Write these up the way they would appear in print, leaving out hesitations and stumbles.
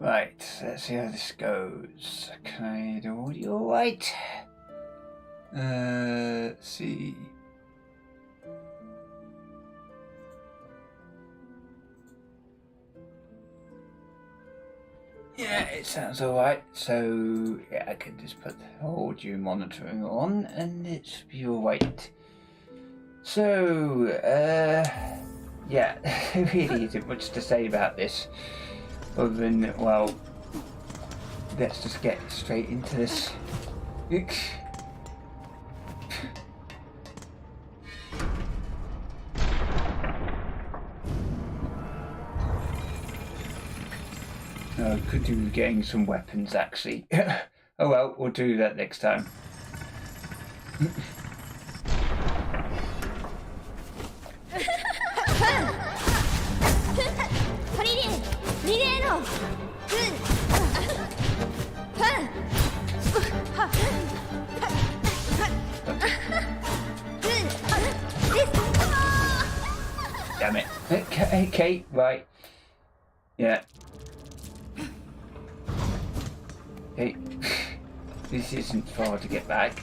Right, let's see how this goes. Can I do audio right? Let's see. Yeah, it sounds alright. So, yeah, I can just put the audio monitoring on and it should be alright. So, yeah, there really isn't much to say about this. Other than, well, let's just get straight into this. I could do with getting some weapons, actually. Oh well, we'll do that next time. Damn it. Okay, right. Yeah. Hey, this isn't far to get back.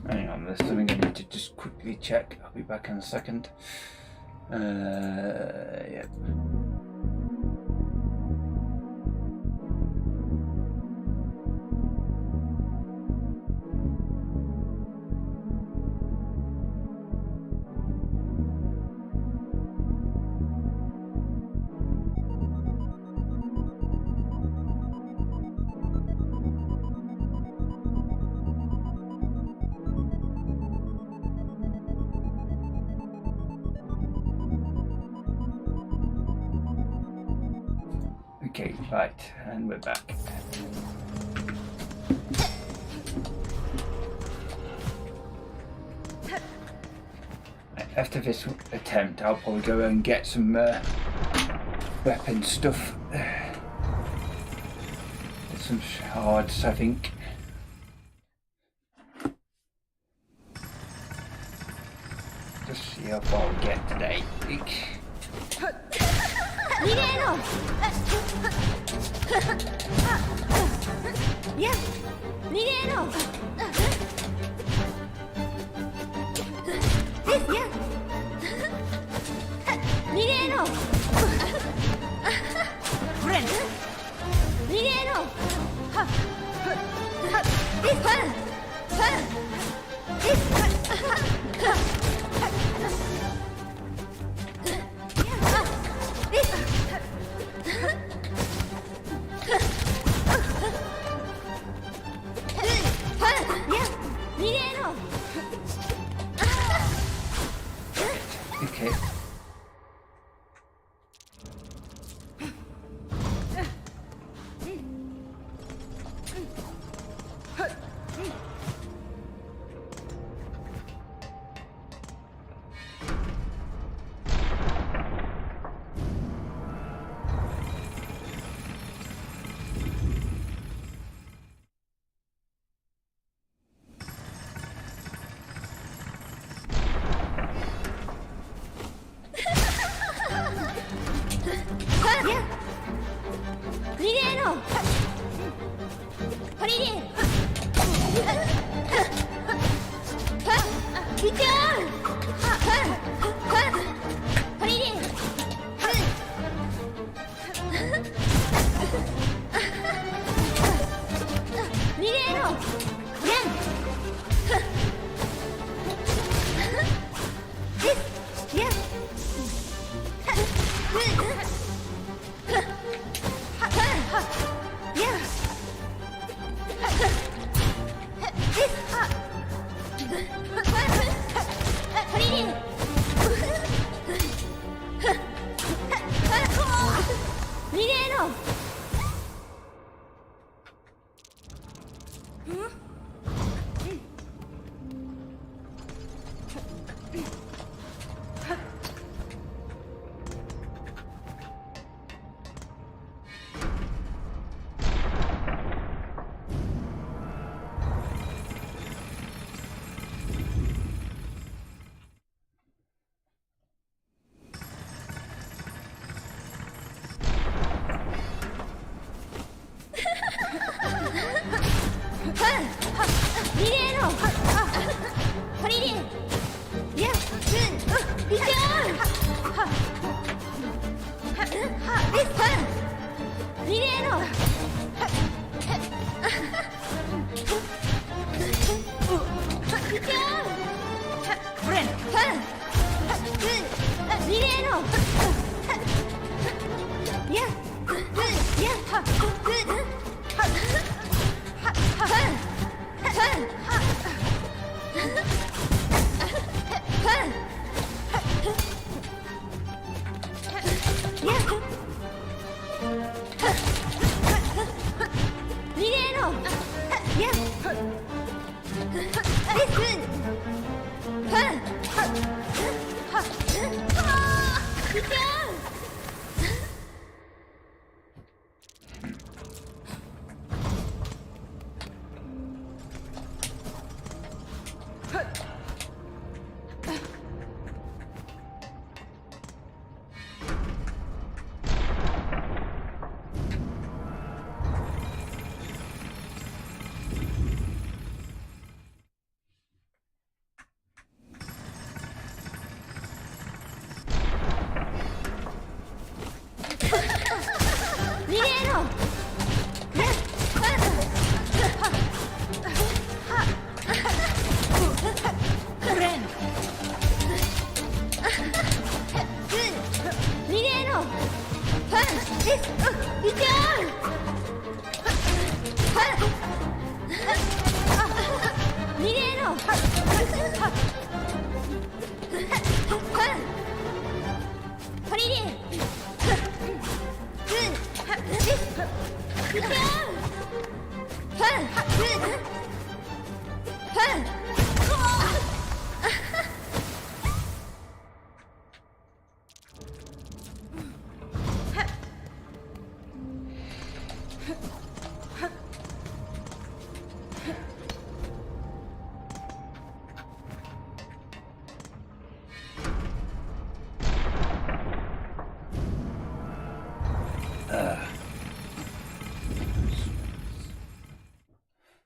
Hang on, there's something I need to just quickly check. I'll be back in a second. Yep. Okay, right, and we're back. After this attempt, I'll probably go and get some weapon stuff. Some shards, I think. Just see how far we get today. Okay.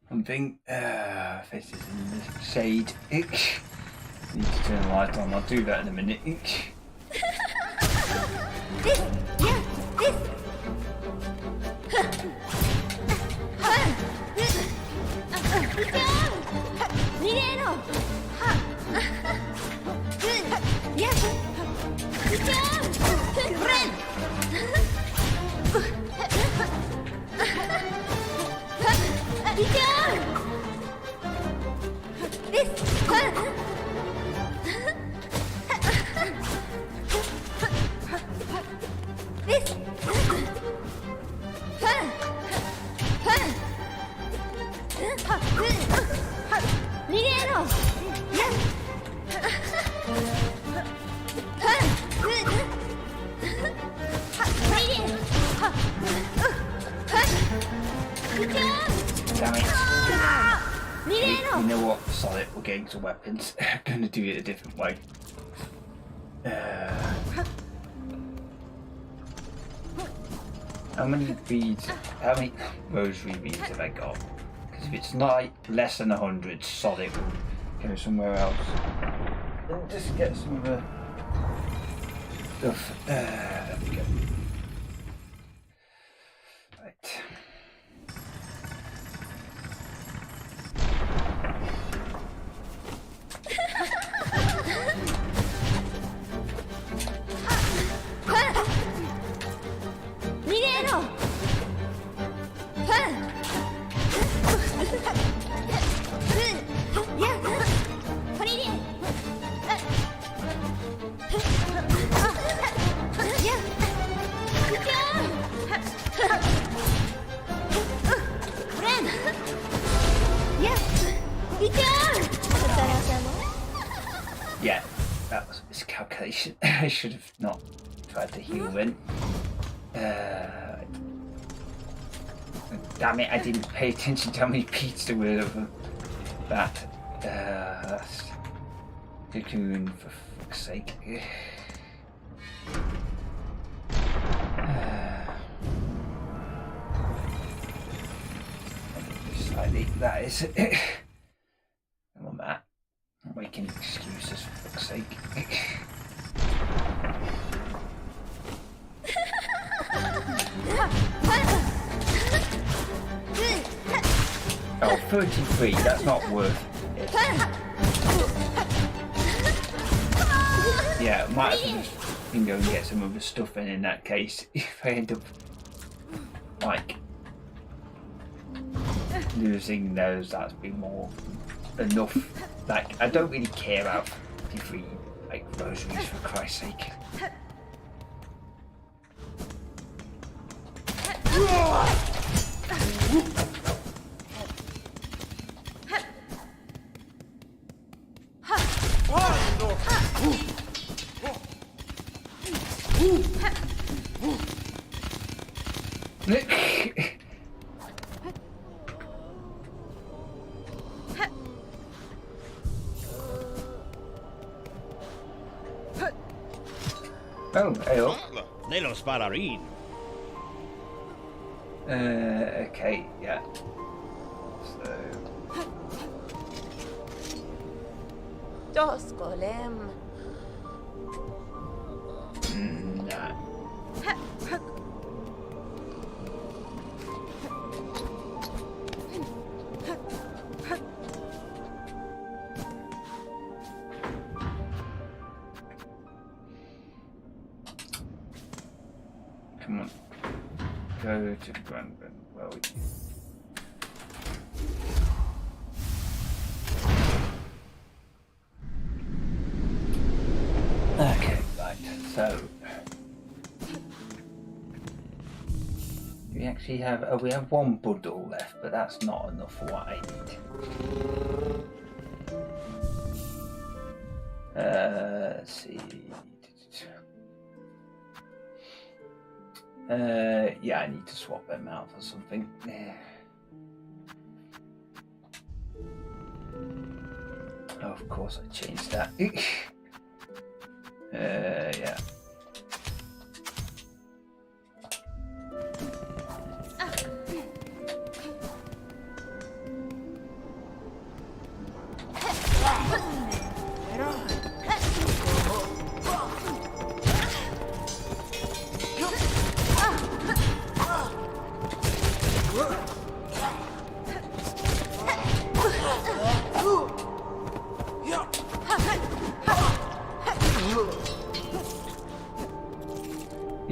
Something. This is in the shade. Need to turn the light on. I'll do that in a minute. Damn it. You know what? Solid, we're getting some weapons. I'm gonna do it a different way. How many beads, how many rosary beads have I got? Because if it's not less than 100, solid will go somewhere else. And just get some of the stuff. There we go. Right. Yeah, that was a miscalculation. I should have not tried to heal then. Damn it, I didn't pay attention to how many beats there were of that. That's cocoon, for fuck's sake. Slightly, that is it. Come on, Matt. I'm making excuses, for fuck's sake. Oh, 33, that's not worth it. Yeah, might as well just go and get some other stuff in that case. If I end up, like, losing those, that'd be more enough. Like, I don't really care about 53, like, rosaries, for Christ's sake. Oh, hey up. Nello spararin. Okay, yeah. So... Doskolem. Nah. Come on. Go to the ground. Well, okay, right. So we actually have we have one bundle left, but that's not enough for what I need. Let's see. Yeah, I need to swap them out for something. Oh, of course I changed that. Yeah.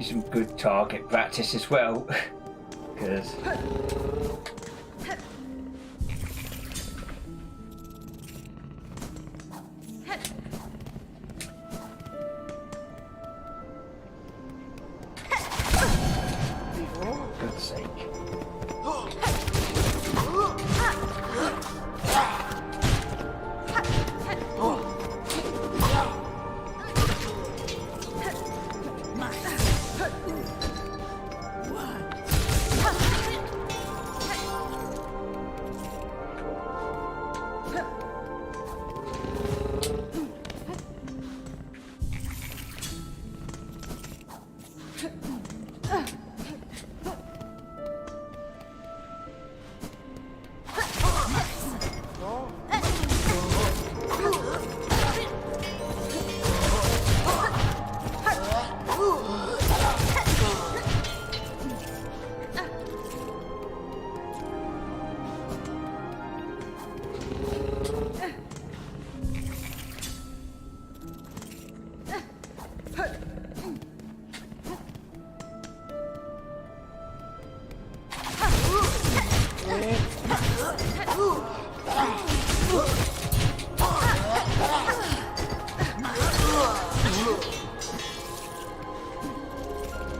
Some good target practice as well, because God's sake.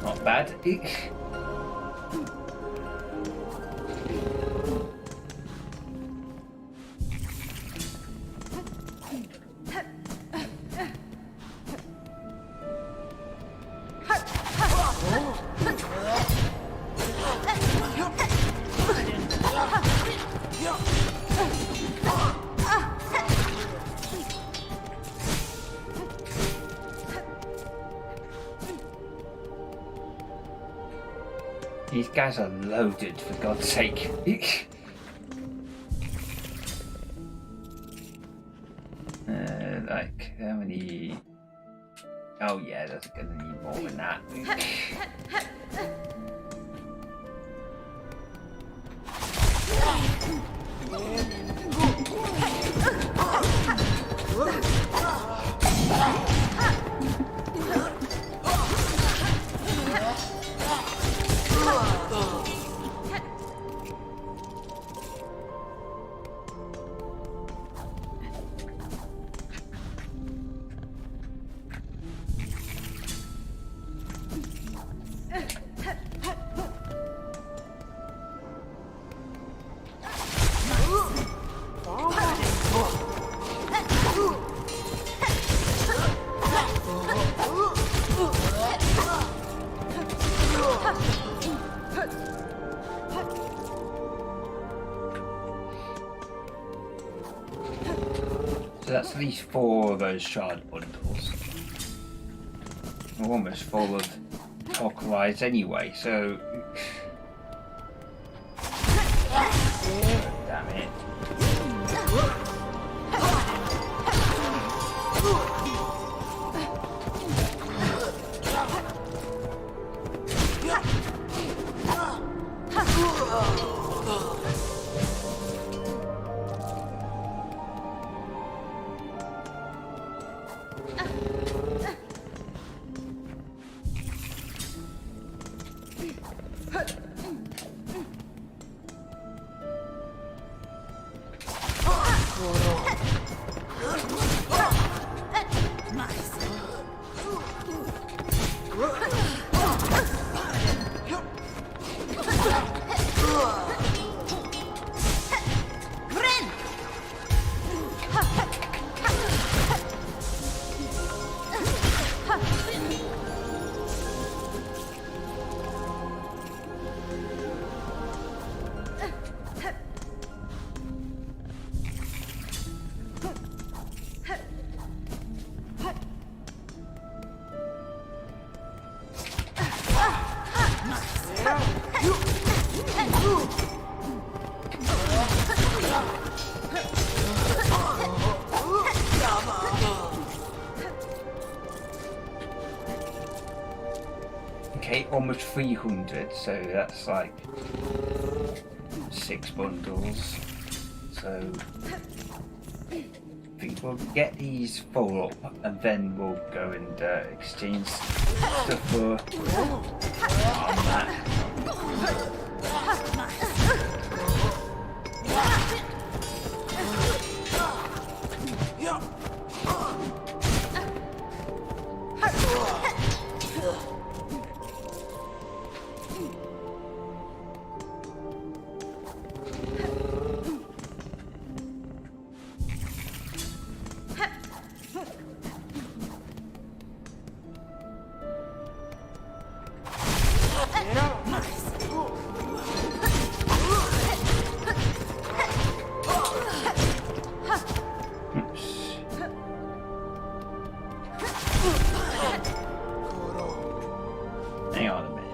Not bad. These guys are loaded, for God's sake. Like, how many... Oh yeah, that's gonna need more than that. So that's at least 4 of those shard bundles. We're almost full of alkalies anyway, so... Damn it. Okay, almost 300, so that's like 6 bundles. So I think we'll get these full up and then we'll go and exchange stuff for on that. Hang on a minute.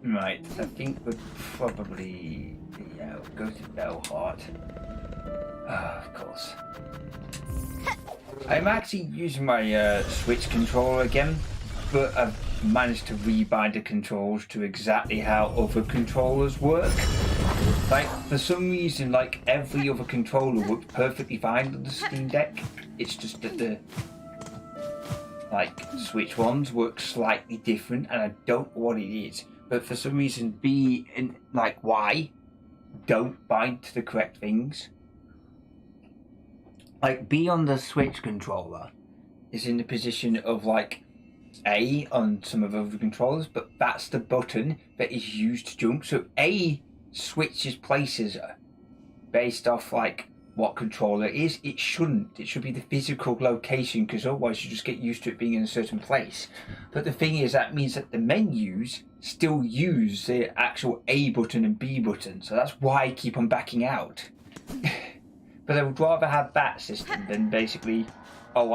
Right, I think we'll probably we'll go to Bellheart. Of course. I'm actually using my Switch controller again, but I've managed to rebind the controls to exactly how other controllers work. Like, for some reason, like, every other controller works perfectly fine on the Steam Deck. It's just that the Switch ones work slightly different, and I don't know what it is. But for some reason, B and Y don't bind to the correct things. Like, B on the Switch controller is in the position of A on some of the other controllers, but that's the button that is used to jump. So A switches places based off what controller it is. It shouldn't. It should be the physical location, because otherwise you just get used to it being in a certain place. But the thing is, that means that the menus still use the actual A button and B button. So that's why I keep on backing out. But I would rather have that system than basically, at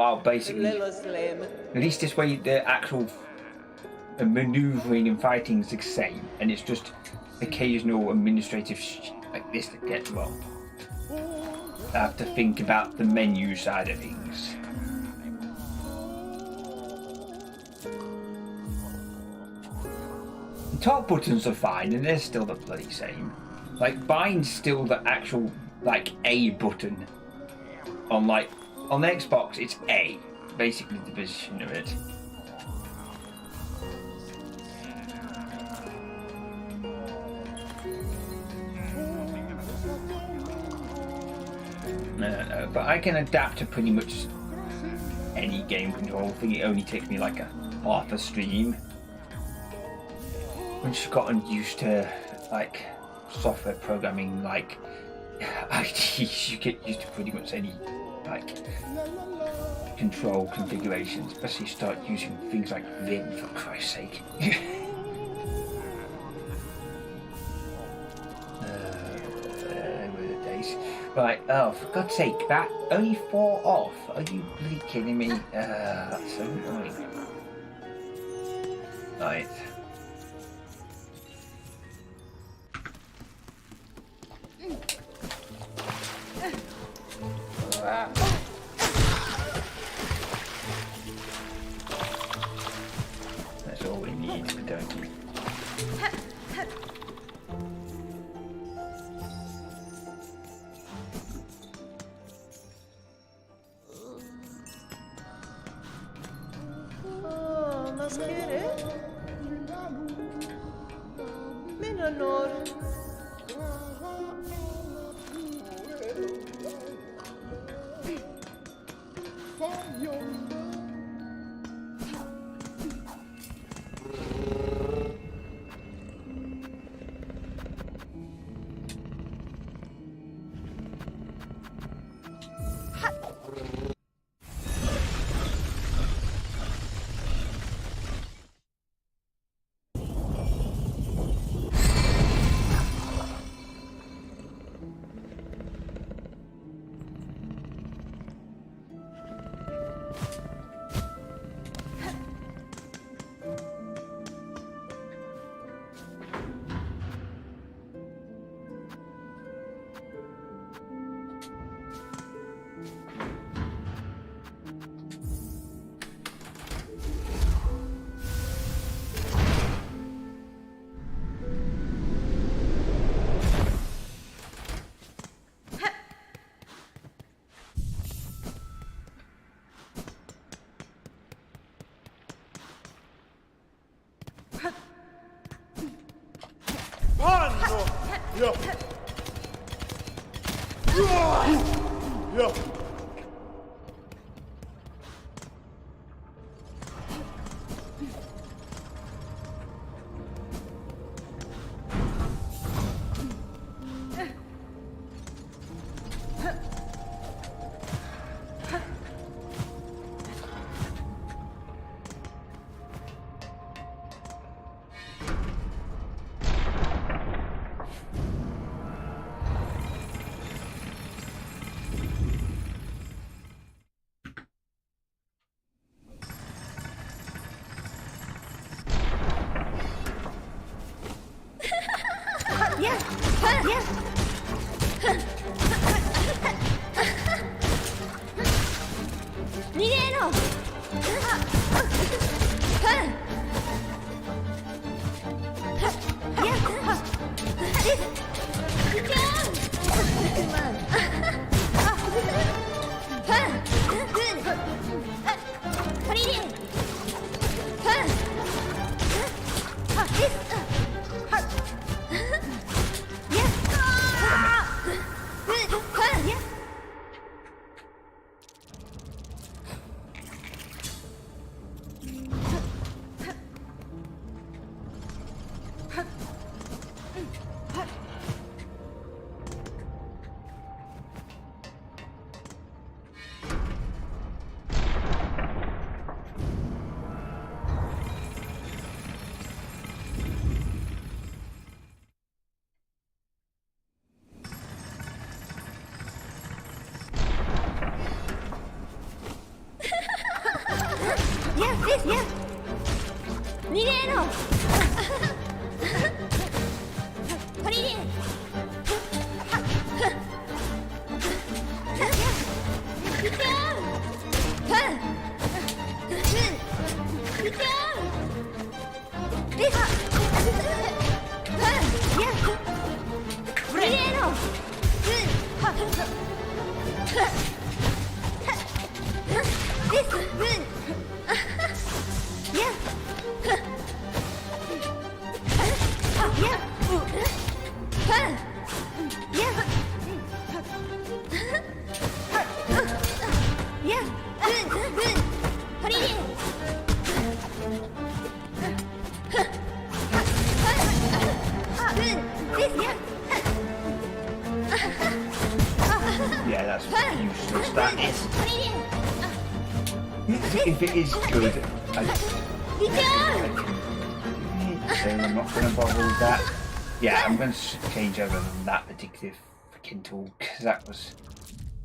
least this way the actual maneuvering and fighting is the same, and it's just occasional administrative like this that gets wrong. I have to think about the menu side of things. The top buttons are fine, and they're still the bloody same. Like, bind's still the actual A button. On the Xbox, it's A, basically the position of it. No, but I can adapt to pretty much any game control. I think it only takes me half a stream. Once you've gotten used to software programming IDs, you get used to pretty much any control configurations, especially start using things like Vim, for Christ's sake. Right, oh, for God's sake, that only 4 off. Are you really kidding me? That's so annoying. Right. That's all we need, don't we? Yeah, that's useless. That is. If it is good, so I'm not going to bother with that. Yeah, I'm going to change over than that particular freaking tool because that was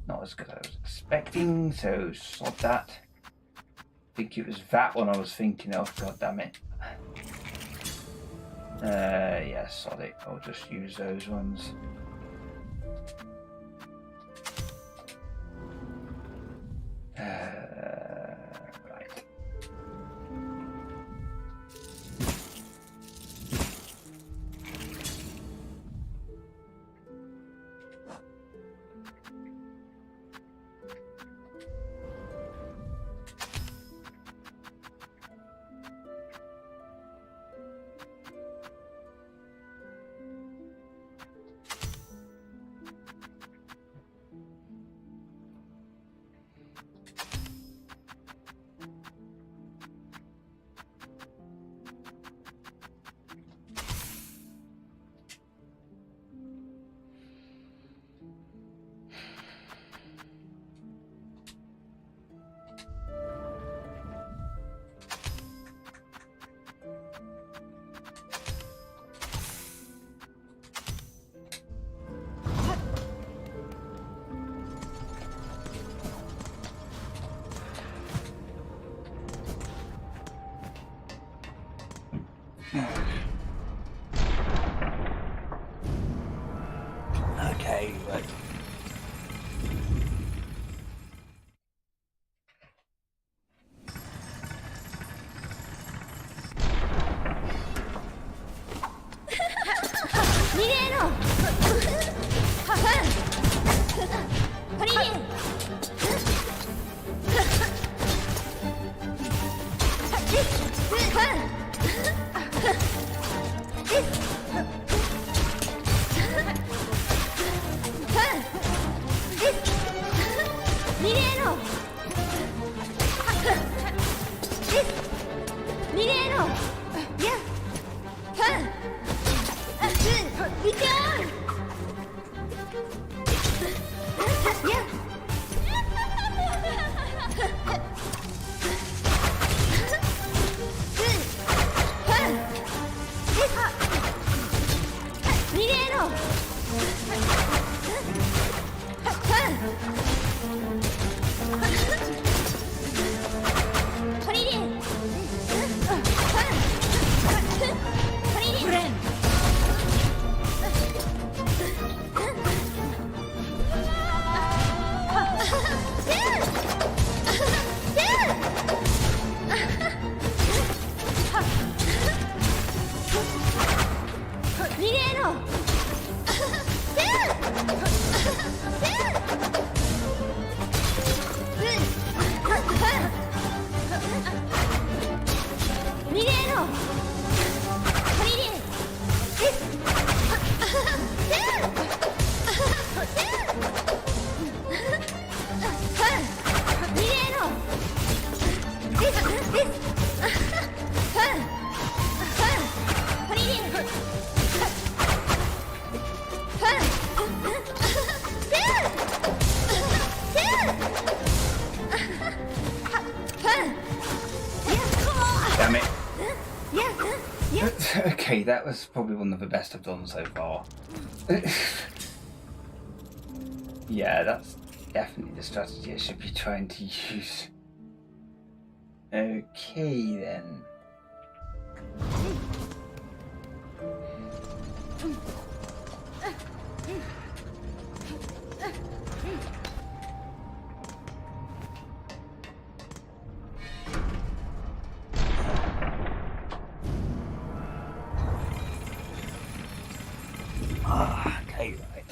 not as good as I was expecting. So sod that. I think it was that one I was thinking of. God damn it. Yeah, sod it. I'll just use those ones. Right. Okay, right. Damn it. Okay, that was probably one of the best I've done so far. Yeah, that's definitely the strategy I should be trying to use. Okay then. Okay, right.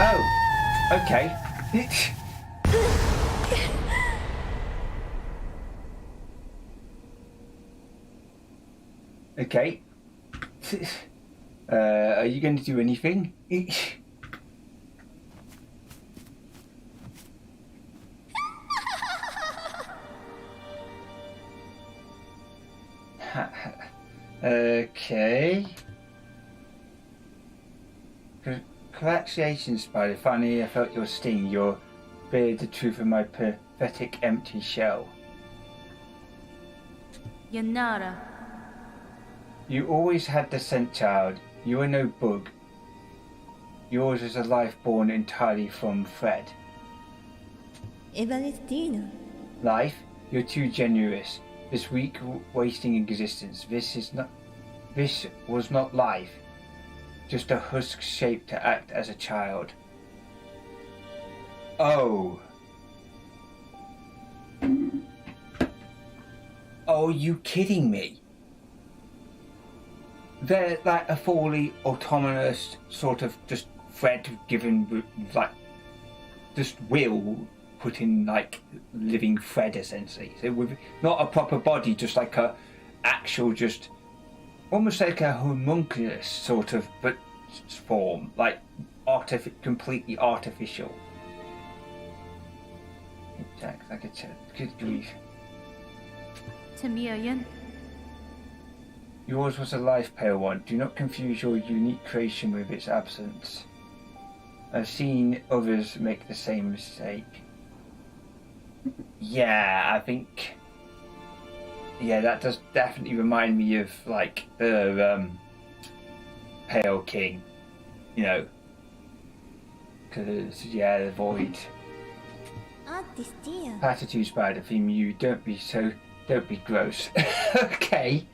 Oh, okay. Okay. Are you going to do anything? Okay. Congratulations, Spider. Finally, I felt your sting. You're beard the truth of my pathetic empty shell. Yanara. You always had the scent, child. You are no bug. Yours is a life born entirely from Fred. Evanestina. Life? You're too generous. This weak, wasting existence. This was not life. Just a husk shaped to act as a child. Oh. Oh, are you kidding me? They're like a fully autonomous sort of just Fred given like just will put in like living Fred essentially. So with not a proper body, just like a actual just almost like a homunculus sort of but form, like completely artificial. Jack, like a good grief. Tamiyan. Yours was a life, pale one. Do not confuse your unique creation with its absence. I've seen others make the same mistake. Yeah, I think. Yeah, that does definitely remind me of like the Pale King, you know, because yeah, the void. Platitude spider theme. You don't be gross. Okay.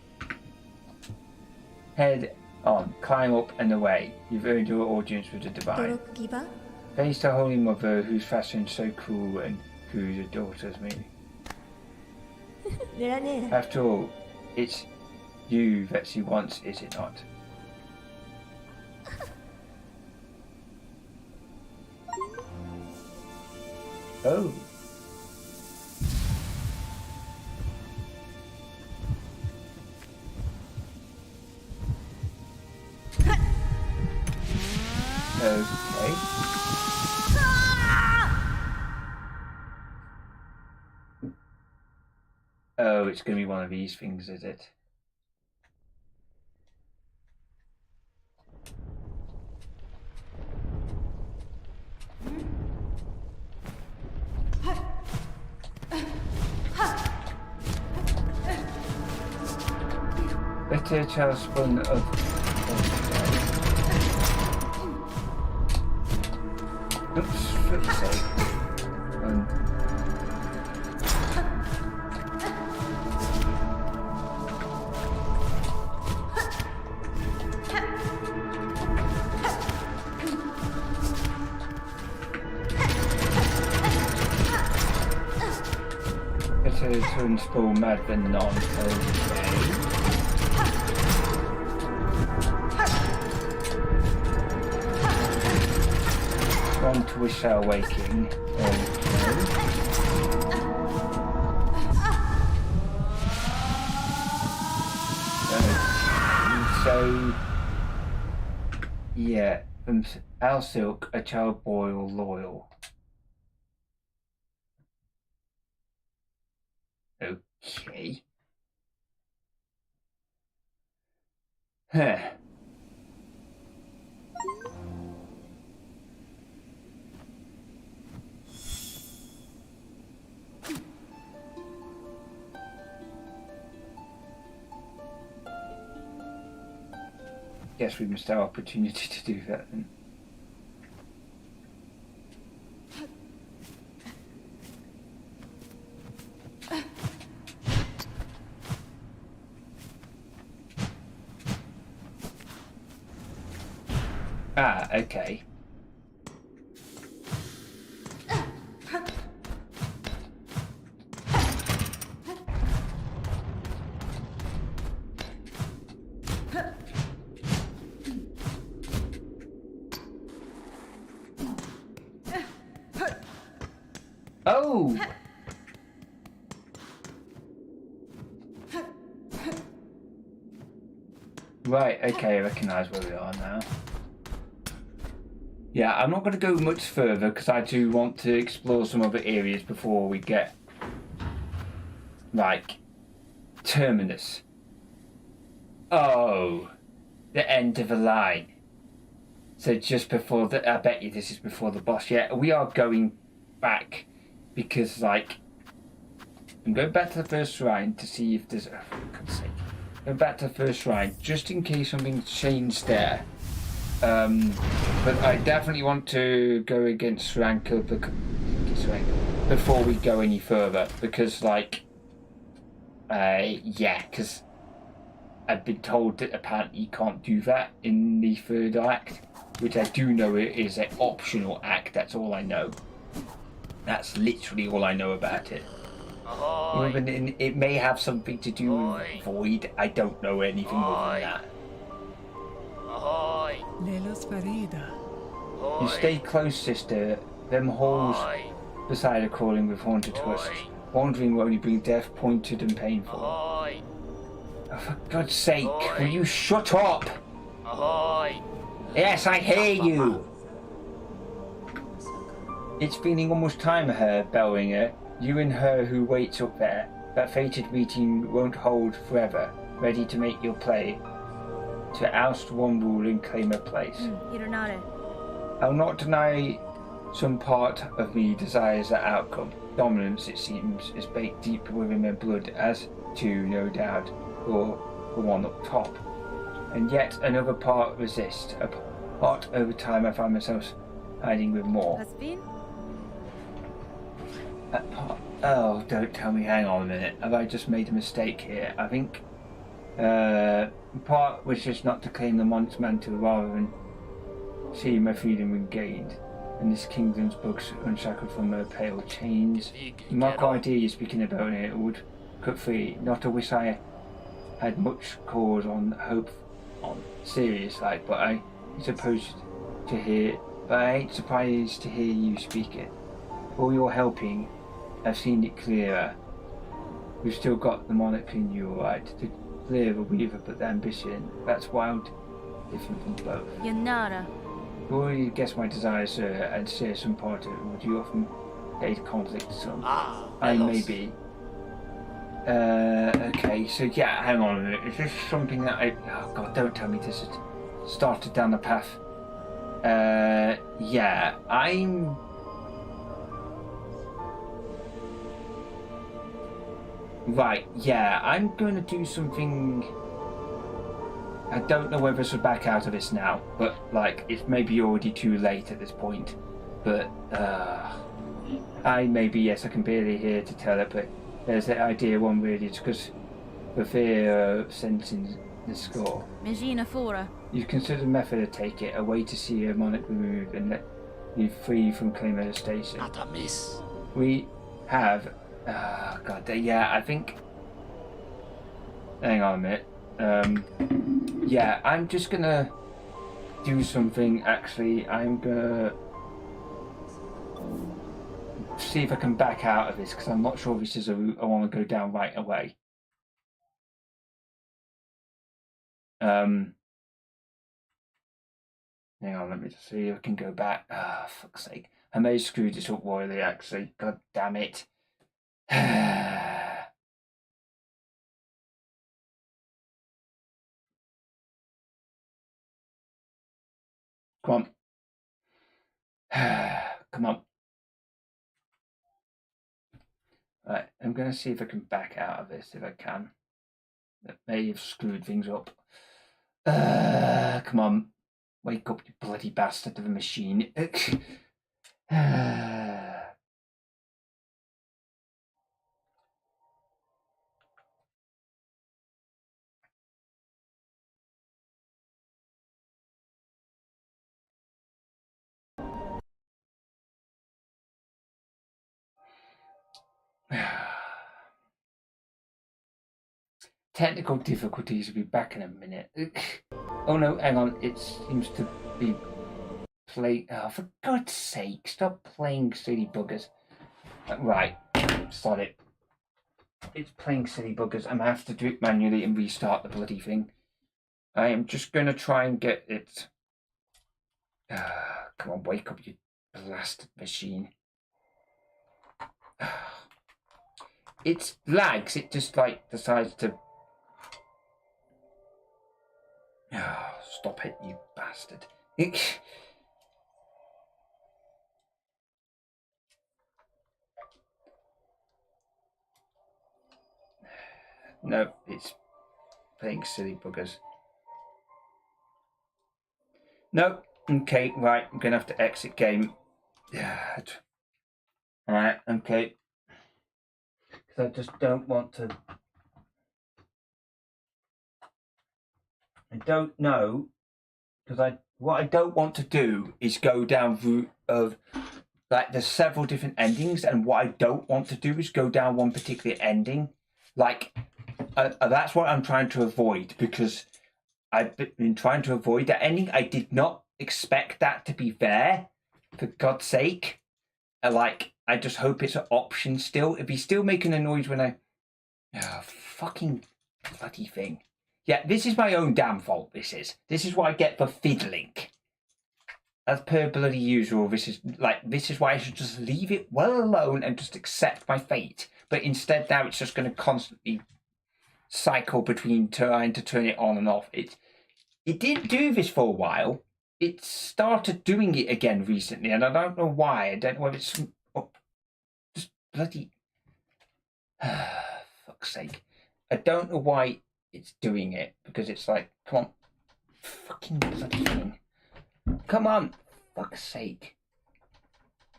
Head on, climb up and away. You've earned your audience with the divine. Face the Holy Mother, whose fashion so cruel and whose adores me. After all, it's you that she wants, is it not? Oh. Okay. Oh, it's going to be one of these things, is it? Better child spun of. Oops, for fuck's sake. Better turn spoil mad than none. Okay. One to wish our waking. Okay. So yeah, from Al Silk, a child boil loyal. Okay. Huh. Guess we missed our opportunity to do that then. Ah, okay. No! Right, okay, I recognise where we are now. Yeah, I'm not going to go much further because I do want to explore some other areas before we get, like, Terminus. Oh, the end of the line. So just before the, I bet you this is before the boss. Yeah, we are going back because, like, I'm going back to the first shrine to see if there's, oh, for God's sake. Going back to the first shrine just in case something's changed there. But I definitely want to go against Ranko before we go any further because, like, yeah, because I've been told that apparently you can't do that in the third act, which I do know it is an optional act. That's all I know. That's literally all I know about it. Even it may have something to do with Void. I don't know anything more than that. You stay close, sister. Them holes beside are crawling with haunted twists. Wandering will only bring death, pointed and painful. Oh, for God's sake, will you shut up? Yes, I hear you. It's feeling almost time, her Bellringer. You and her who waits up there. That fated meeting won't hold forever. Ready to make your play. To oust one rule and claim a place. I'll not deny some part of me desires that outcome. Dominance, it seems, is baked deep within my blood, as to, no doubt, for the one up top. And yet another part resists. A part over time I find myself hiding with more. That part, oh, don't tell me, hang on a minute. Have I just made a mistake here? I think part was just not to claim the monster mantle rather than see my freedom regained. And this kingdom's books unshackled from her pale chains. The Marco idea you're speaking about here would cut free. Not a wish I had much cause on hope on serious like, but I ain't surprised to hear you speak it. For all your helping, I've seen it clearer. We've still got the monarch in you, alright. The clear the weaver, but the ambition, that's wild, different from both. Yanara. You already guess my desires, sir, and share some part of it. Would you often hate conflict some? I may be. Okay, so yeah, hang on a minute. Is this something that oh God, don't tell me this has started down the path. Yeah, I'm... Right, yeah, I'm going to do something... I don't know whether to back out of this now, but, like, it's maybe already too late at this point. But, I maybe, yes, I can barely hear to tell it, but there's that idea one really, it's because the fear of sensing the score. You consider the method to take it, a way to see a monarch removed and let you free from claiming a station. We have... God, yeah, I think... Hang on a minute. Yeah, I'm just gonna do something, actually. I'm gonna see if I can back out of this, because I'm not sure this is a route I want to go down right away. Hang on, let me just see if I can go back. Ah, fuck's sake. I may have screwed this up royally, actually. God damn it. Come on. Come on. Right, I'm going to see if I can back out of this, if I can. That may have screwed things up. Come on. Wake up, you bloody bastard of a machine. Technical difficulties will be back in a minute. Oh no, hang on. It seems to be play. Oh, for God's sake, stop playing silly buggers. Right, sod it. It's playing silly buggers. I'm gonna have to do it manually and restart the bloody thing. I am just gonna try and get it. Come on, wake up, you blasted machine. It lags. It just like decides to. Stop it, you bastard. No, it's playing silly buggers. No, okay, right, I'm gonna have to exit game. Alright, okay. Because I just don't want to. I don't know. Because what I don't want to do is go down route of. Like, there's several different endings, and what I don't want to do is go down one particular ending. Like, that's what I'm trying to avoid, because I've been trying to avoid that ending. I did not expect that to be there, for God's sake. I just hope it's an option still. If he's still making a noise when I... fucking bloody thing. Yeah, this is my own damn fault, this is. This is what I get for fiddling. As per bloody usual, this is why I should just leave it well alone and just accept my fate. But instead now it's just going to constantly cycle between trying to turn it on and off. It didn't do this for a while. It started doing it again recently, and I don't know why. I don't know whether it's just bloody fuck's sake. I don't know why it's doing it, because it's like, come on, fucking bloody thing. Come on, fuck's sake.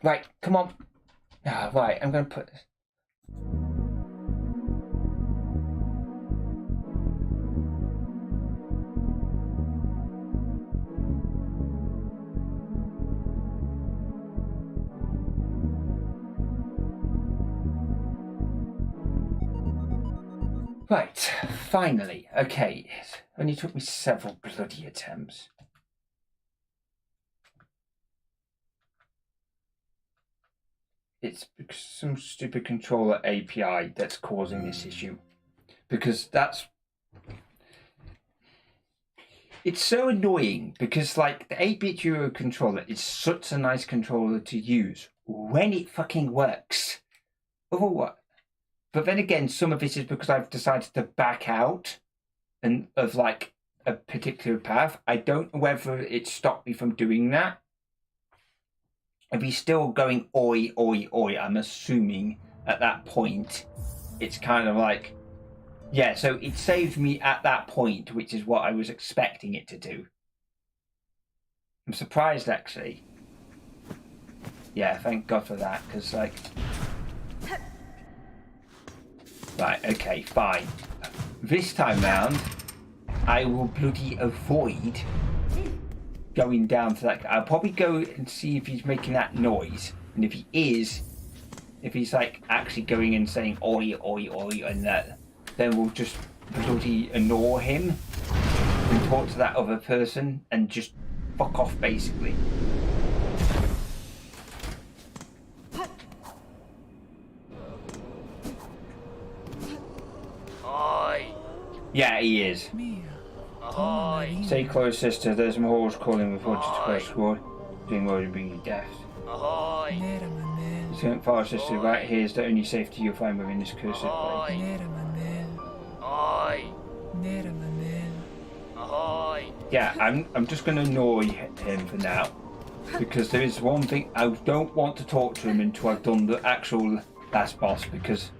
Right, come on. Right, I'm going to put this. Right, finally. Okay, it only took me several bloody attempts. It's some stupid controller API that's causing this issue. Because it's so annoying, because like the 8-bit Euro controller is such a nice controller to use when it fucking works. Otherwise, but then again, some of this is because I've decided to back out of like a particular path. I don't know whether it stopped me from doing that. If he's still going oi, oi, oi, I'm assuming at that point, it's kind of like, yeah, so it saved me at that point, which is what I was expecting it to do. I'm surprised, actually. Yeah, thank God for that, because, like... Right, okay, fine. This time round, I will bloody avoid going down to that. I'll probably go and see if he's making that noise, and if he is, if he's like actually going and saying oi, oi, oi, and that, then we'll just bloody ignore him and talk to that other person and just fuck off, basically. Oi. Yeah, he is. Ahoy! Stay close, sister. There's more horse calling before just close squad. Doing more to bring you death. Ahoy! Don't follow, sister. Right here is the only safety you'll find within this cursed place. Ahoy! Ahoy! Yeah, I'm just going to annoy him for now. Because there is one thing, I don't want to talk to him until I've done the actual last boss, because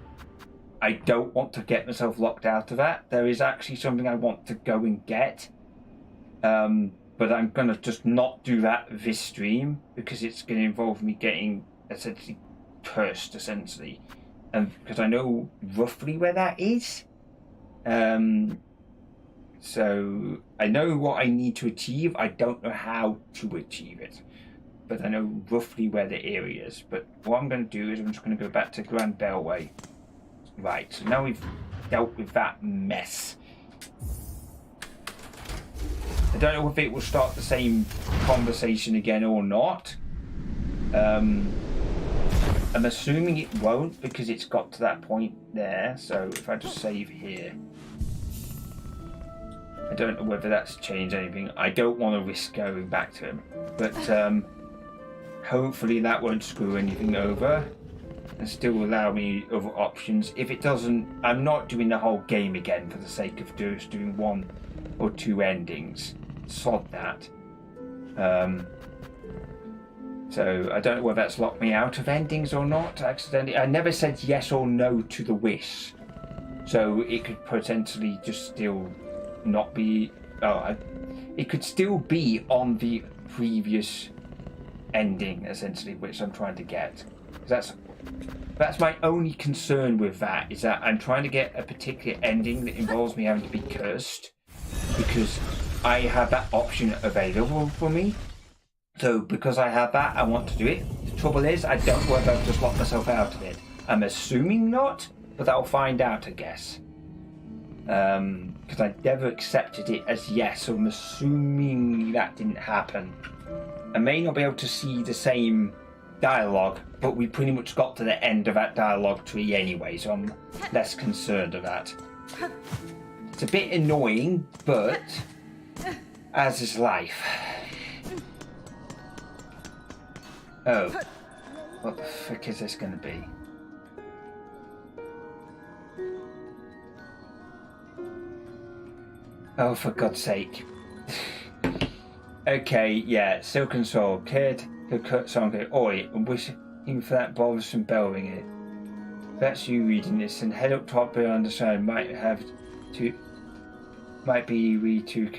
I don't want to get myself locked out of that. There is actually something I want to go and get. But I'm going to just not do that this stream, because it's going to involve me getting essentially cursed, essentially. Because I know roughly where that is. So I know what I need to achieve. I don't know how to achieve it. But I know roughly where the area is. But what I'm going to do is I'm just going to go back to Grand Bellway. Right, so now we've dealt with that mess. I don't know if it will start the same conversation again or not. I I'm assuming it won't because it's got to that point there. So if I just save here, I don't know whether that's changed anything. I don't want to risk going back to him, but hopefully that won't screw anything over and still allow me other options. If it doesn't, I'm not doing the whole game again for the sake of just doing 1 or 2 endings. Sod that. So I don't know whether that's locked me out of endings or not accidentally. I never said yes or no to the wish, so it could potentially just still not be. It could still be on the previous ending, essentially, which I'm trying to get. That's my only concern with that, is that I'm trying to get a particular ending that involves me having to be cursed, because I have that option available for me. So because I have that, I want to do it. The trouble is, I don't know whether I've just locked myself out of it. I'm assuming not, but I'll find out, I guess. Because I never accepted it as yes, so I'm assuming that didn't happen. I may not be able to see the same dialogue, but we pretty much got to the end of that dialogue tree anyway, so I'm less concerned of that. It's a bit annoying, but as is life. Oh, what the frick is this going to be? Oh, for God's sake. Okay, yeah, Silksong Soul, kid, the cut song, oi, I'm wishing for that bothersome bell ringing. That's you reading this, and head up top beyond the side might be we two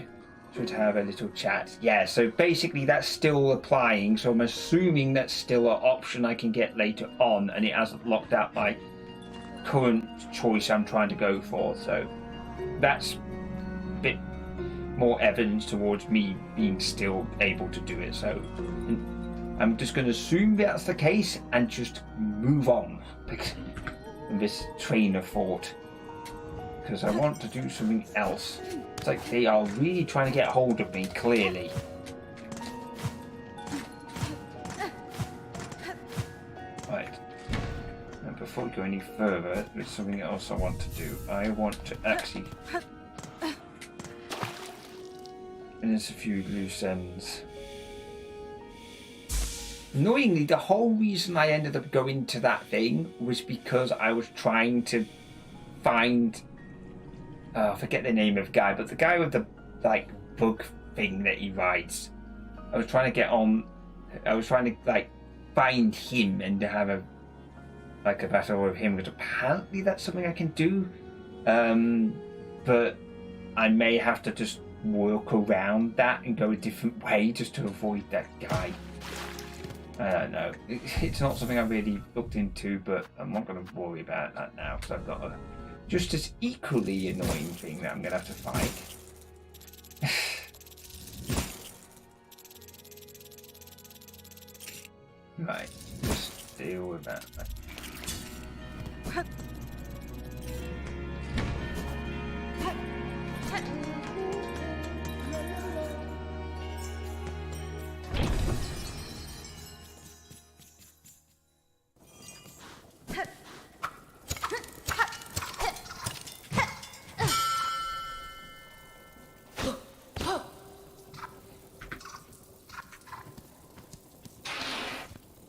should have a little chat. Yeah, so basically that's still applying, so I'm assuming that's still an option I can get later on, and it hasn't locked out my current choice I'm trying to go for, so that's a bit more evidence towards me being still able to do it. So I'm just going to assume that's the case and just move on from this train of thought, because I want to do something else. It's like they are really trying to get hold of me, clearly. Right. And before we go any further, there's something else I want to do. I want to actually... And there's a few loose ends. Annoyingly, the whole reason I ended up going to that thing was because I was trying to find... I forget the name of the guy, but the guy with the like bug thing that he rides. I was trying to get on. I was trying to like find him and to have a battle with him, because apparently that's something I can do. But I may have to just work around that and go a different way just to avoid that guy. I don't know. It's not something I really looked into, but I'm not going to worry about that now, because I've got a just as equally annoying thing that I'm going to have to fight. Right, just deal with that.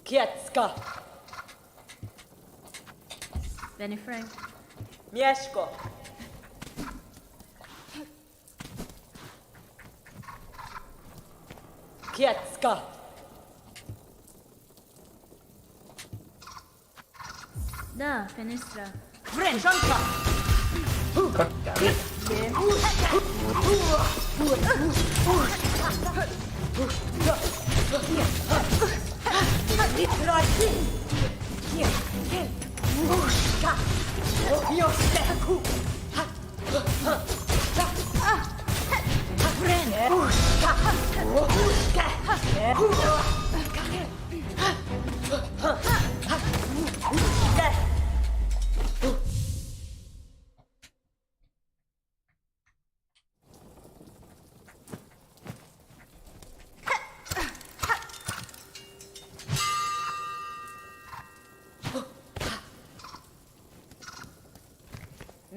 Kiecka. Benifrey. Mieszko. Kiecka. Da, Fenestra. Wręczonka. God damn it.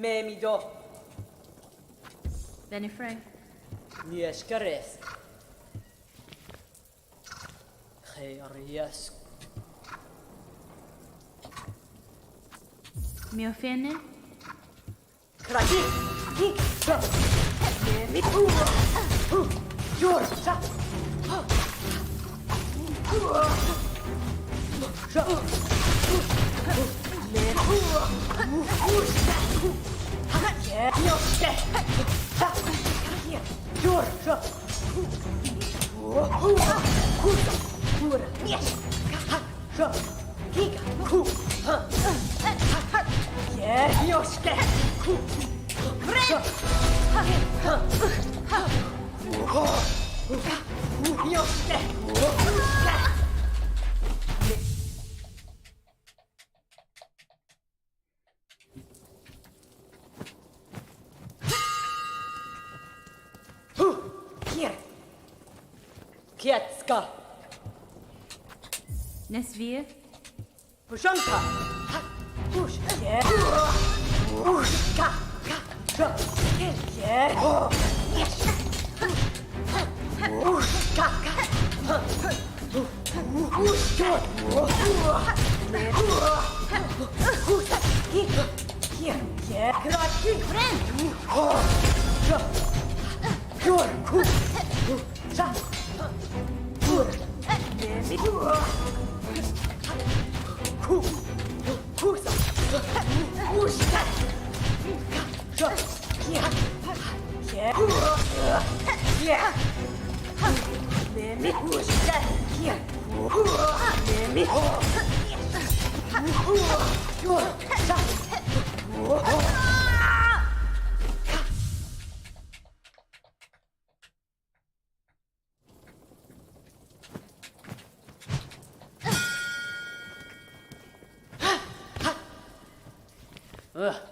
Memido. Benifray. Mieszkares. Khayarias. Miofene. Kraki. Hik. Memido. Jor. Sa. Kietska. Nesvir. Pushanka. Push. Yeah. Push. Ka. Ka. Yeah. Yes. Push. Ka. Ka. Push. Here. Yeah. Kraki. Friend. Good. Good. Sa. Good.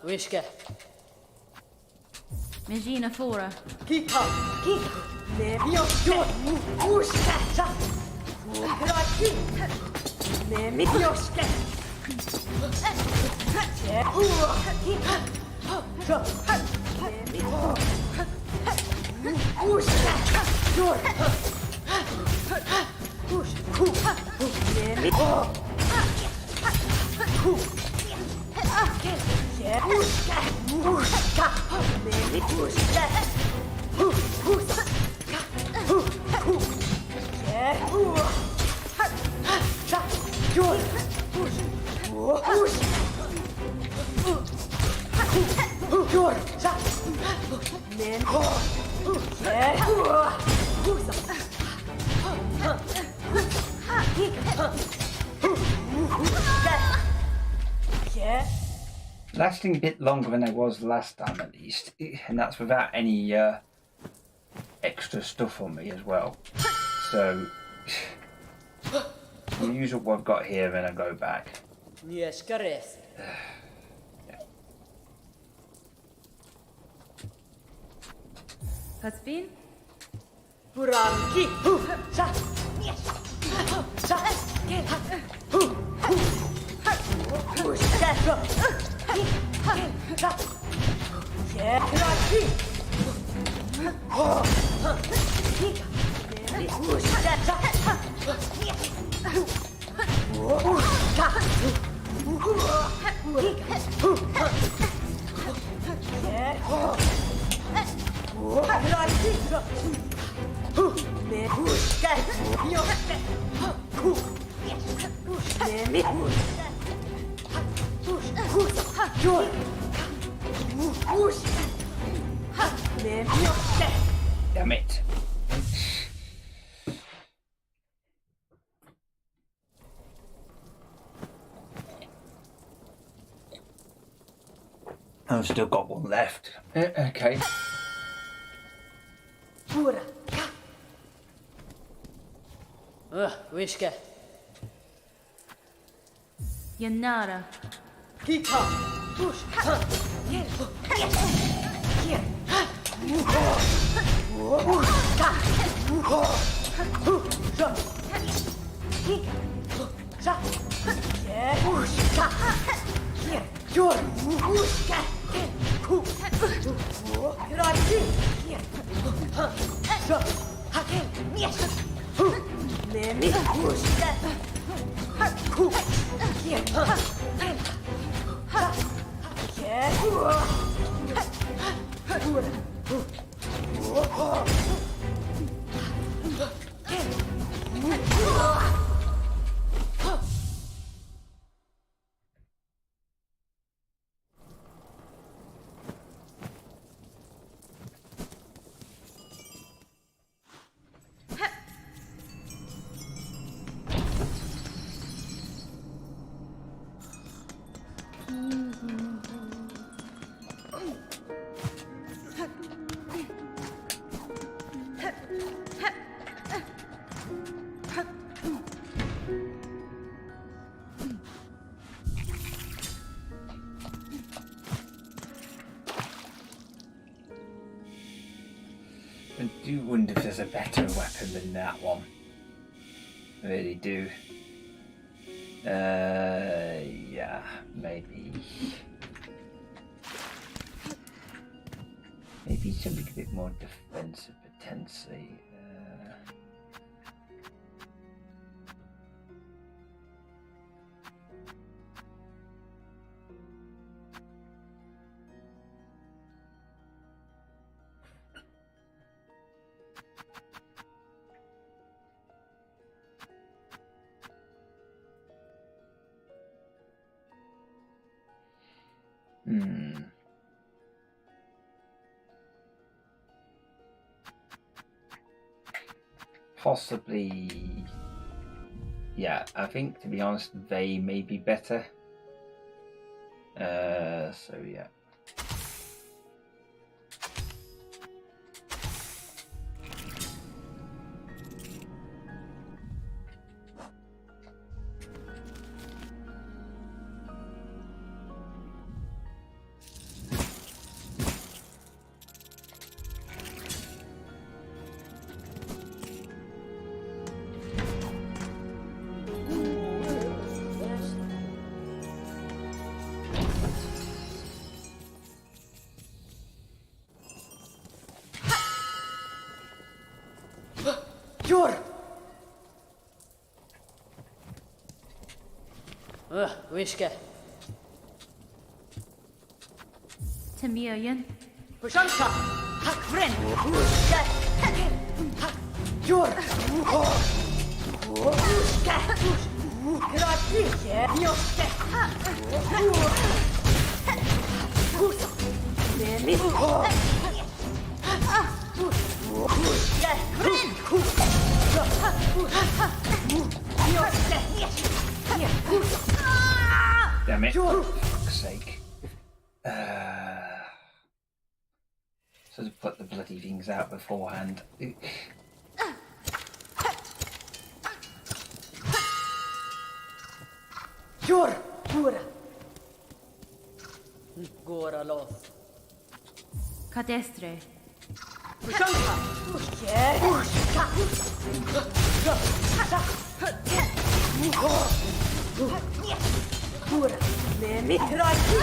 Wishka. Megina Fora. Kika. Kika. Nevio. Ushka. Kraki. Nevioshka. Lasting a bit longer than I was last time at least, and that's without any extra stuff on me as well. So I'll use up what I've got here and I go back. Yes, caress. Kaspin. Puranki. Sa. Sa. Damn it. I've still got one left. Okay. Wishka. Yanara. Kika. Push. Here. Here. I do wonder if there's a better weapon than that one. I really do. Yeah, maybe. Maybe something a bit more defensive, potentially. Possibly, yeah, I think, to be honest, they may be better. So yeah. Wiske. Tembiöjen. Pushanka. Hakvren. Wiske. Jor. Wiske. Gratike. Joske. Kusa. Nemi. Wiske. Vren. Joske. Damn it, for fuck's sake. Should have put the bloody things out beforehand. Jor! Gora! Gora los. Kadestre. Pushanka! Gora! Nemi! Kraki!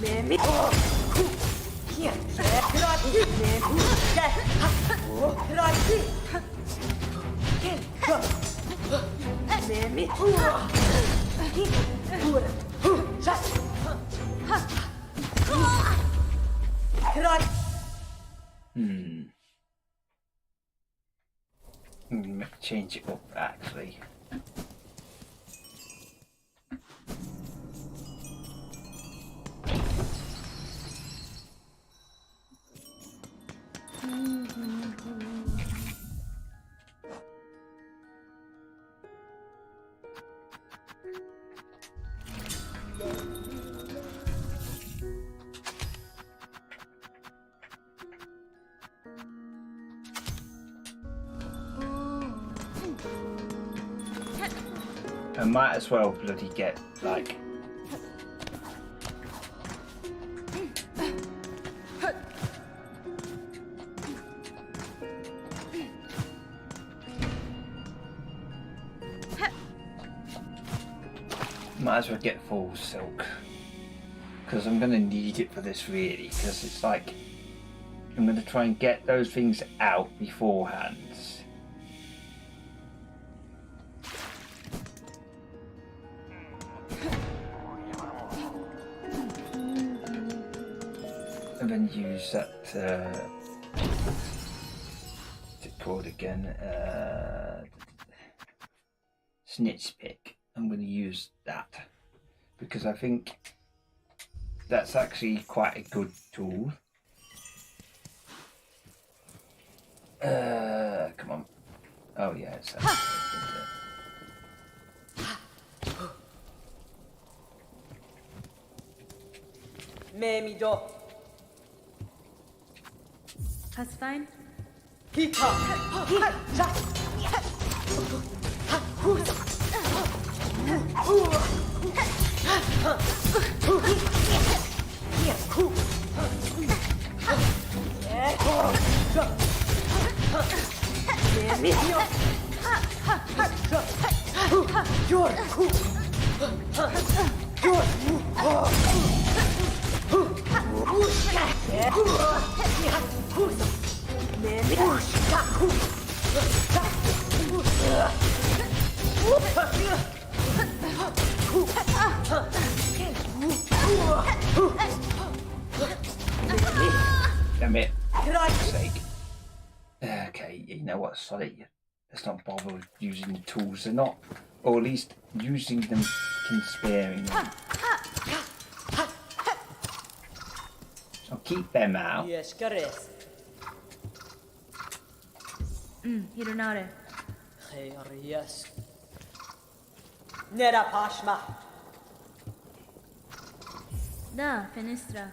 Nemi! Kraki! Nemi! Kraki! Nemi! Gora! Kraki! Change it up, actually. I might as well bloody get, like... Might as well get full silk because I'm going to need it for this really, because it's like I'm going to try and get those things out beforehand. And then use that, what's it called again? Snitch pick. I'm going to use that because I think that's actually quite a good tool. Come on. Oh yeah, it's that. Memi do. That's fine. Pika. Damn it. For sake. Okay, you know what, sorry. Let's not bother with using the tools. They're not, or at least using them sparingly. I'll keep them out. Yes, Gares. Hironare. Yes. Nera Pashma. Da, Fenistra.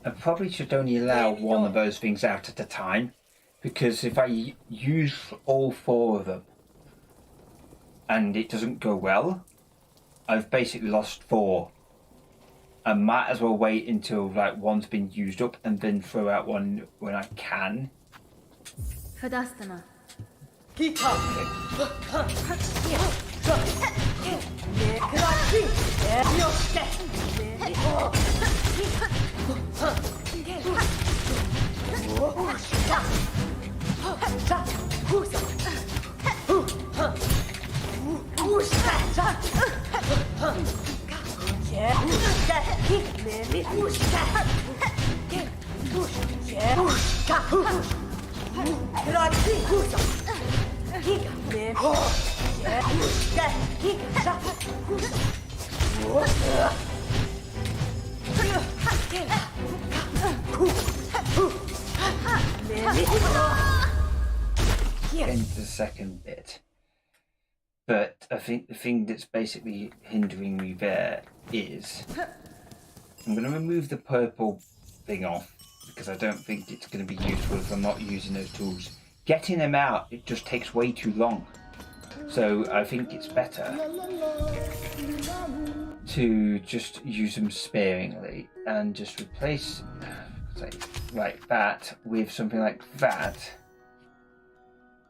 I probably should only allow one of those things out at a time, because if I use all four of them and it doesn't go well, I've basically lost four. I might as well wait until like one's been used up and then throw out one when I can. Fadastana. Into the second bit, but I think the thing that's basically hindering me there is I'm going to remove the purple thing off because I don't think it's going to be useful if I'm not using those tools. Getting them out, it just takes way too long, so I think it's better to just use them sparingly and just replace, say, like that with something like that.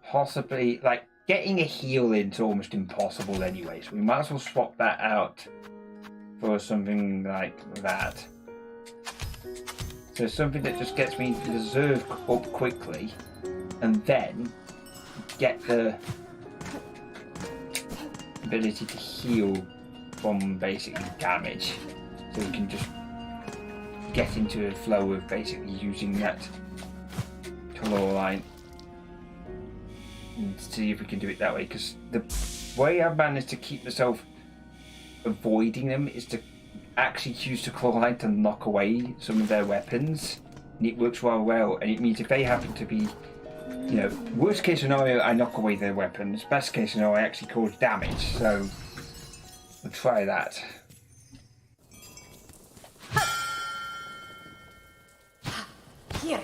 Possibly, like, getting a heal into almost impossible anyway, so we might as well swap that out for something like that. So something that just gets me reserve up quickly and then get the ability to heal from basically damage, so we can just get into a flow of basically using that color line and see if we can do it that way, because the way I've managed to keep myself avoiding them is to actually use the claw line to knock away some of their weapons, and it works well, and it means if they happen to be you know, worst case scenario, I knock away their weapons. Best case scenario, I actually cause damage. So we'll try that. Here.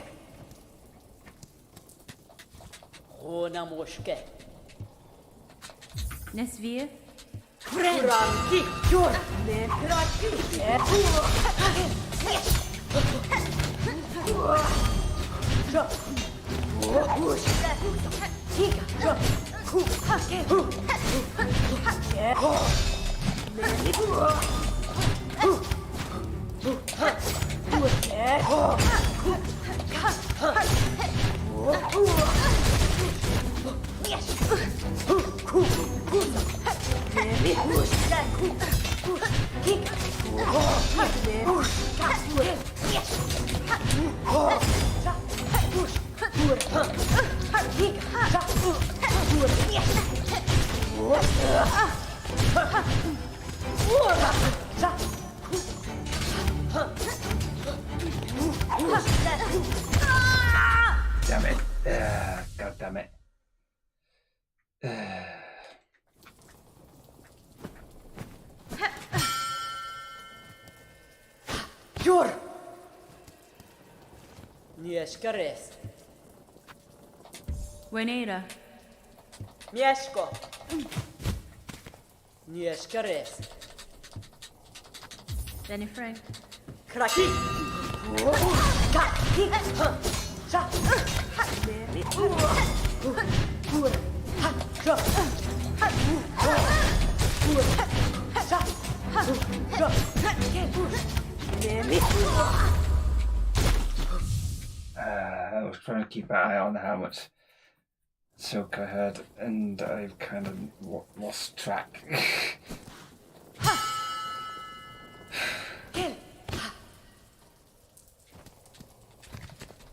Ona moske. Nesvir. Franki. Jor. Ne franki. Damn it. God damn it. Jor. Nieskares. Wenera. Miesko. Nieskares. Danny Frank. Kraki. Kraki. Sa. I was trying to keep an eye on how much silk I had, and I've kind of lost track.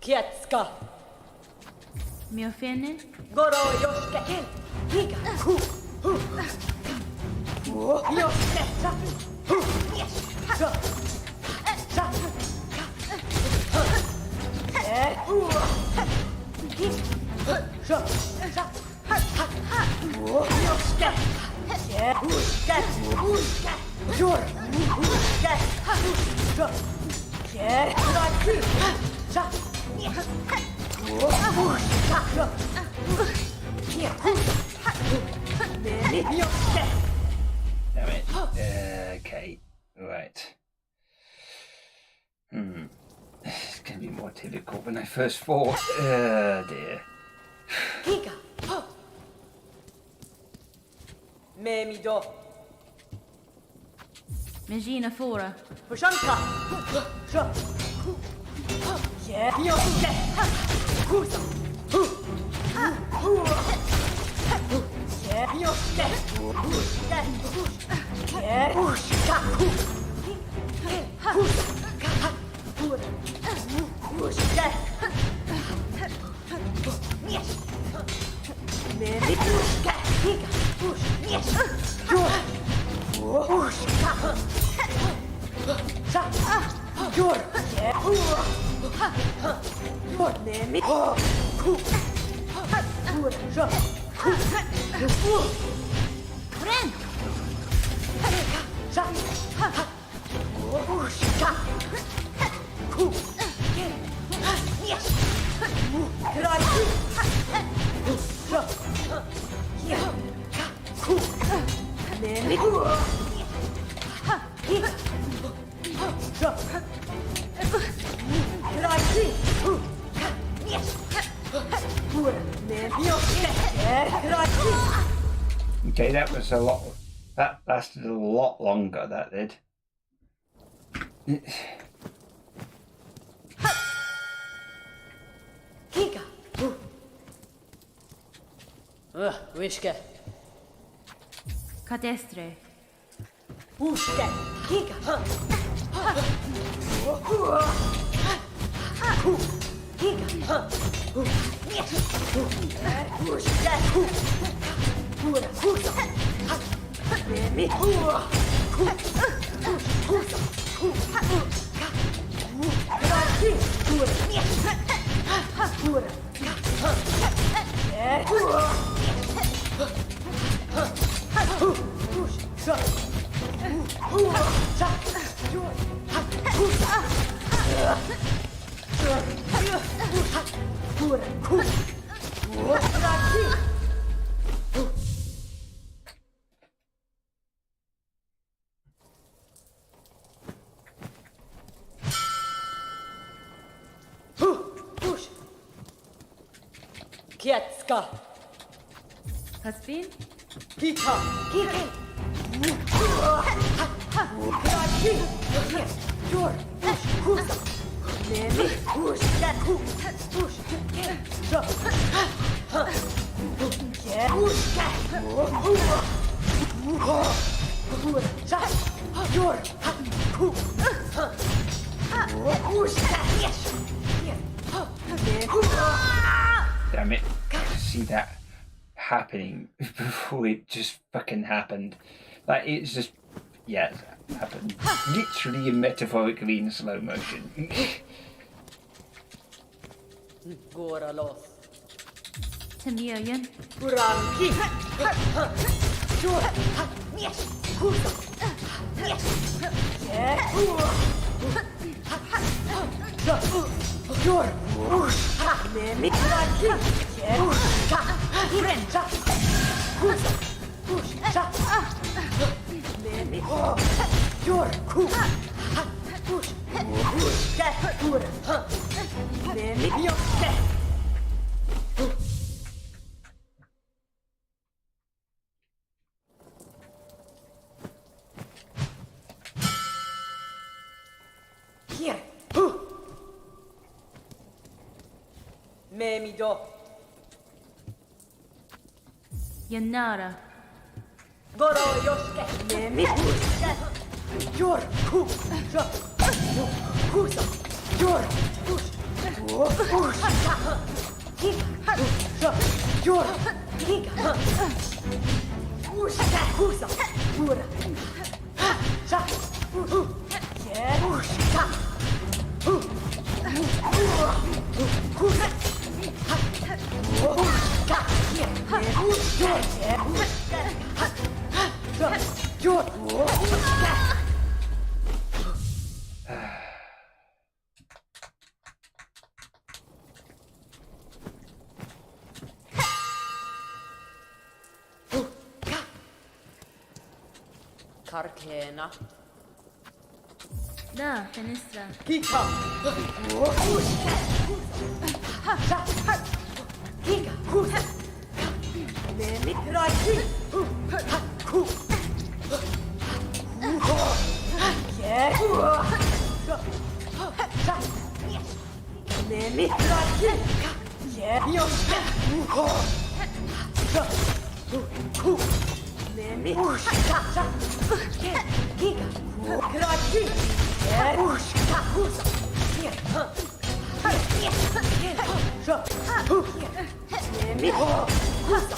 Kietska. Miofene. Goro yoske. Higa. Yoske. Yes. Damn it. Okay. Right. It's going to be more difficult when I first fought. Dear. Higa. Memido. Megina Fora. Pushanka. Yeah. Yoske. Kusa. Yeah. Yoske. Yeah. Ushka. Ushka. Yes. Memi. Ushka. Higa. Yes. Ushka. Sa. Jor. Yeah. Jor. Memi. Fren. Sa. Ushka. Yes. Kraki. Yeah. Memi. Kraki. Yes. Okay, that was a lot. That lasted a lot longer, that did. Kika. Wiske. Katestre. Uske. Kika. Kika. Uske. Memi. Kietska, Has been? Kika, Kiki. Damn it. See that happening before it just fucking happened. Like, it's just, yeah, it happened literally and metaphorically in slow motion. Goralos. Timurian. Kuranki. Jor. Yes. Kusa. Yes. Yeah. Jor. Nemi. Kuranki. Yeah. Kurenja. Kusa. Kusa. Nemi. Jor. Kusa. Kusa. Kusa. Nemi. Yoke. Here. Memido. Yanara. Goro yoshke. Memi. Yor. Ku. Kusa. Yor. Kusa. Yor. Giga. Kusa. Kura. Sa. Yeah. Kusa. Kusa. Karkena. Da, Fenistra. Kika. Kika. Kusa. Nemi. Raki. Ku. Yeah. Nemi. Raki. Yeah. Yoshke. Ku. Nemi. Kika. Raki. Yeah. Kusa. Nemi. Kusa.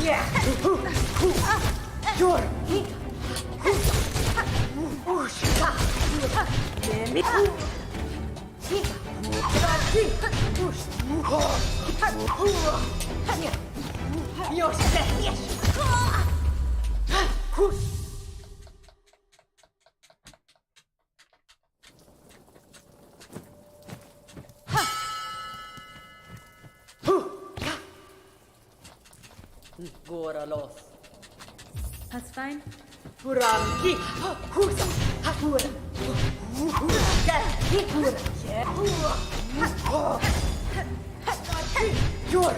Yeah. Yor. Kusa. Nemi. Kika. Raki. Yoshke. Kusa. Goralos. Has fine? Kuranki. Kusa. Hakura. Kura. Yeah. Yor.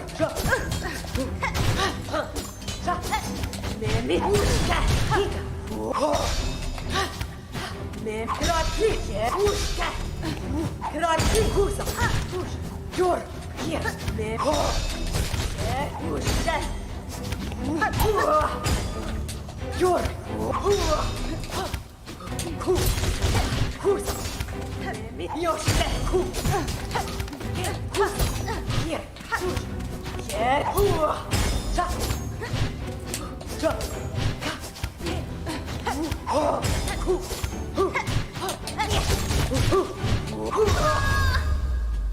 Nemi. Kika. Nemi. Kraki. Yeah. Kraki. Kusa. Yor. Here. Nemi. Yeah. Kusa. Yor. Kusa. Yoshke. Kusa. Here. Yeah. Sa. Sa.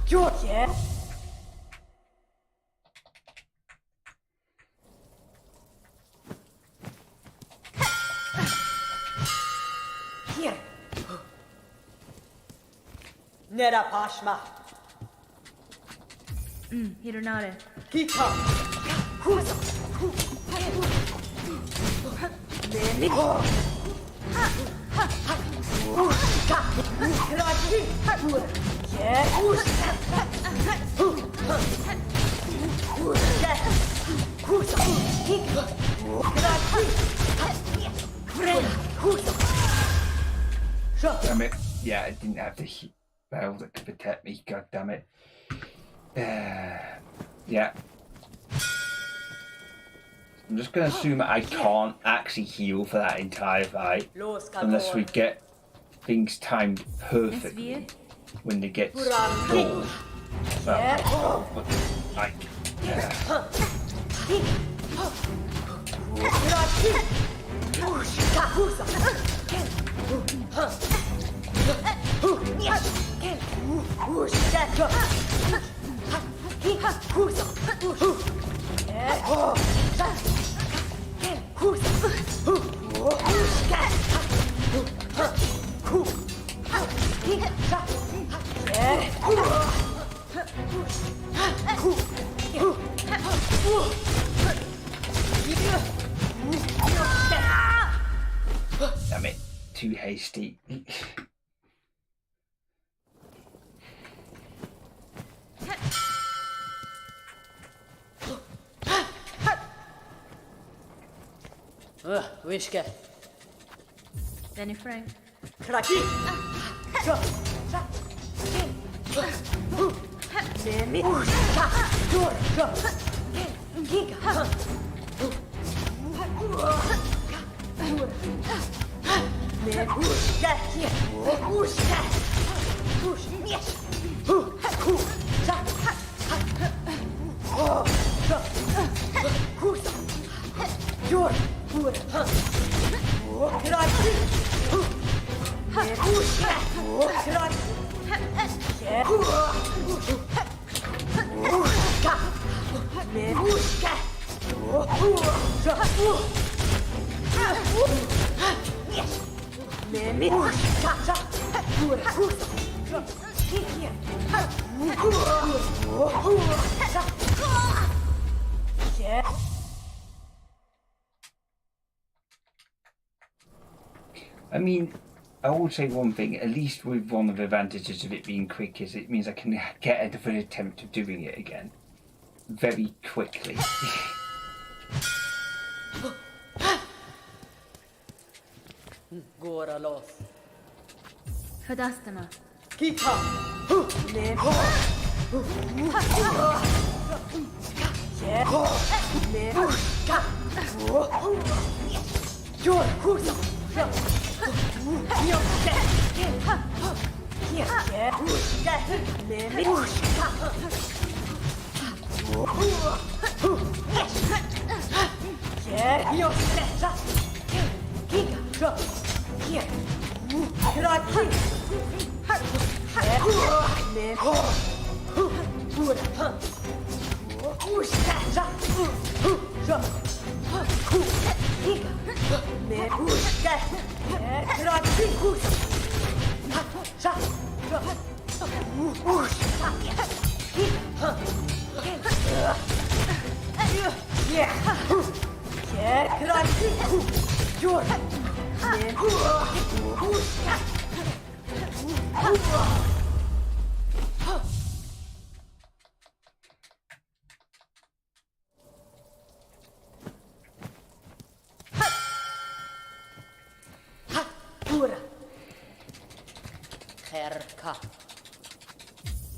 Yor. Yeah. Nera pashma. Hironare. Kita. Husa. Nemi. Ushka. Kraki. Yeah. Ushka. Ushka. Husa. Kraki. Husa. Damn it. Yeah, I didn't have the spell that could protect me. God damn it. Yeah. I'm just going to assume I can't actually heal for that entire fight unless we get things timed perfectly when they get close. Well, like, damn it, too hasty. Wishke. Danny Frank. Kraki. Nemi. Ushka. Giga. I mean, I will say one thing, at least with one of the advantages of it being quick is it means I can get another attempt of doing it again very quickly. Gora los. Kadastama. Kita. Nemo.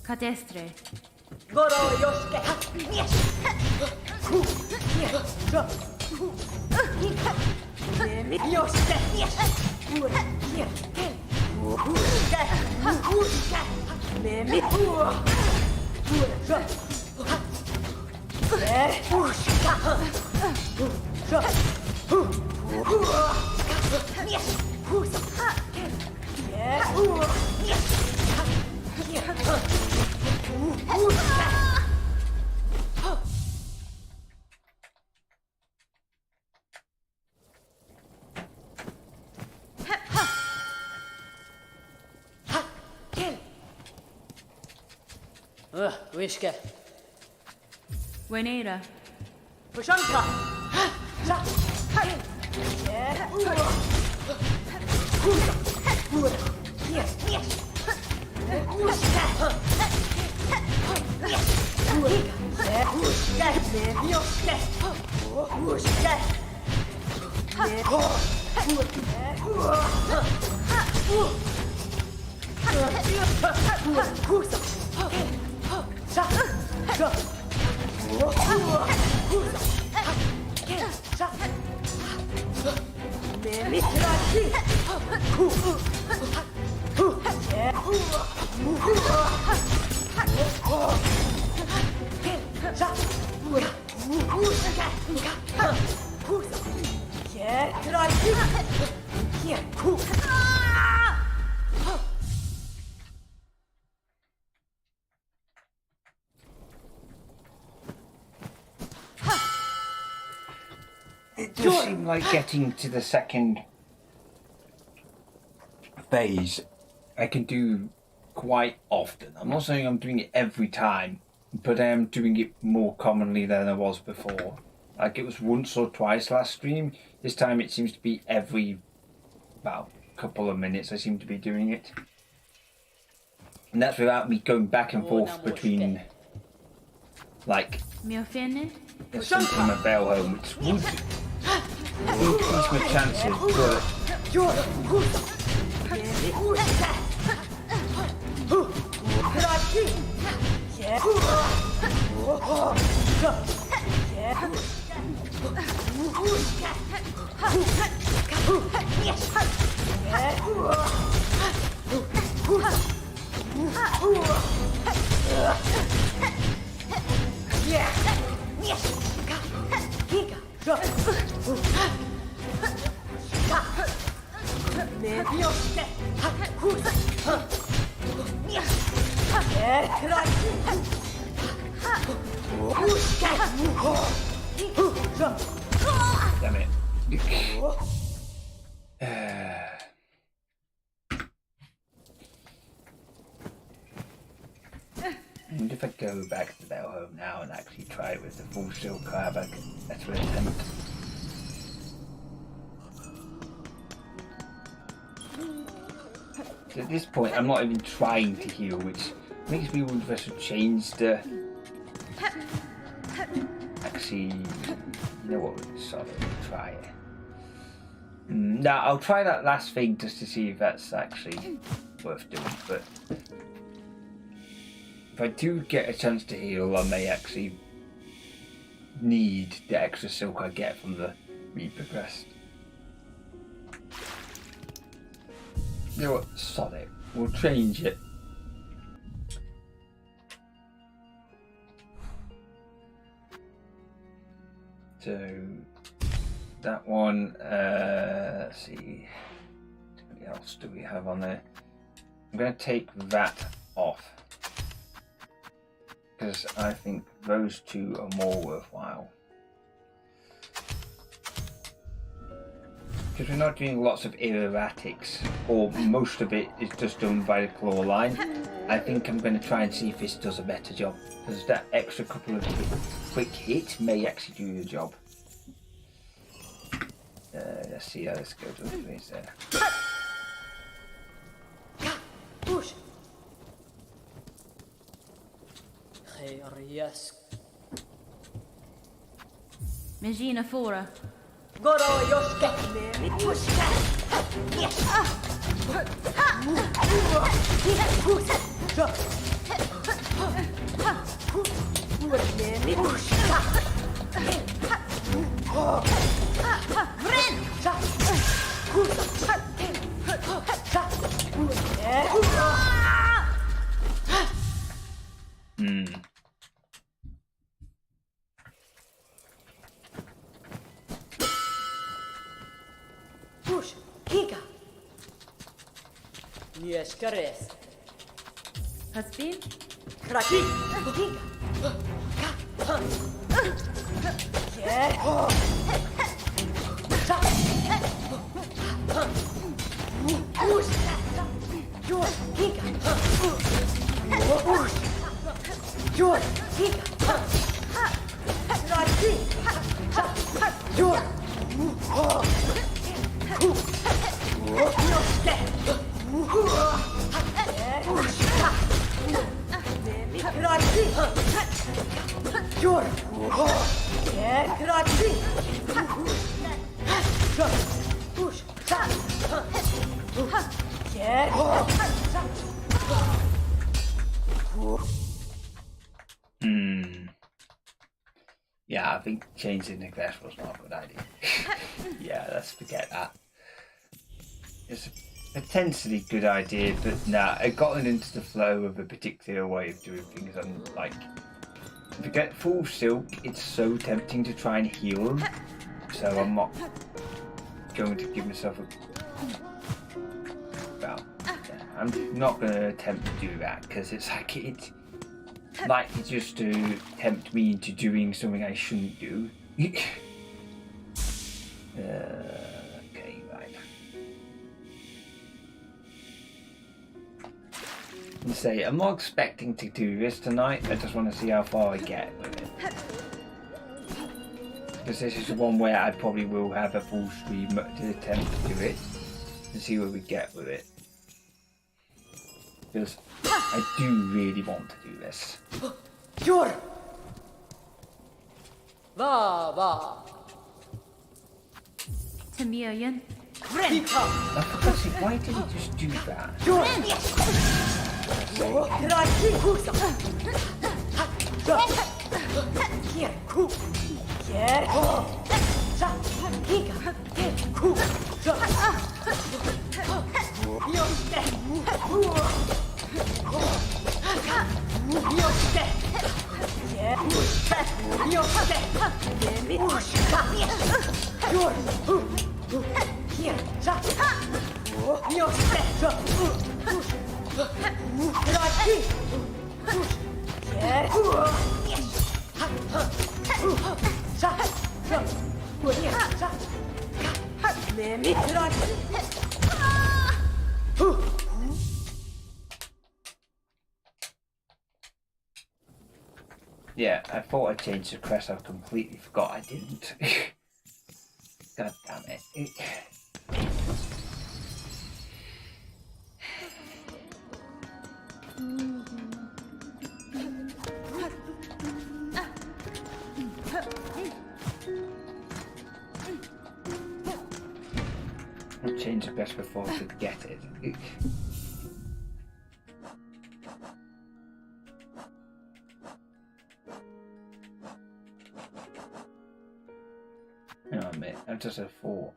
Kadestre. Goro yoshke. Wiske. Wenera. Pushanka. It does seem like getting to the second phase I can do quite often. I'm not saying I'm doing it every time, but I am doing it more commonly than I was before. Like it was once or twice last stream. This time it seems to be every about couple of minutes I seem to be doing it. And that's without me going back and forth between like Mjölfene. the Silksong and my Bell home, which would increase my chances, but damn it. And if I go back to the Bell home now and actually try it with the full silk crab, I can better attempt. So at this point, I'm not even trying to heal, which makes me wonder if I should change the. Actually, you know what? Sorry, try it. No, I'll try that last thing just to see if that's actually worth doing. But if I do get a chance to heal, I may actually need the extra silk I get from the Reaper crest. You know what? Sod it. We'll change it. So that one, let's see, what else do we have on there? I'm going to take that off because I think those two are more worthwhile. Because we're not doing lots of erratics, or most of it is just done by the claw line. I think I'm going to try and see if this does a better job, because that extra couple of quick hits may actually do the job. Let's see how this goes with this there. Megina Fora. Goro Yosuke. Push, Kika. Yes, Kares. Hasbin. Kraki. Yeah, I think changing the class was not a good idea. Yeah, let's forget that. It's a potentially good idea, but nah, I got into the flow of a particular way of doing things, and like, if you get full silk, it's so tempting to try and heal them, so I'm not going to give myself a... Well, yeah, I'm not going to attempt to do that, because it's just to tempt me into doing something I shouldn't do. Okay, right. And say, I'm not expecting to do this tonight, I just want to see how far I get with it. Because this is the one where I probably will have a full stream to attempt to do it, and see where we get with it. Because I do really want to do this. Jor! Va! Tamirian. Renta! I forgot, see, why did he just do that? Jor! Kraki! Kusa! Here! Ku! Here! Sa! Hika! Here! Ku! Yoste! Yoste! Yeah! Yoste! Jor! Here! Sa! Yoste! Kraki! Here! Sa! Here! Sa! Nemi kraki! Yeah, I thought I changed the crest, I completely forgot I didn't. God damn it. I changed the crest before I could get it. Hang on a minute, I just had 4.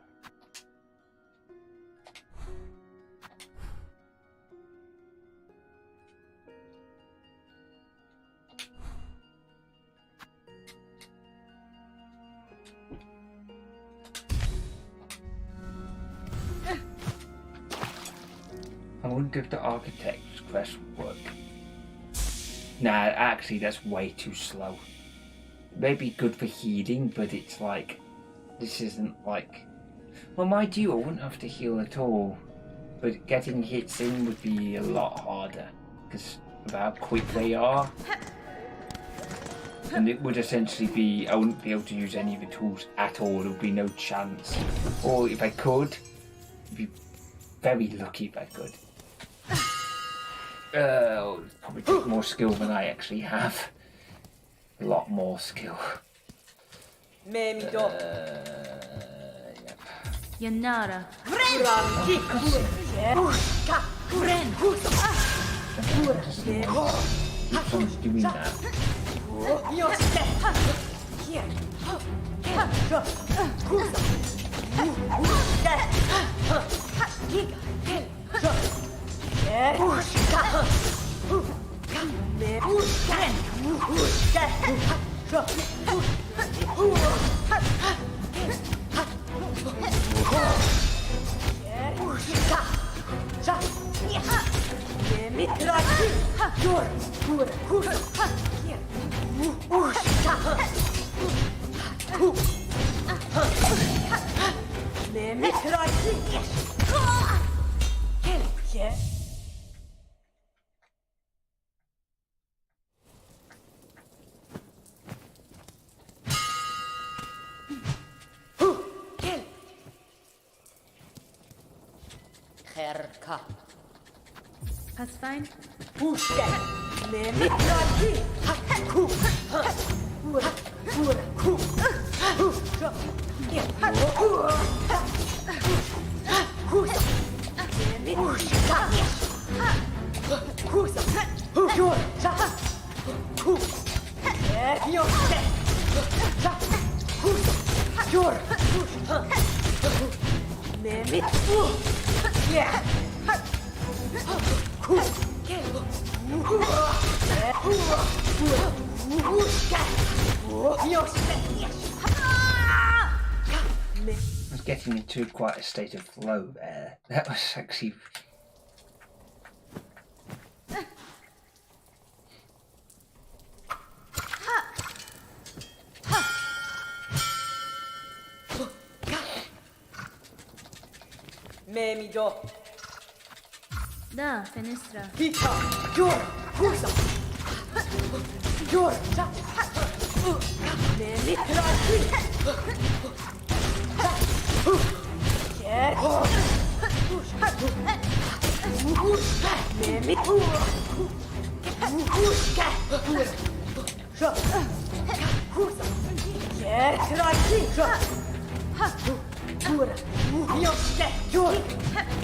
I wonder if the architect's quest would work. Nah, actually that's way too slow. It may be good for healing, but it's like, this isn't like... Well, mind you, I wouldn't have to heal at all, but getting hits in would be a lot harder, because of how quick they are. And it would essentially be, I wouldn't be able to use any of the tools at all, there would be no chance. Or if I could, I'd be very lucky if I could. Probably take more skill than I actually have. A lot more skill. Memi do! Yep. Yanara. Ranki! Ka! Ren! Keeps on doing that. Yoste! Here! Kusa! Hika! Here! Yeah. Herka. That's fine. Pushka. Nemi. Raki. Ku. Ura. Ura. Ku. Kusa. Nemi. Pushka. Kusa. Ura. Ku. Yoste. Kusa. Ura. Nemi. Yeah. I was getting into quite a state of flow there. That was actually... Memido. Da, fenestra. Pita. Yor. Kusa. Yor. Memi. Raki. Yeah. Memi. Kuska. Kusa. Yeah. Raki. Ura. Yoste. Yor.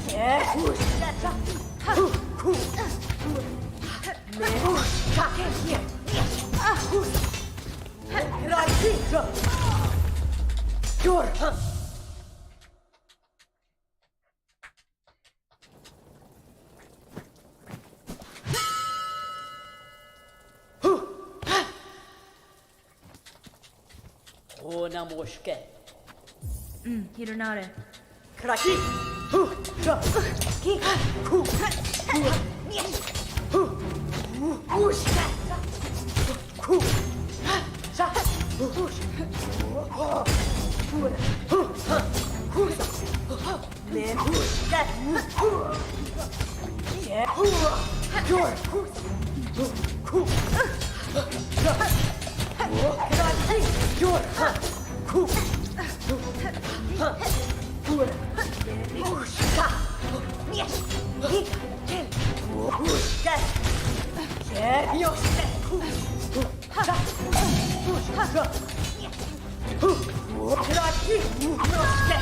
Yeah. Kuska. Ona moshke. Hironare. Kraki. Ki. Ku. Ushka. Ku. Sa. Ushka. Kusa. Men. Ushka. Yeah. Yor. Kusa. Ku. Kraki. Yor. Ku. Ushka. Yes. Ushka. Yeah. Yoste. Ushka. Kraki. Yoste.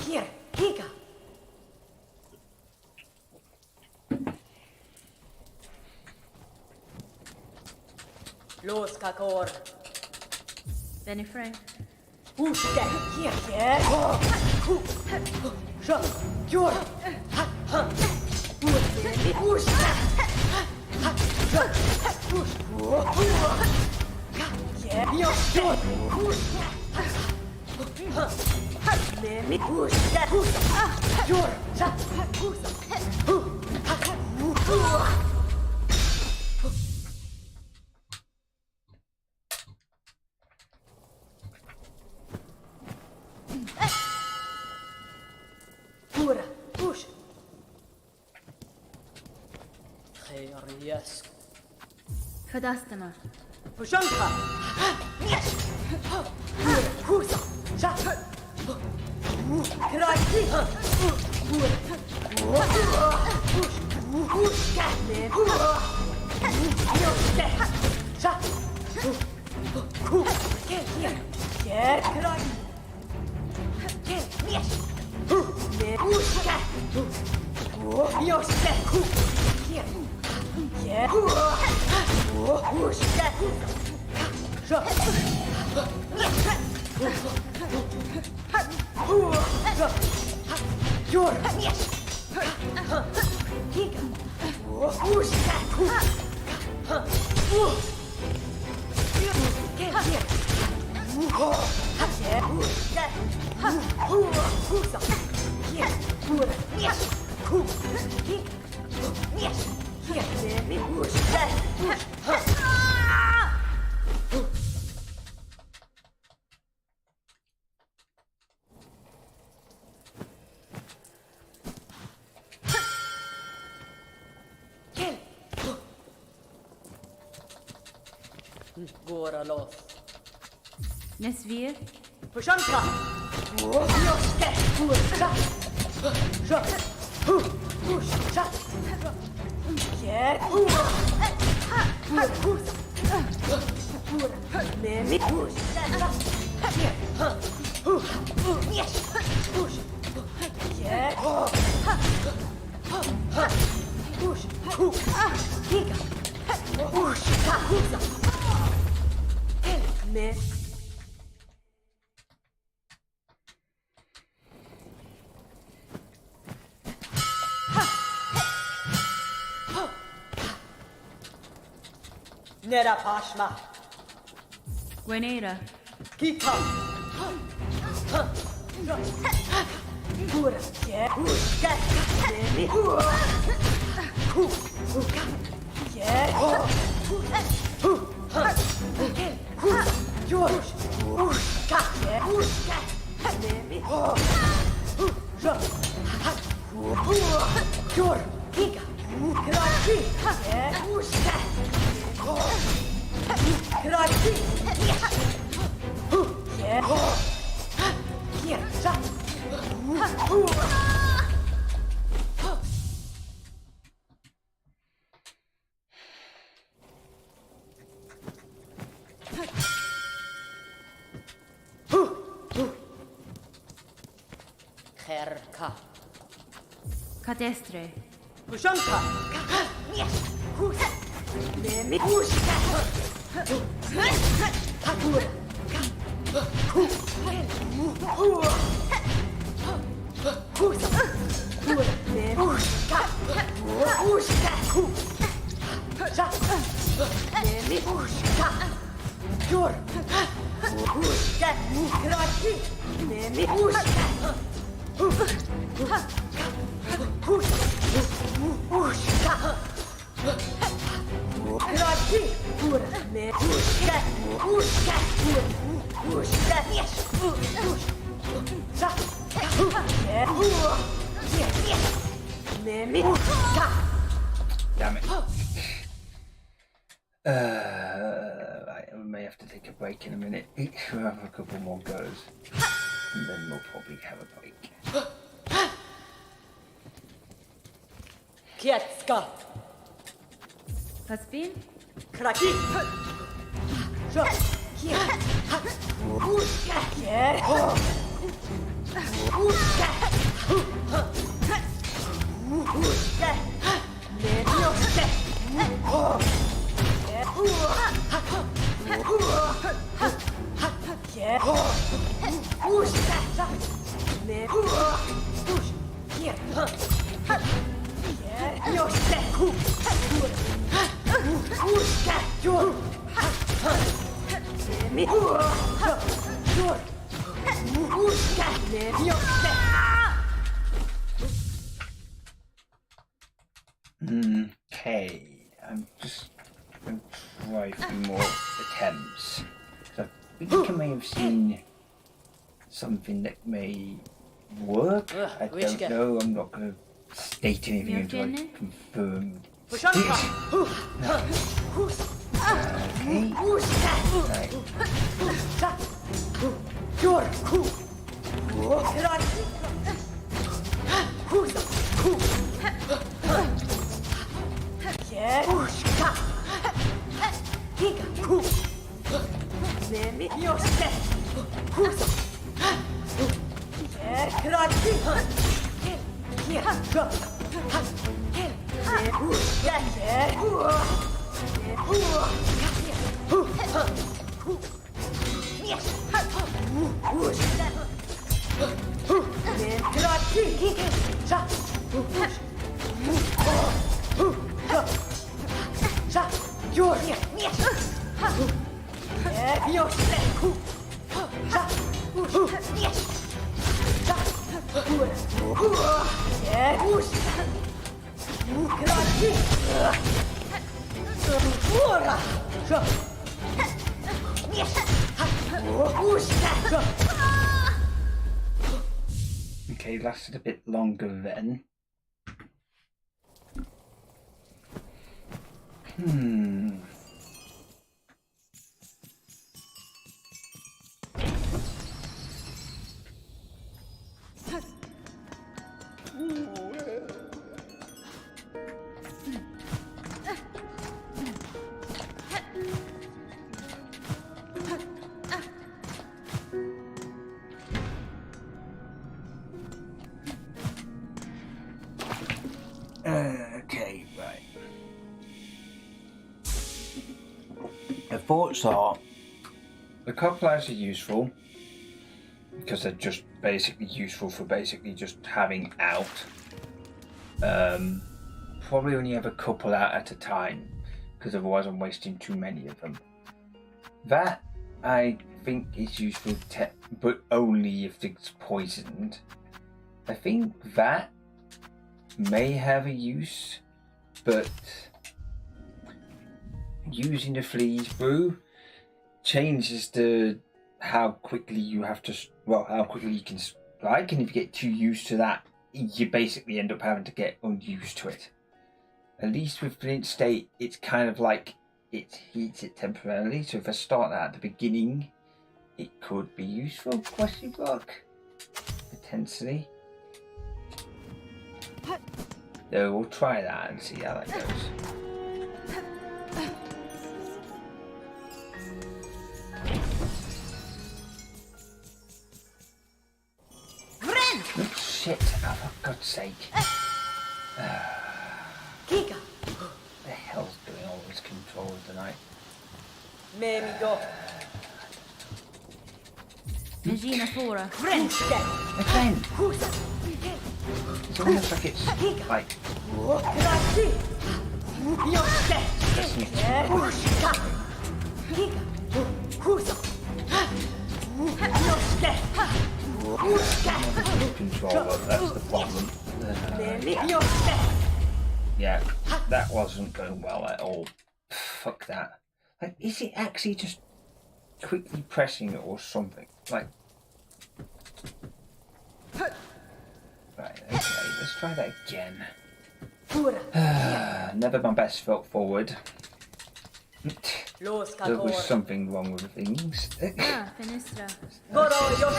Here, Kika. Los kakor. Benifrey. Ushka. Here, yeah. Ku. Sha. Yor. Ushka. Sha. Yeah. Yoste. Nemi. Ushka. Yor. Sha. Kusa. Ura. Push. Yes. Kadastama. Pushanka. Yes. Kusa. Sha. Kraki. Ushka. Yoste. Sha. Ku. Yeah. Kraki. Yes. Ushka. Yoste. Ku. Yeah. Ushka. Sha. Yor. Kika. Ushka. Våra loss. Nesvir. Puszanka! Wiośkę! Kurcza! Ża! Puszcza! Kier! Ura! Memi! Puszcza! Kier! Pusz! Kier! Pusz! Kiga! Puszcza! Me! Nera Pashma. Gwenera. Kita. Pura. Yeah. Uska. Nemi. Uka. Yeah. George. Uska. Yeah. Uska. Nemi. George. Giga. Kraki. Yeah. Uska. Kraki! Yeah! Here! Shot! Kherka! Kadestre. Pushanka! Nemi! Pushka! Hakura! Damn it. Right, I may have to take a break in a minute. We'll have a couple more goes. And then we'll probably have a break. Kietska! Paspin. Kraki! Okay, I'm just going to try a few more attempts. So I think I may have seen something that may work. I don't know, I'm not going to state anything until I confirm. Okay. Okay, lasted a bit longer then. thoughts are the couple eyes are useful because they're just basically useful for basically just having out. Probably only have a couple out at a time because otherwise I'm wasting too many of them. That I think is useful, but only if it's poisoned. I think that may have a use, but using the fleas brew changes how quickly you have to, how quickly you can strike, and if you get too used to that, you basically end up having to get unused to it. At least with Flint State, it's kind of like it heats it temporarily, so if I start that at the beginning, it could be useful, question mark, potentially. So we'll try that and see how that goes. Oh, shit, oh, for God's sake. Kika. What the hell's doing all this control tonight? Memigo. Regina Fora. Frenchke. Again, Husa. it's almost like it's like Krasi. Yoske. listening to Huska. Kika. Husa. Yoske. Huska. control, but that's the problem. Yoske. Yeah, that wasn't going well at all. Fuck that. Like, is it actually just quickly pressing it or something? Like, right, okay, let's try that again. Never my best foot forward. There was something wrong with things. Ah, Finistra.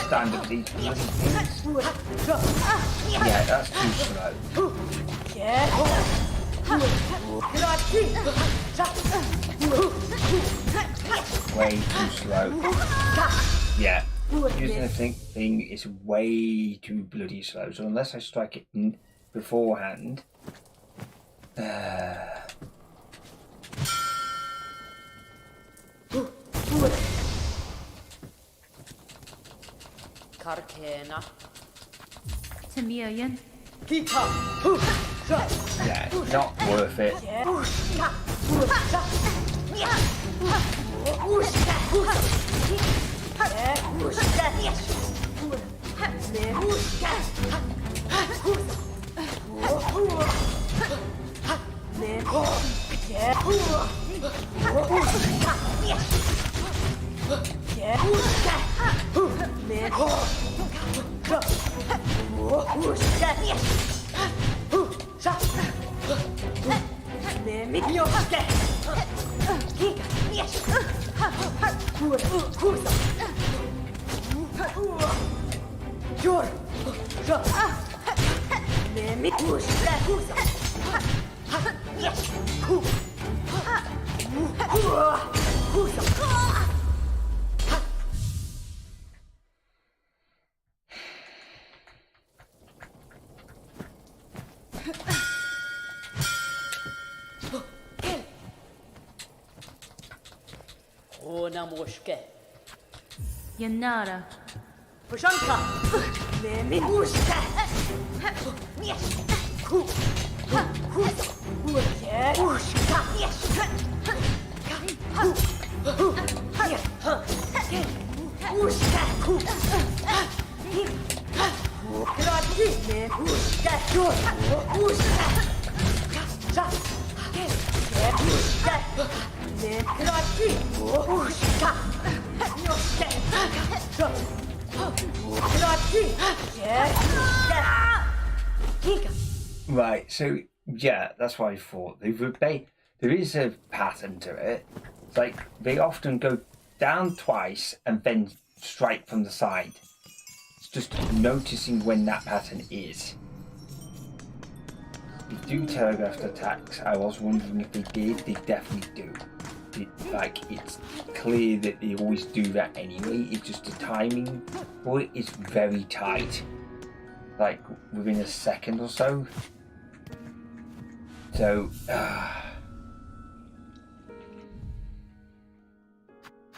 Standard these bloody things. Yeah, that's too slow. Way too slow. Yeah, using the thing is way too bloody slow. So unless I strike it beforehand, Karkena. Tamiyan. Kika. yeah, not worth it. Ona moshke. Yanara. Pushanka. Nemi moshke. Ku. Right, so yeah, that's what I thought. There is a pattern to it. It's like they often go down twice and then strike from the side. It's just noticing when that pattern is. They do telegraphed attacks. I was wondering if they did. They definitely do. It's clear that they always do that anyway. It's just the timing for it is very tight. Like within a second or so. So,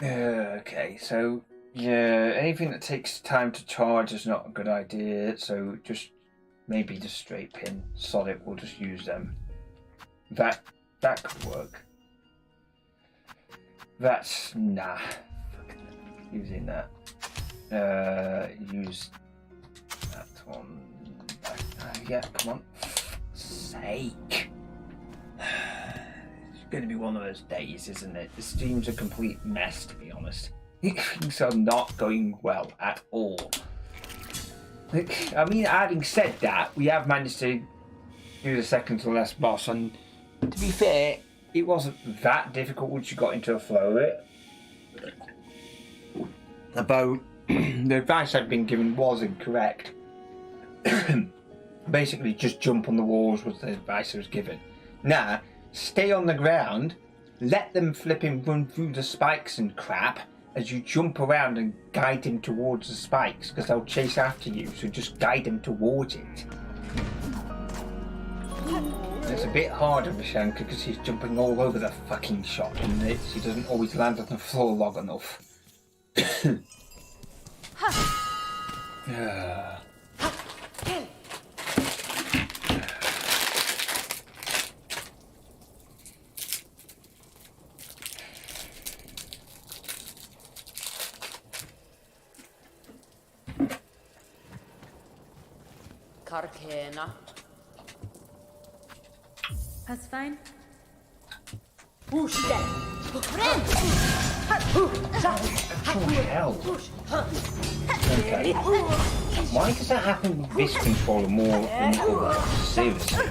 Okay, so yeah, anything that takes time to charge is not a good idea. So just maybe the straight pin, solid. We'll just use them. That could work. That's nah. Using that. Use that one. Yeah, come on. Sake. It's going to be one of those days, isn't it? The stream's a complete mess, to be honest. Things are not going well at all. I mean, having said that, we have managed to do the second to last boss, and to be fair, it wasn't that difficult once you got into a flow of it. About the advice I'd been given was incorrect. Basically, just jump on the walls was the advice I was given. Nah, stay on the ground, let them flipping run through the spikes and crap as you jump around and guide them towards the spikes, because they'll chase after you, so just guide them towards it. It's a bit harder for Shanka because he's jumping all over the fucking shop and he doesn't always land on the floor long enough. Karkena. That's fine. Push them. Hell. Okay. Why does that happen with this controller more than others? Seriously.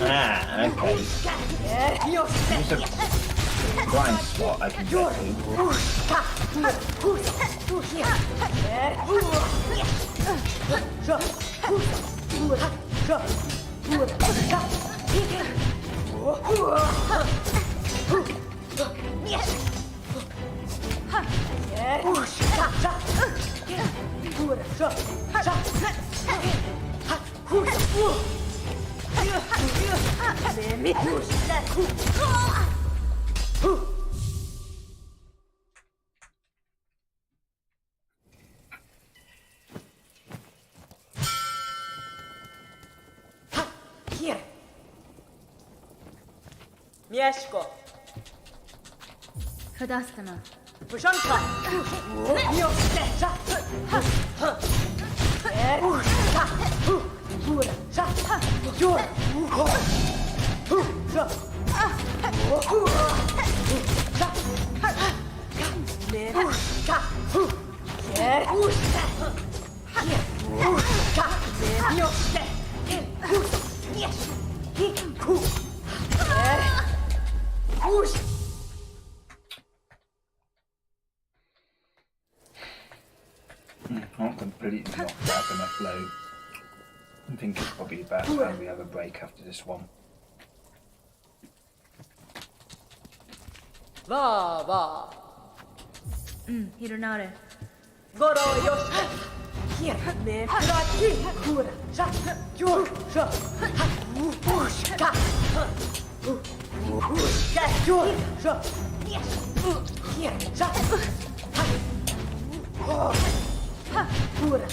Ah, okay. There's a blind spot I can get Here. Mieszko. Kadastana. Puszanka. Mieszko. Not completely knocked out of my flow. I think it's probably about time we have a break after this one. Va, va. Hironare. Goro yoshite. Here, me krati. Kura. Sha. Yor. Sha. Ushka. Ushka. Yor. Sha. Here. Sha. Kura.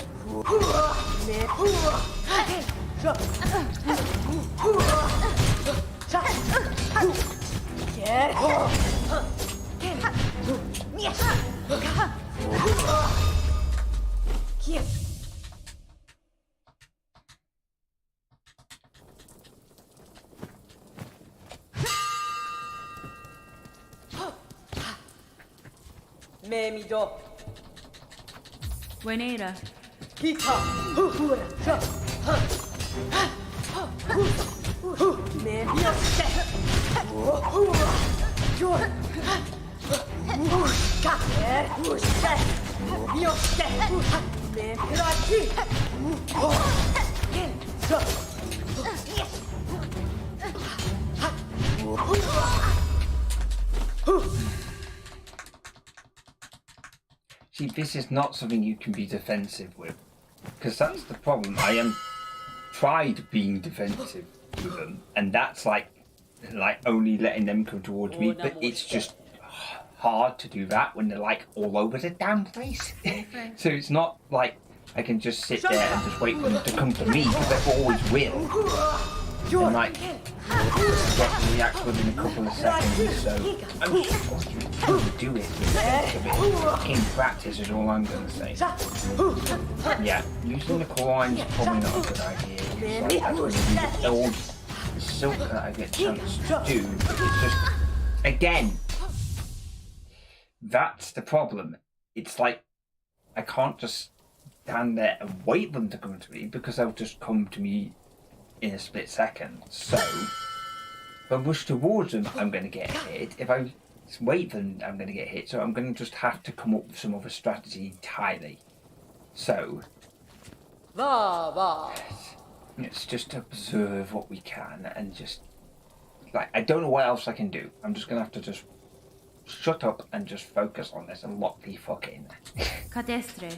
Me. Sha. Sha. Here. Here. Memido. Wenera. Kita. Hura. Sha. Memido. Yor. Ushka. Ushka. Yoshke. See, this is not something you can be defensive with, because that's the problem. I am tried being defensive with them, and that's like only letting them come towards me, but it's just hard to do that when they're like all over the damn place. So it's not like I can just sit there and just wait for them to come to me, because they always will. And like, get to react within a couple of seconds, so I'm sure you can do it with in practice is all I'm going to say. Yeah, using the coins is probably not a good idea. So that's when you use the old silk that I get a chance to do, but it's just, again, that's the problem. It's like, I can't just stand there and wait for them to come to me, because they'll just come to me in a split second. So if I rush towards them, I'm going to get hit. If I wait for them, I'm going to get hit. So I'm going to just have to come up with some other strategy entirely. So let's just observe what we can, and just like, I don't know what else I can do. I'm just going to have to just shut up and just focus on this and lock the fuck in. Cadestre.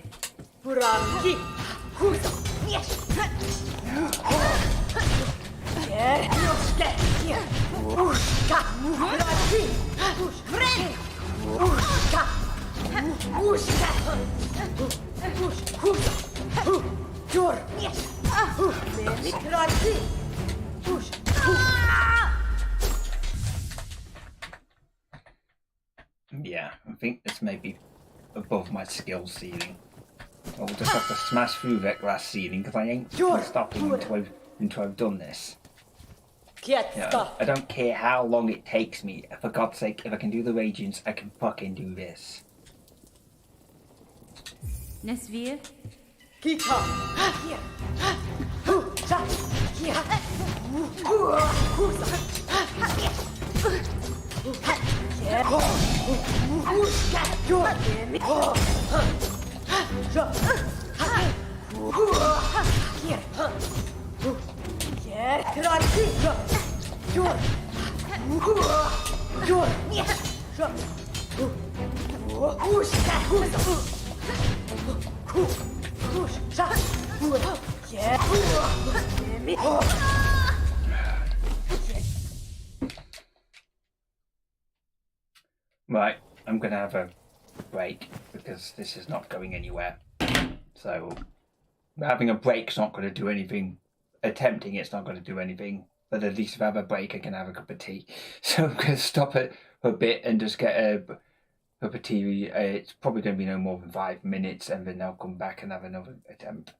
Yeah, I think this may be above my skill ceiling. I'll just have to smash through that glass ceiling, because I ain't stopping until I've done this. You know, I don't care how long it takes me. For God's sake, if I can do the Radiance, I can do this. Nesvir. Right, I'm going to have a break, because this is not going anywhere. So having a break's not going to do anything. Attempting it's not going to do anything. But at least if I have a break, I can have a cup of tea. So I'm going to stop it for a bit and just get a cup of tea. It's probably going to be no more than 5 minutes, and then I'll come back and have another attempt.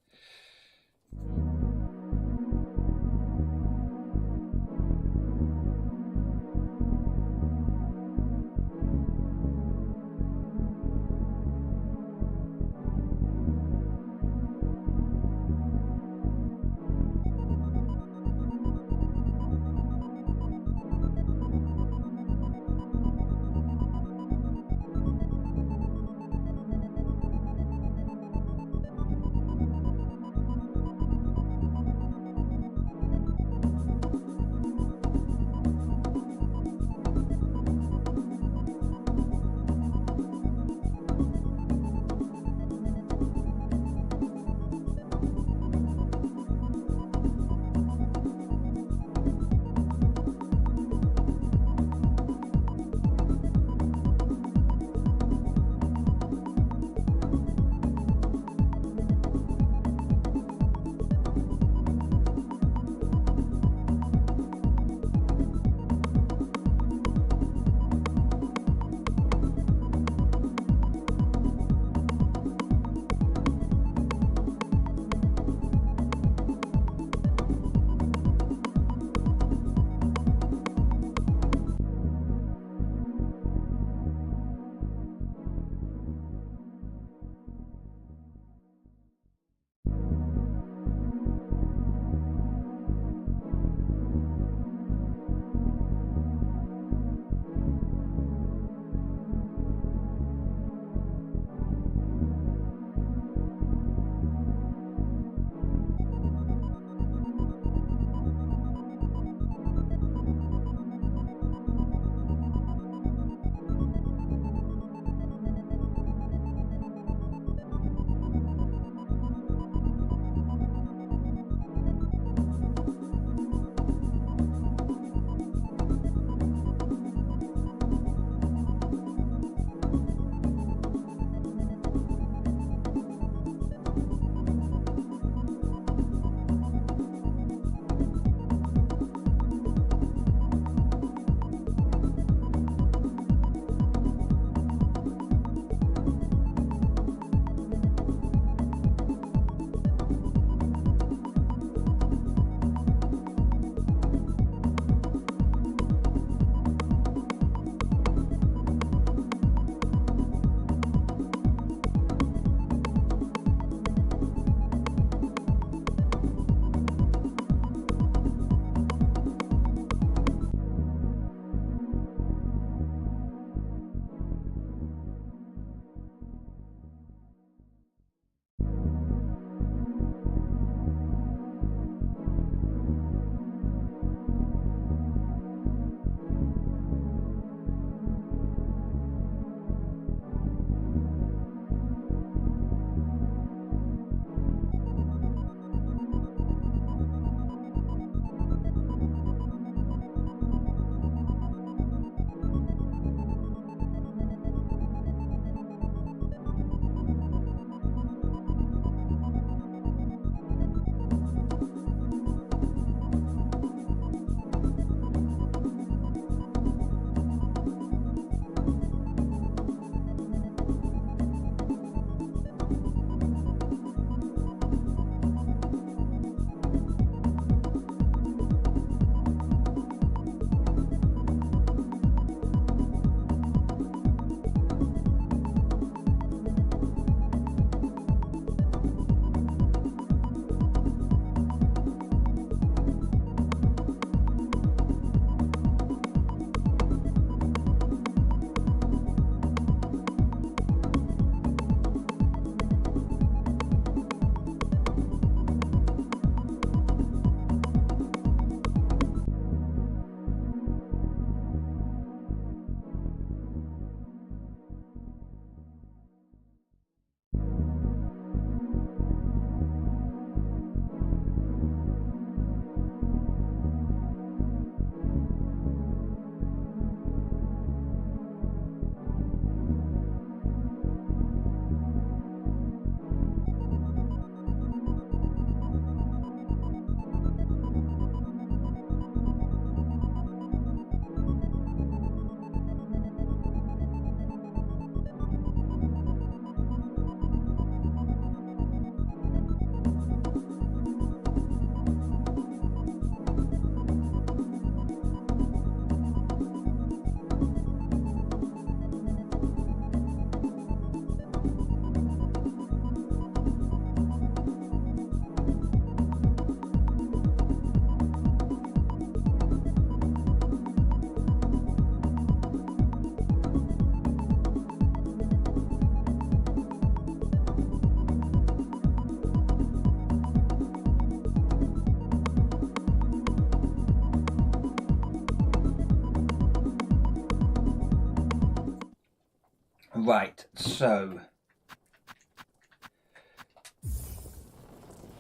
Right, so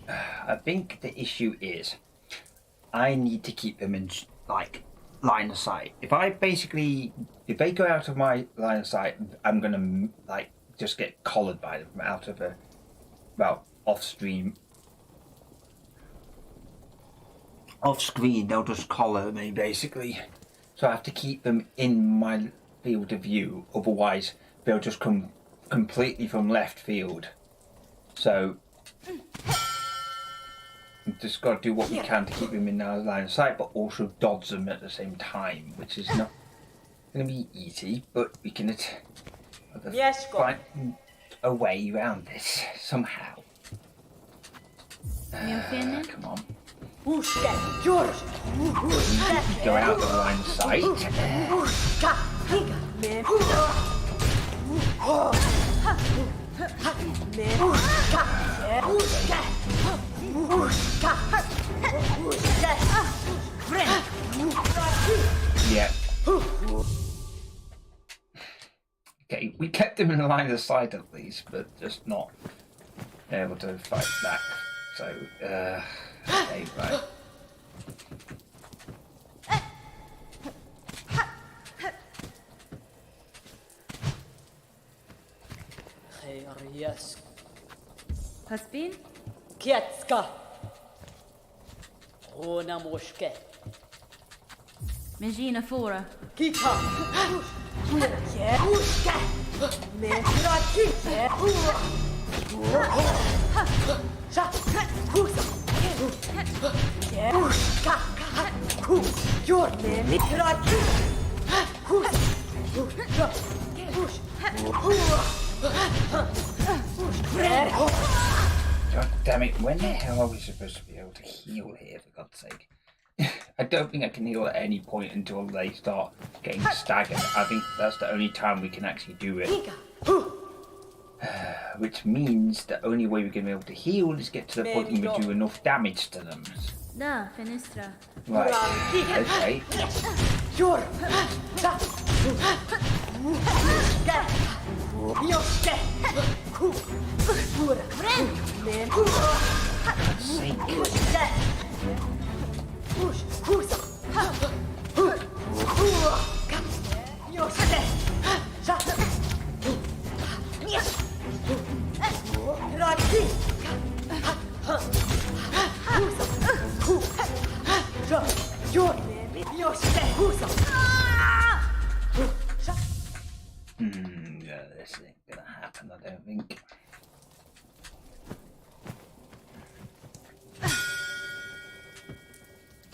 I think the issue is I need to keep them in like line of sight. If they go out of my line of sight, I'm gonna like just get collared by them from out of a off screen. Off screen, they'll just collar me basically. So I have to keep them in my field of view, otherwise they'll just come completely from left field. So we've just got to do what we can to keep them in our line of sight, but also dodge them at the same time, which is not going to be easy, but we can find a way around this somehow. Come on. Go out of the line of sight. Yeah. Okay, we kept him in the line of sight at least, but just not able to fight back. So, okay, right. Yes. Hasbin? Kietska. Ona moske. Megina Fora. Kika. Yeah. Moske. Me rakike. Sha. Kusa. Yeah. Ka. Ku. Jor me rakike. Kusa. God damn it, when the hell are we supposed to be able to heal here, for God's sake? I don't think I can heal at any point until they start getting staggered. I think that's the only time we can actually do it. Which means the only way we're going to be able to heal is get to the point where we do enough damage to them. Da, Fenestra. Right, okay. Yeah, this ain't gonna happen, I don't think.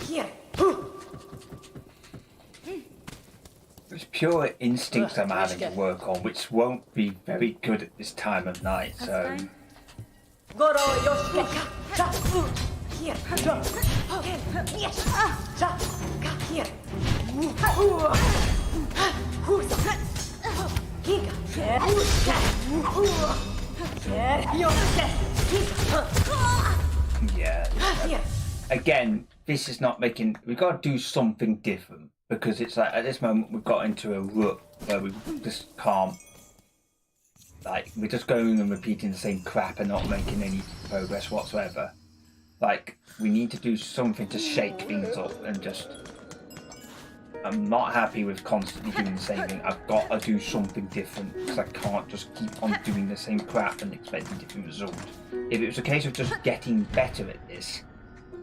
Here. It's pure instincts I'm having to work on, which won't be very good at this time of night, so... Goro yoshke. Here. Yes. Here. Yeah. Again, this is not making... We've got to do something different, because it's like, at this moment, we've got into a rut where we just can't... Like, we're just going and repeating the same crap and not making any progress whatsoever. Like, we need to do something to shake things up and just... I'm not happy with constantly doing the same thing. I've got to do something different because I can't just keep on doing the same crap and expecting different results. If it was a case of just getting better at this,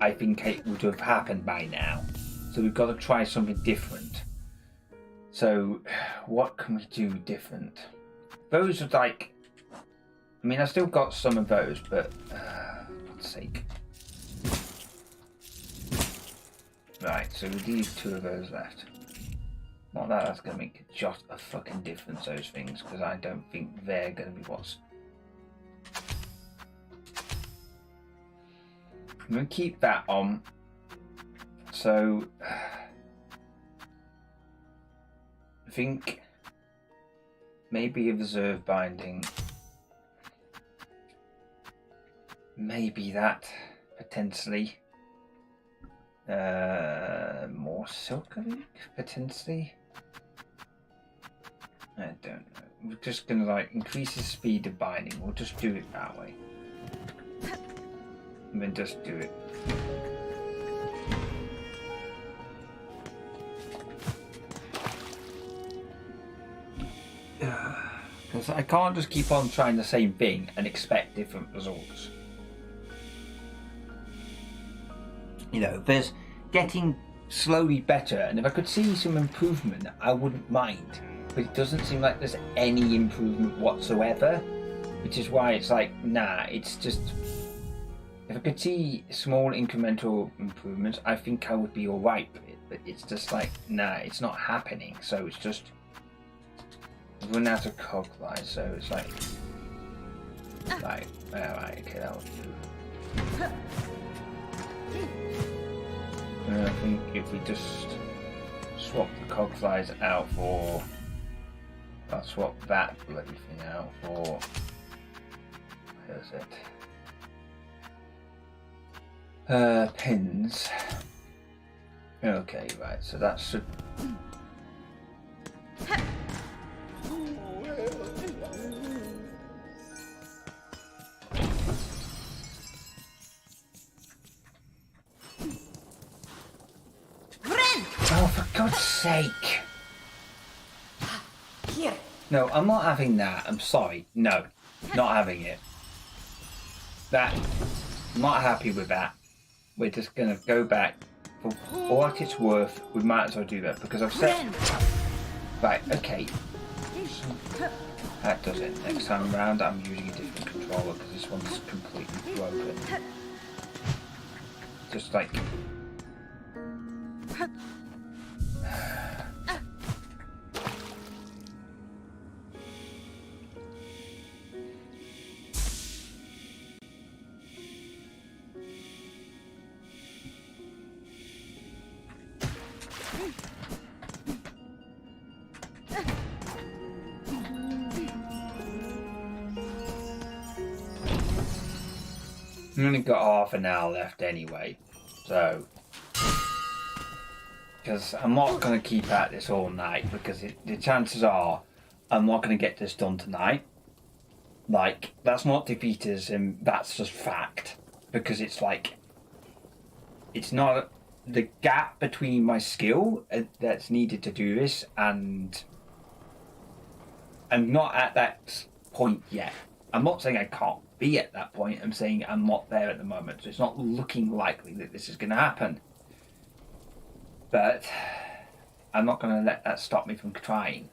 I think it would have happened by now. So we've got to try something different. So, what can we do different? Those are like... I mean, I still got some of those, but... for God's sake. Right, so we leave 2 of those left. Not that that's going to make just a fucking difference, those things, because I don't think they're going to be what's... I'm going to keep that on. So... I think... Maybe a reserve binding. Maybe that, potentially. More silk, I think, potentially. I don't know. we're just gonna like increase the speed of binding. We'll just do it that way. And then just do it. Because I can't just keep on trying the same thing and expect different results. You know, there's getting slowly better, and if I could see some improvement, I wouldn't mind. But it doesn't seem like there's any improvement whatsoever, which is why it's like, nah, it's just... If I could see small incremental improvements, I think I would be alright with it, but it's just like, nah, it's not happening, so it's just... run out of cog lines, so it's like... Like, alright, okay, that would do. And I think if we just swap the cog flies out for... I'll swap that bloody thing out for... Where's it? Pins. Okay, right, so that should... Oh, for God's sake! Here. No, I'm not having that. I'm sorry. No, not having it. That, I'm not happy with that. We're just gonna go back. For what it's worth, we might as well do that because I've set... Right, okay. That does it. Next time around, I'm using a different controller because this one's completely broken. Just like... I've only got half an hour left anyway, so... Because I'm not going to keep at this all night, because the chances are I'm not going to get this done tonight. Like, that's not defeatism, that's just fact. Because it's like... It's not... The gap between my skill that's needed to do this and... I'm not at that point yet. I'm not saying I can't be at that point, I'm saying I'm not there at the moment, so it's not looking likely that this is going to happen. But I'm not going to let that stop me from trying.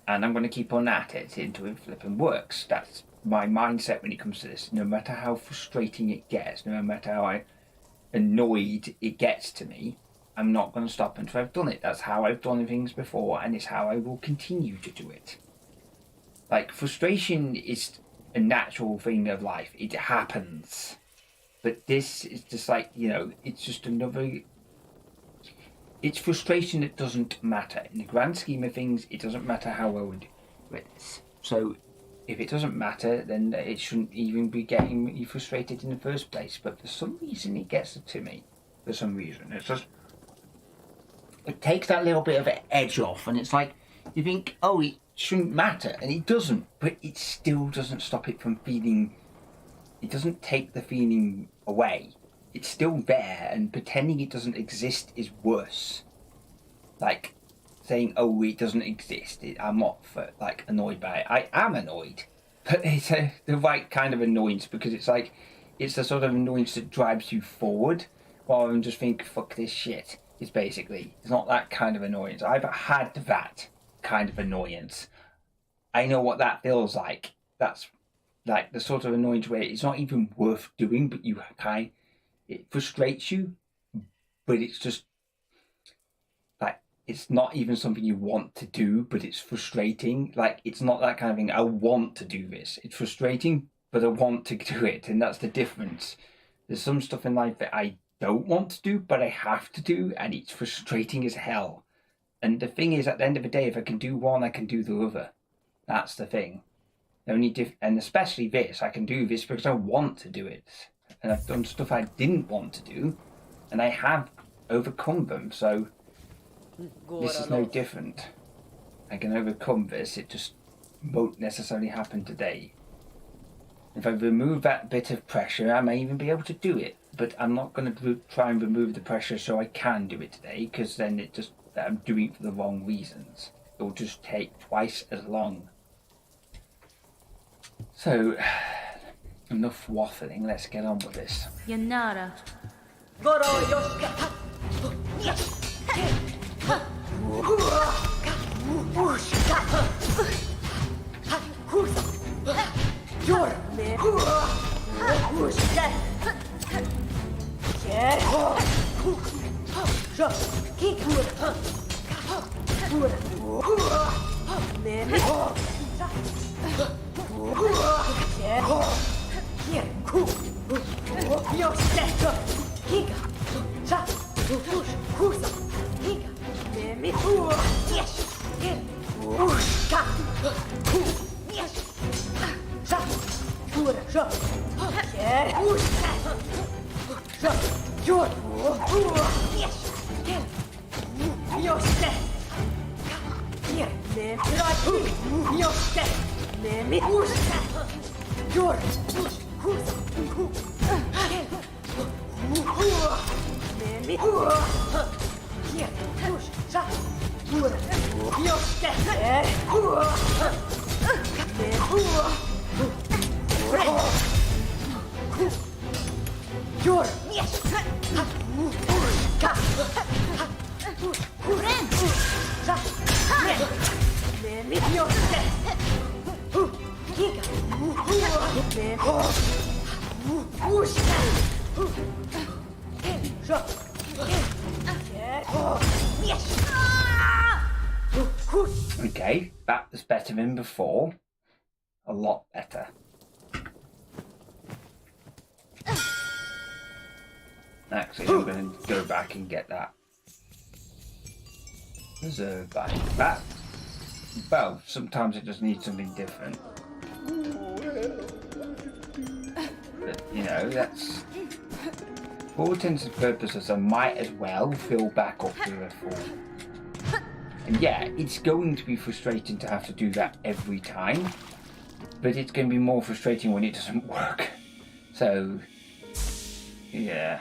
And I'm going to keep on at it until it flipping works. That's my mindset when it comes to this. No matter how frustrating it gets, no matter how annoyed it gets to me, I'm not going to stop until I've done it. That's how I've done things before, and it's how I will continue to do it. Like, frustration is a natural thing of life. It happens. But this is just like, you know, it's just another... It's frustration that doesn't matter. In the grand scheme of things, it doesn't matter how well we do it. So, if it doesn't matter, then it shouldn't even be getting me frustrated in the first place. But for some reason, it gets it to me. For some reason. It's just... It takes that little bit of an edge off, and it's like, you think, oh, it shouldn't matter, and it doesn't, but it still doesn't stop it from feeling... It doesn't take the feeling away. It's still there, and pretending it doesn't exist is worse. Like, saying, oh, it doesn't exist, I'm not, like, annoyed by it. I am annoyed, but it's the right kind of annoyance, because it's like, it's the sort of annoyance that drives you forward, rather than just think, fuck this shit. It's basically, it's not that kind of annoyance. I've had that kind of annoyance. I know what that feels like. That's like the sort of annoyance where it's not even worth doing, but you kind, it frustrates you, but it's just like, it's not even something you want to do, but it's frustrating. Like, it's not that kind of thing. I want to do this. It's frustrating, but I want to do it, and that's the difference. There's some stuff in life that I don't want to do, but I have to do, and it's frustrating as hell. And the thing is, at the end of the day, if I can do one, I can do the other. That's the thing. And especially this, I can do this because I want to do it. And I've done stuff I didn't want to do, and I have overcome them, so this is no different. I can overcome this, it just won't necessarily happen today. If I remove that bit of pressure, I may even be able to do it. But I'm not going to try and remove the pressure so I can do it today, because then I'm doing it for the wrong reasons. It will just take twice as long. So, enough waffling, let's get on with this. Yanara. Okay, that was better than before. A lot better. Actually, I'm going to go back and get that reserve back. Well, sometimes it just needs something different. But, you know, that's... For all intents and purposes, I might as well fill back up to a full. And yeah, it's going to be frustrating to have to do that every time, but it's going to be more frustrating when it doesn't work. So, yeah.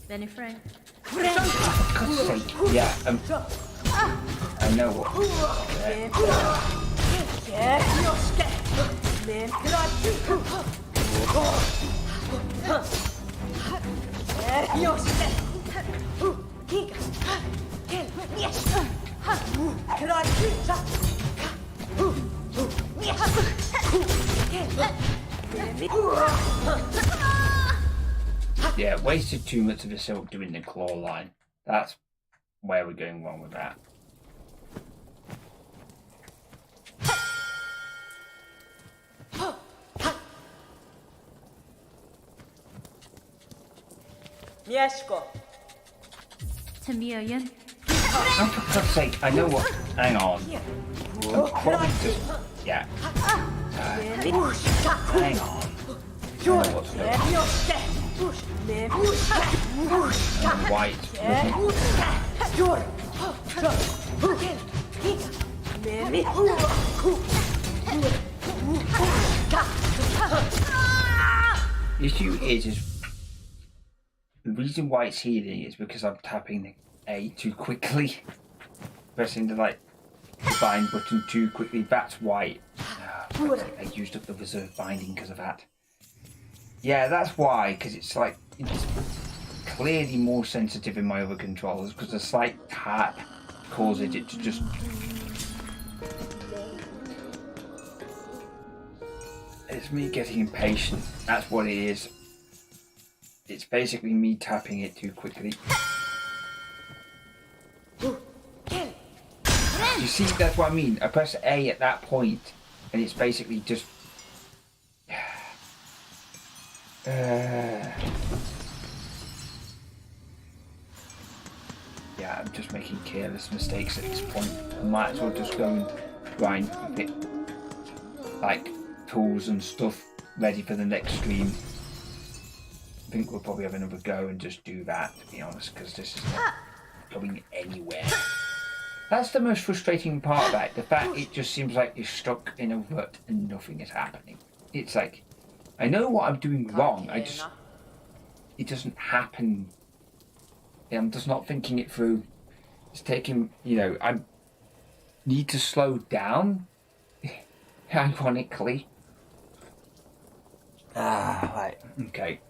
Benifray. For God's sake, yeah, I know what. Yeah, wasted too much of the silk doing the claw line. That's where we're going wrong with that. Mieszko. Tamiyan. Oh, for God's sake, I know what. Hang on. I'm probably just. Yeah. Hang on. I know what's going on. White. The issue is the reason why it's healing is because I'm tapping the A too quickly, pressing the bind button too quickly. That's why I used up the reserve binding because of that. Yeah, that's why, because it's clearly more sensitive in my other controllers, because a slight tap causes it to just... It's me getting impatient, that's what it is. it's basically me tapping it too quickly. You see, that's what I mean. I press A at that point, and it's basically just... yeah, I'm just making careless mistakes at this point. I might as well just go and grind a bit, like, tools and stuff ready for the next stream. I think we'll probably have another go and just do that, to be honest, because this is not going anywhere. That's the most frustrating part about it, the fact it just seems like you're stuck in a rut and nothing is happening. It's like, I know what I'm doing wrong, it doesn't happen. I'm just not thinking it through. It's taking, I need to slow down, ironically. Right, okay.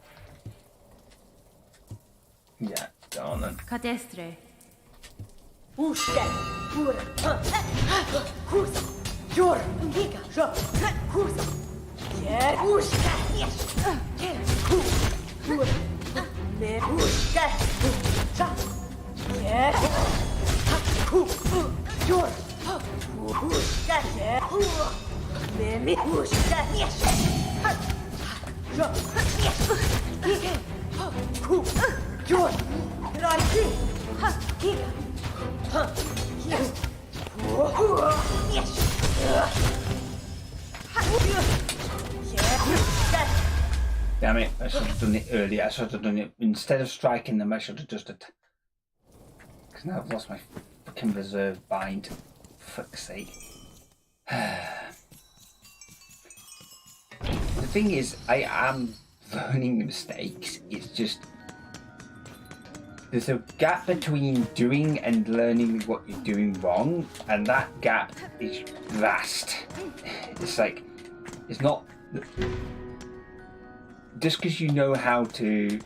Yeah, go on then. Cadestre. Ushke, pura, husa, jor, giga, jo, husa, yeah, ushke, yes, yeah, pura, me, ushke, ja, yeah, jor, ushke, yeah, me, ushke, yes, jo, yes, giga, jor, raki, giga. Damn it, I should have done it earlier. I should have done it instead of striking them. I should have just because now I've lost my fucking reserve bind. For fuck's sake. The thing is, I am learning mistakes. It's just there's a gap between doing and learning what you're doing wrong, and that gap is vast. It's like, it's not just because you know how to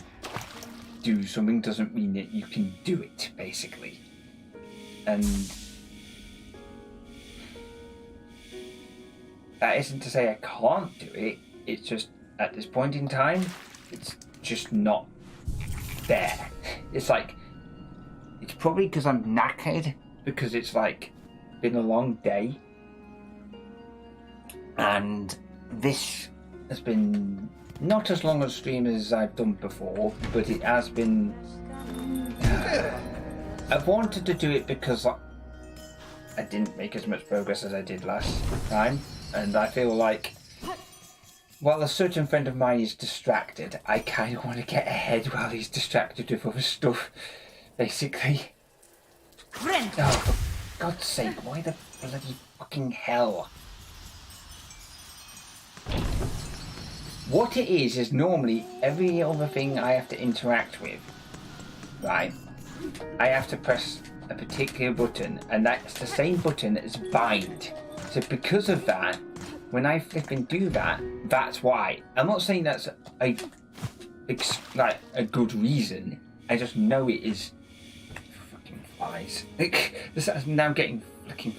do something doesn't mean that you can do it, basically. And that isn't to say I can't do it, it's just at this point in time it's just not there. It's like, it's probably because I'm knackered, because it's like been a long day, and this has been not as long a stream as I've done before, but it has been I've wanted to do it because I didn't make as much progress as I did last time, and I feel like while a certain friend of mine is distracted, I kind of want to get ahead while he's distracted with other stuff, basically. Friend! Oh, for God's sake, why the bloody fucking hell? What it is normally every other thing I have to interact with, right? I have to press a particular button, and that's the same button as bind. So because of that, when I flip and do that, that's why. I'm not saying that's a good reason. I just know it is. Fucking flies. This is now getting fucking.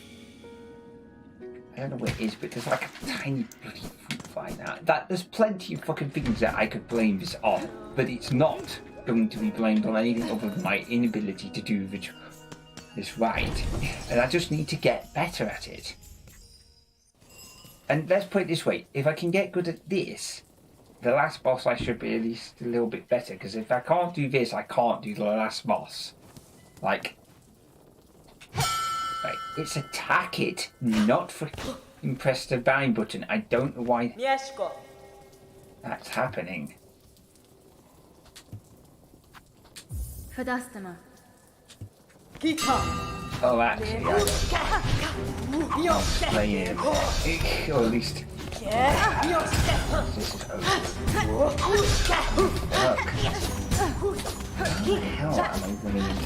I don't know what it is, but there's like a tiny bloody fruit fly now. There's plenty of fucking things that I could blame this on, but it's not going to be blamed on anything other than my inability to do this right. And I just need to get better at it. And let's put it this way, if I can get good at this, the last boss I should be at least a little bit better, because if I can't do this, I can't do the last boss. Like, right, it's attack it, not freaking press the bind button. I don't know why that's happening. Fadastama. Oh, actually, I explain it, or at least this is over. Fuck. How the hell am I running into?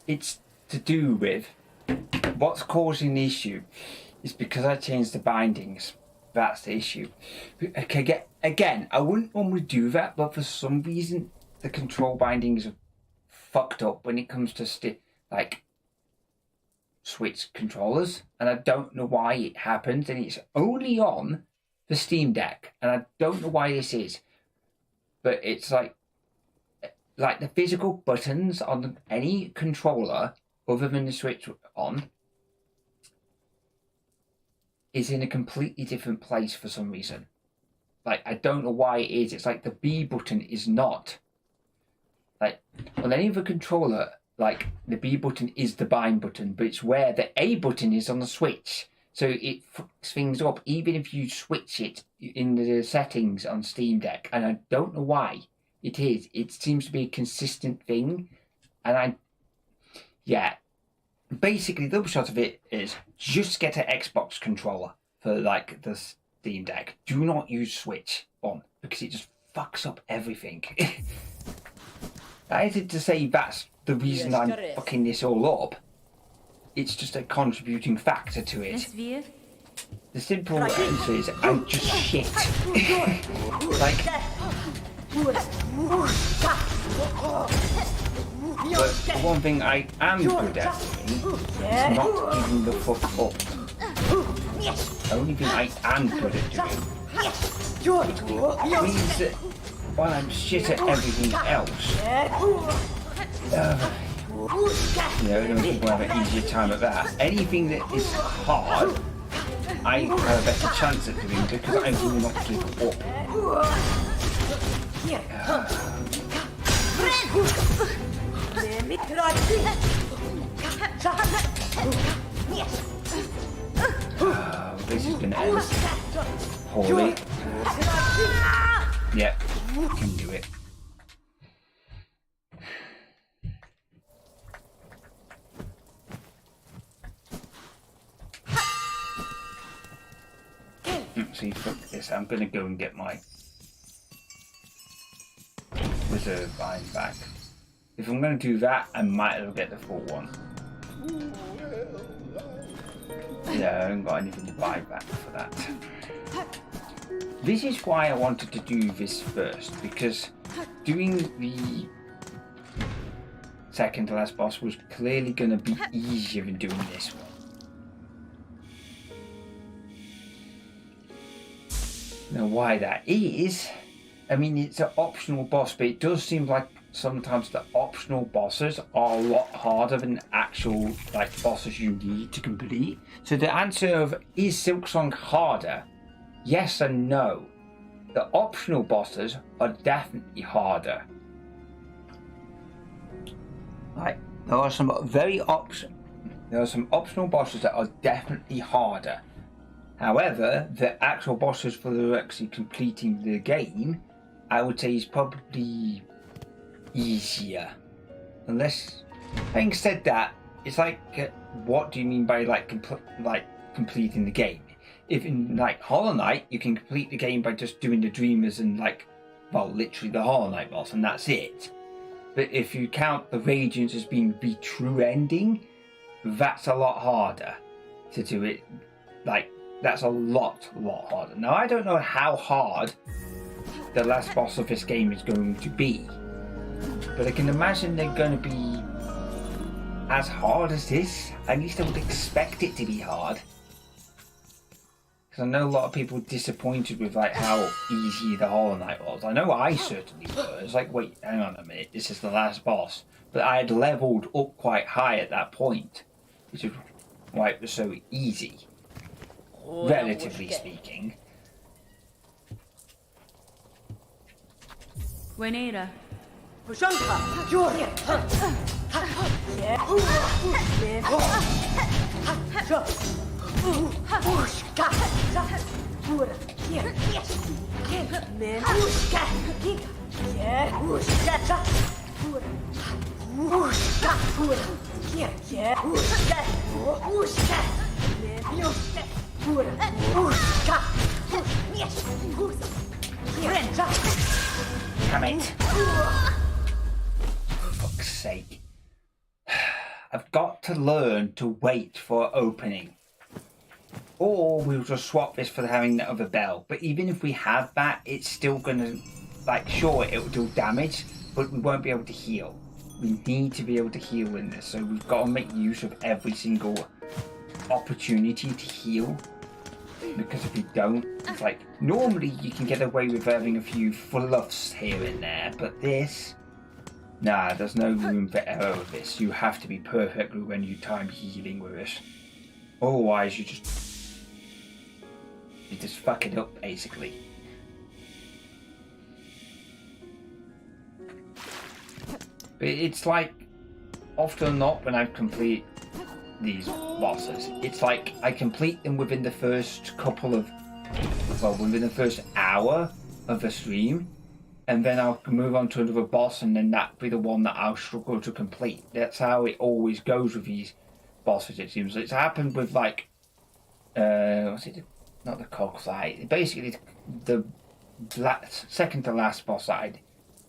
It's to do with what's causing the issue is because I changed the bindings. That's the issue. Okay, again, I wouldn't normally do that, but for some reason the control bindings are fucked up when it comes to like Switch controllers, and I don't know why it happens, and it's only on the Steam Deck, and I don't know why this is, but it's like the physical buttons on any controller other than the Switch on is in a completely different place for some reason. Like, I don't know why it is. It's like the B button is not. Like, on any other controller, like, the B button is the bind button, but it's where the A button is on the Switch. So it fucks things up, even if you switch it in the settings on Steam Deck. And I don't know why it is. It seems to be a consistent thing. And basically, the upshot of it is just get an Xbox controller for, like, the Steam Deck. Do not use Switch on, because it just fucks up everything. I did to say that's the reason I'm fucking this all up. It's just a contributing factor to it. The simple answer is I'm just shit. Like, but the one thing I am good at doing is not giving the fuck up. The only thing I am good at doing means that while I'm shit at everything else, other people have an easier time at that. Anything that is hard, I have a better chance at doing because I will not give up. This is going to end poorly. Yep, can do it. See, fuck this. I'm going to go and get my reserve line back. If I'm going to do that, I might as well get the full one. Yeah, I haven't got anything to buy back for that. This is why I wanted to do this first, because doing the second to last boss was clearly going to be easier than doing this one. Now, why that is, I mean, it's an optional boss, but it does seem like sometimes the optional bosses are a lot harder than actual, like, bosses you need to complete. So the answer of, is Silksong harder? Yes and no. The optional bosses are definitely harder. Like, there are some optional bosses that are definitely harder. However, the actual bosses for actually completing the game, I would say, is probably easier. Unless, having said that, it's like, what do you mean by completing the game? If in like Hollow Knight, you can complete the game by just doing the Dreamers and literally the Hollow Knight boss, and that's it. But if you count the Radiance as being the true ending, that's a lot harder to do it. That's a lot harder. Now, I don't know how hard the last boss of this game is going to be, but I can imagine they're going to be as hard as this. At least I would expect it to be hard. Because I know a lot of people were disappointed with how easy the Hollow Knight was. I know I certainly was. It's like, wait, hang on a minute, this is the last boss. but I had leveled up quite high at that point, which is why it was so easy, relatively speaking. Buenera. Damn it. For fuck's sake. I've got to learn to wait for opening. Or we'll just swap this for having the other bell. But even if we have that, it's still gonna, like, sure, it'll do damage, but we won't be able to heal. We need to be able to heal in this, so we've got to make use of every single opportunity to heal. Because if we don't, it's like, normally you can get away with having a few fluffs here and there, but this, nah, there's no room for error with this. You have to be perfectly when you time healing with it. Otherwise, you just fuck it up, basically. But it's like, often or not, when I complete these bosses, it's like I complete them within the first within the first hour of the stream, and then I'll move on to another boss, and then that'll be the one that I'll struggle to complete. That's how it always goes with these bosses, it seems. It's happened with, like, what's it? Not the Cogfight. Basically, the second to last boss I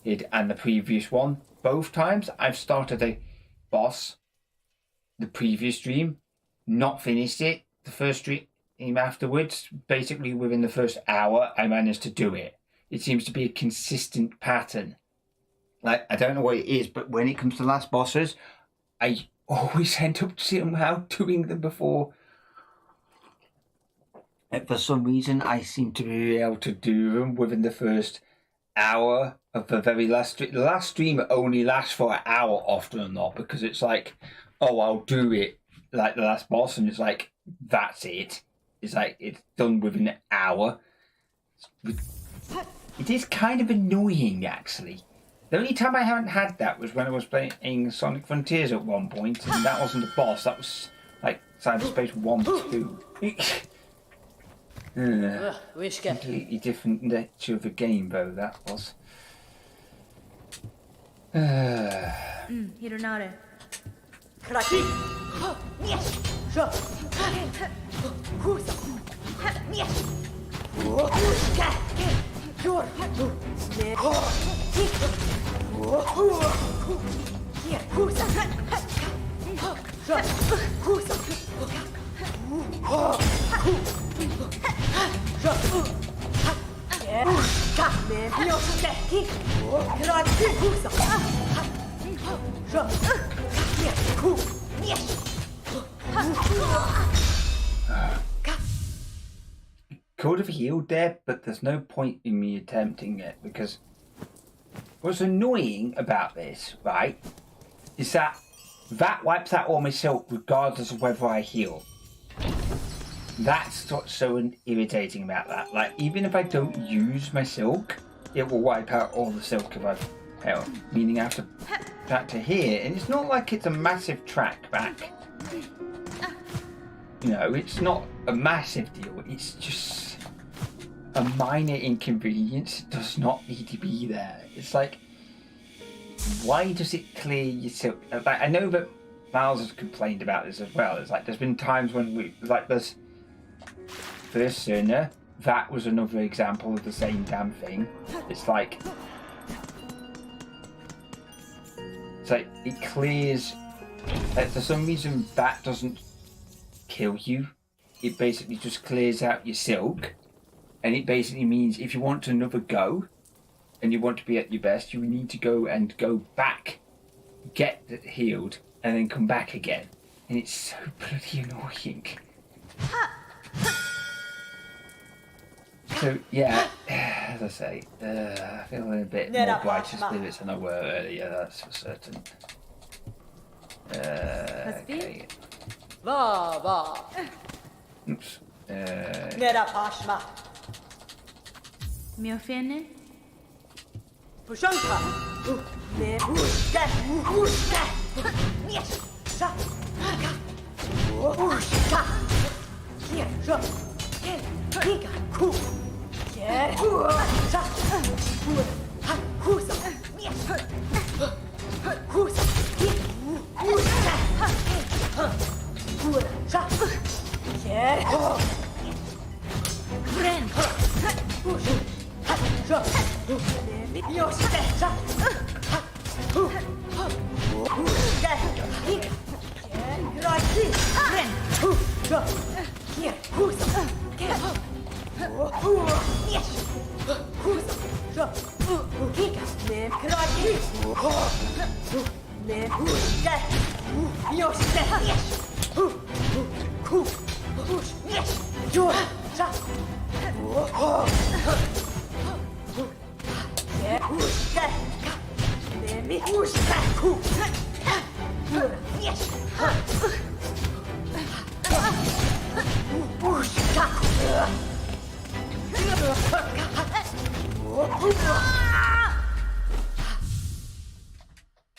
did, and the previous one. Both times I've started a boss the previous stream, not finished it the first stream afterwards. Basically, within the first hour, I managed to do it. It seems to be a consistent pattern. Like, I don't know what it is, but when it comes to last bosses, I always end up somehow doing them before. And for some reason, I seem to be able to do them within the first hour of the very last stream. The last stream only lasts for an hour often or not, because it's like, oh, I'll do it like the last boss, and it's like, that's it. It's like, it's done within an hour. It is kind of annoying, actually. The only time I haven't had that was when I was playing Sonic Frontiers at one point, and that wasn't a boss, that was like Cyberspace 1-2. Completely different nature of a game, though, that was. Hironare. Could have healed there, but there's no point in me attempting it, because what's annoying about this, right, is that wipes out all my silk regardless of whether I heal. That's what's so irritating about that. Like, even if I don't use my silk, it will wipe out all the silk if I've held. Meaning I have to back to here, and it's not like it's a massive track back. You know, it's not a massive deal. It's just a minor inconvenience. It does not need to be there. It's like, why does it clear your silk? Like, I know that Miles has complained about this as well. It's like, there's been times when there's first Cerner, that was another example of the same damn thing. It's like it clears. For some reason, that doesn't kill you. It basically just clears out your silk, and it basically means if you want another go, and you want to be at your best, you need to go back, get healed, and then come back again. And it's so bloody annoying. So yeah, as I say, feeling a bit more righteous spirits than I were earlier, that's for certain. Okay. Va. Oops. Nera pashma. Miofene. Pushanka. Ne ushka. Yes. Sa. Ushka. Here. Zo. Kika. Ku. Yeah. Sa. Ha. Kusa. Yes. Kusa. Ushka. Sa. Yeah. Bren.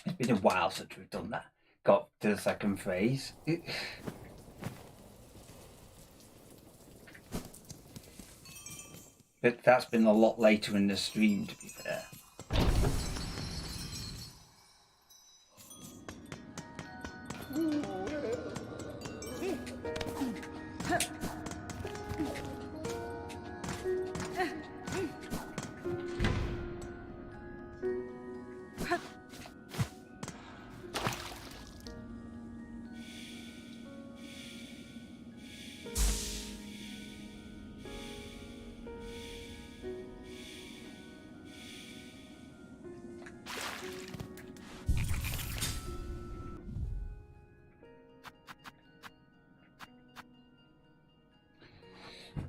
It's been a while since we've done that. Got to the second phase. But that's been a lot later in the stream, to be fair.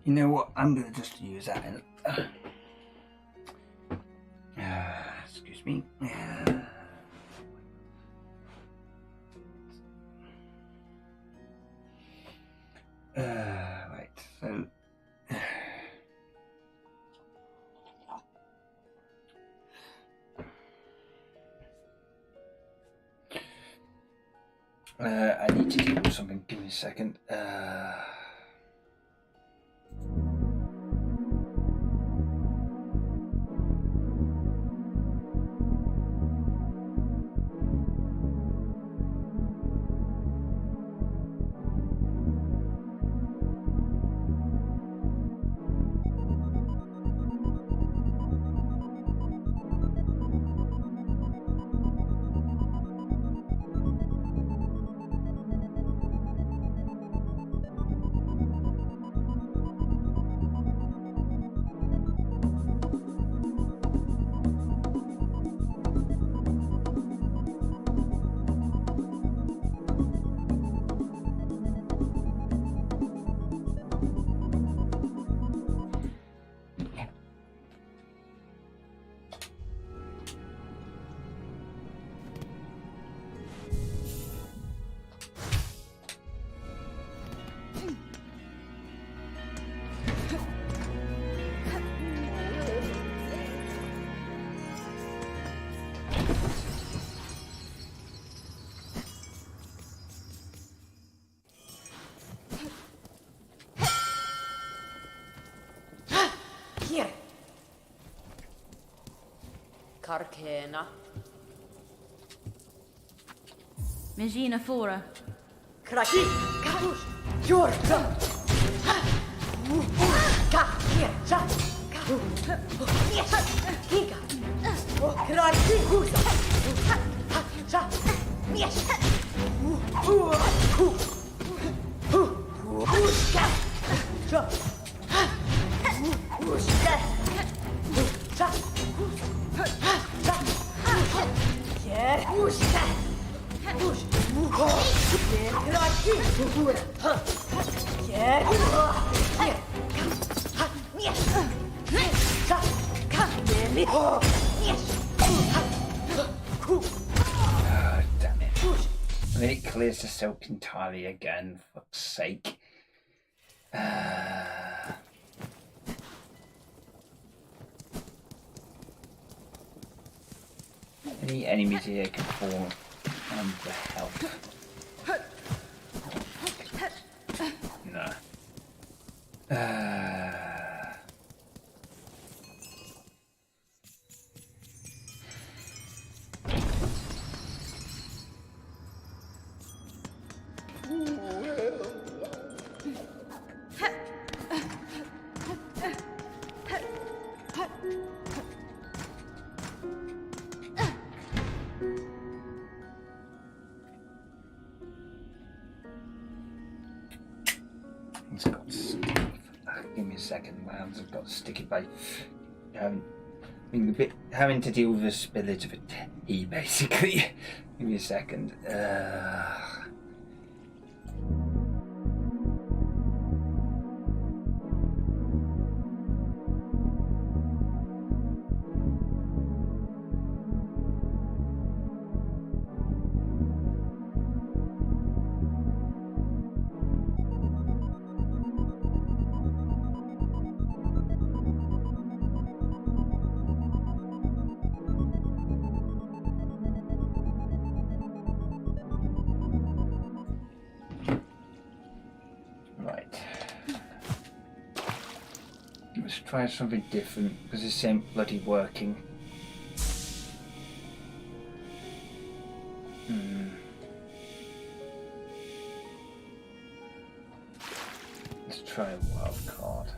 You know what? I'm going to just use that in. Excuse me. Right, so. I need to do something. Give me a second. Karkena. Megina Fora. Kraki. Kapush. Jorka. Ka. Sa. Yes. Kika. Kraki. Kusa. Sa. Yes. Ushka. Sa. Ushka. Sa. Yeah. Ushka. Ush. Kraki. Yeah. Yes. Sa. Ka. Yes. Damn it. Ready? clears the silk entirely again, for fuck's sake. Any enemies here can fall under health. No. It's got sticky. Give me a second, my hands have got sticky by having to deal with the spillage of a tea, basically. Give me a second. Let's try something different, because this ain't bloody working. Let's try a wild card.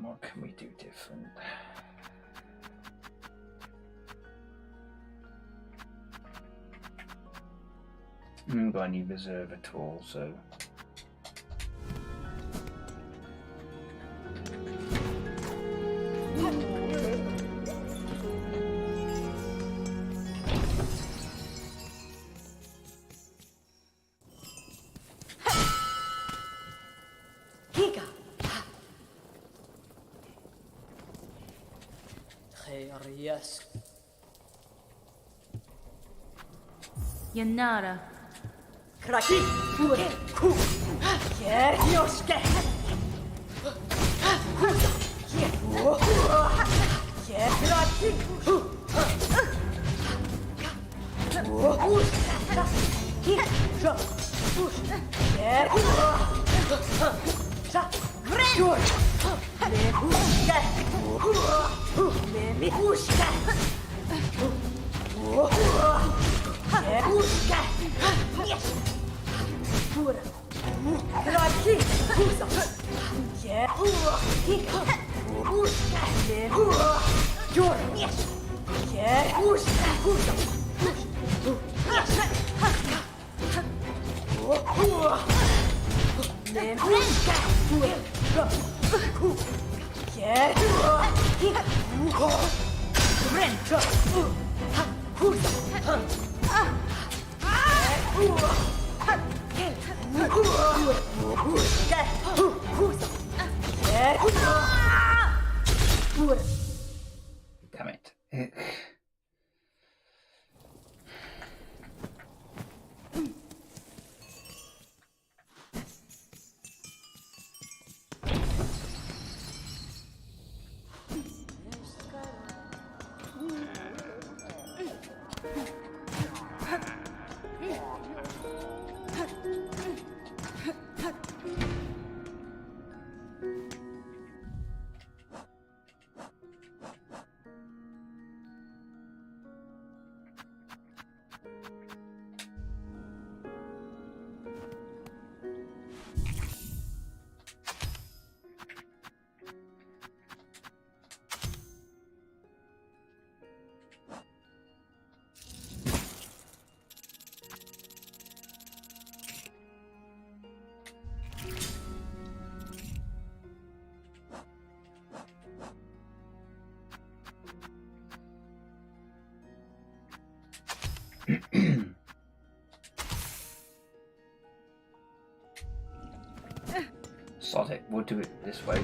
What can we do different? I haven't got any reserve at all, so... Yes. Yanara. Kraki. Ku. Yeah. Yoshke. Yeah. Kraki. Damn it. Sod it, we'll do it this way.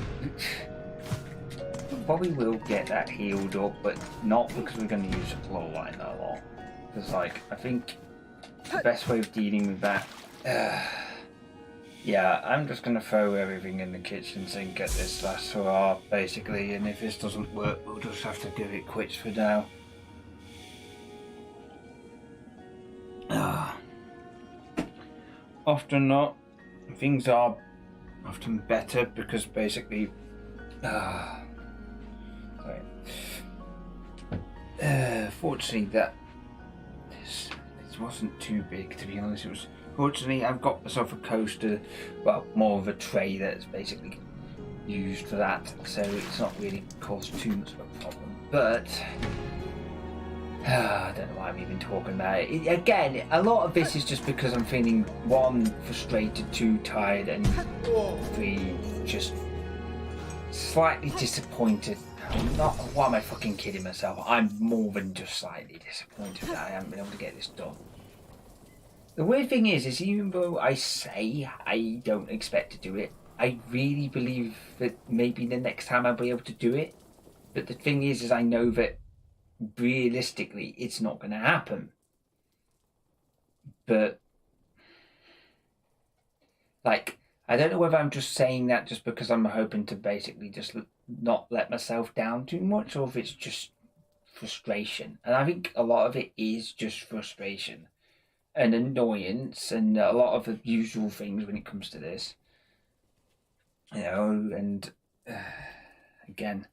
Probably will get that healed up, but not because we're going to use the claw line a lot. Because, like, I think the best way of dealing with that... yeah, I'm just going to throw everything in the kitchen sink at this last hurrah, basically, and if this doesn't work, we'll just have to give it quits for now. Often not. Things are often better because basically... fortunately this wasn't too big, to be honest. It was... Fortunately, I've got myself a coaster, well, more of a tray that's basically used for that, so it's not really caused too much of a problem. But I don't know why I'm even talking about it. Again, a lot of this is just because I'm feeling 1, frustrated, 2, tired, and 3, just slightly disappointed. Why am I fucking kidding myself? I'm more than just slightly disappointed that I haven't been able to get this done. The weird thing is even though I say I don't expect to do it, I really believe that maybe the next time I'll be able to do it. But the thing is I know that realistically it's not going to happen. But, like, I don't know whether I'm just saying that just because I'm hoping to basically just not let myself down too much, or if it's just frustration. And I think a lot of it is just frustration and annoyance and a lot of the usual things when it comes to this, you know. And again,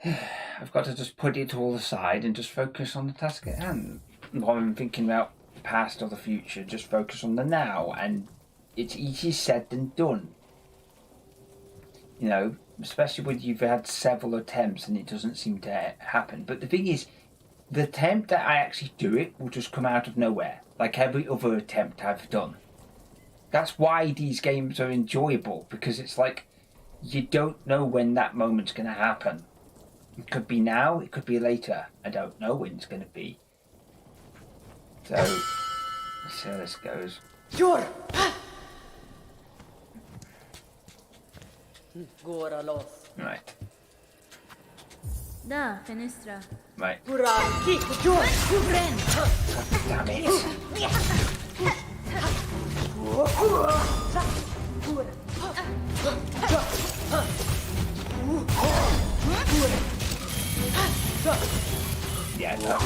I've got to just put it all aside and just focus on the task at hand. Rather than thinking about the past or the future, just focus on the now. And it's easier said than done, you know, especially when you've had several attempts and it doesn't seem to happen. But the thing is, the attempt that I actually do it will just come out of nowhere, like every other attempt I've done. That's why these games are enjoyable, because it's like, you don't know when that moment's going to happen. It could be now, it could be later. I don't know when it's going to be. So, let's see how this goes. Sure. Gora los. Right. Da, fenestra. Right. Uraki, Jor, Kubren. Damn it. Yeah, no.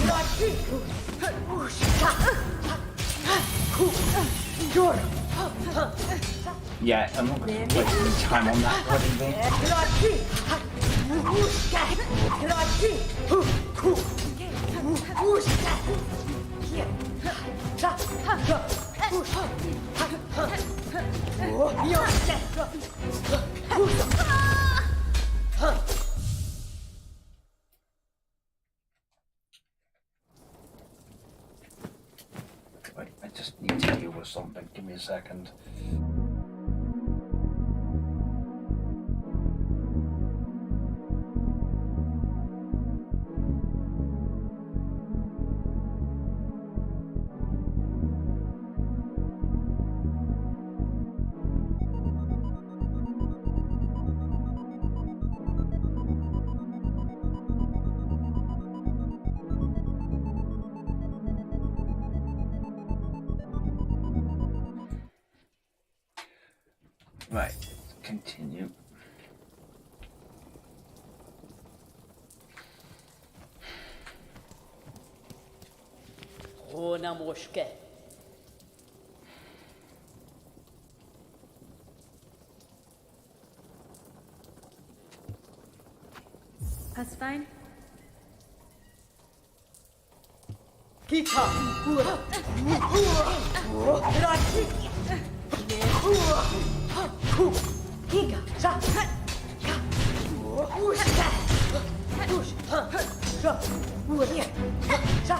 Yeah, I'm not going to waste any time on that bloody thing. Wait, I just need to deal with something. Give me a second. Right, continue. Ona moske. That's fine. Kita. Giga, sa, ka, uska, sa, uria, sa,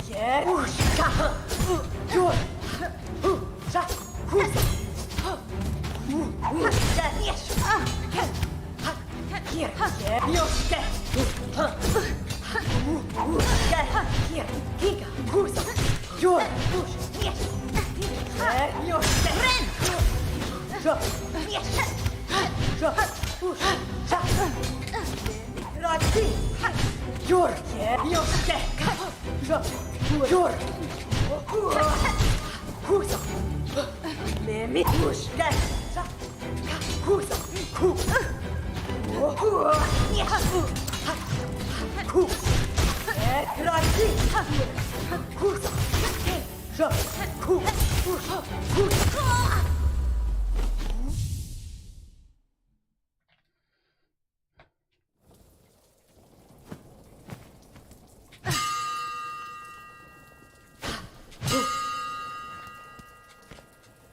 yeah, uska, jor, sa, uska, yes, here, yeah, yoske, uska, here, giga, usa, jor, yes, yeah, yoske, ren. Yes.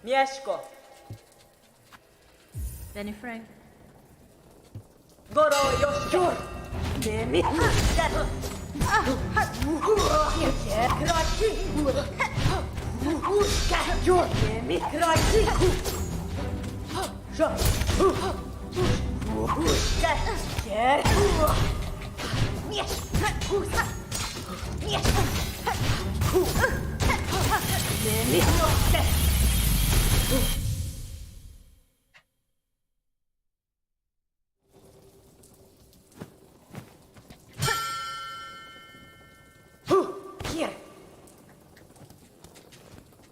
Mieszko, Benny Frank. Goro Yoshur, Nemi, Kraki, Jor, Nemi, Kraki,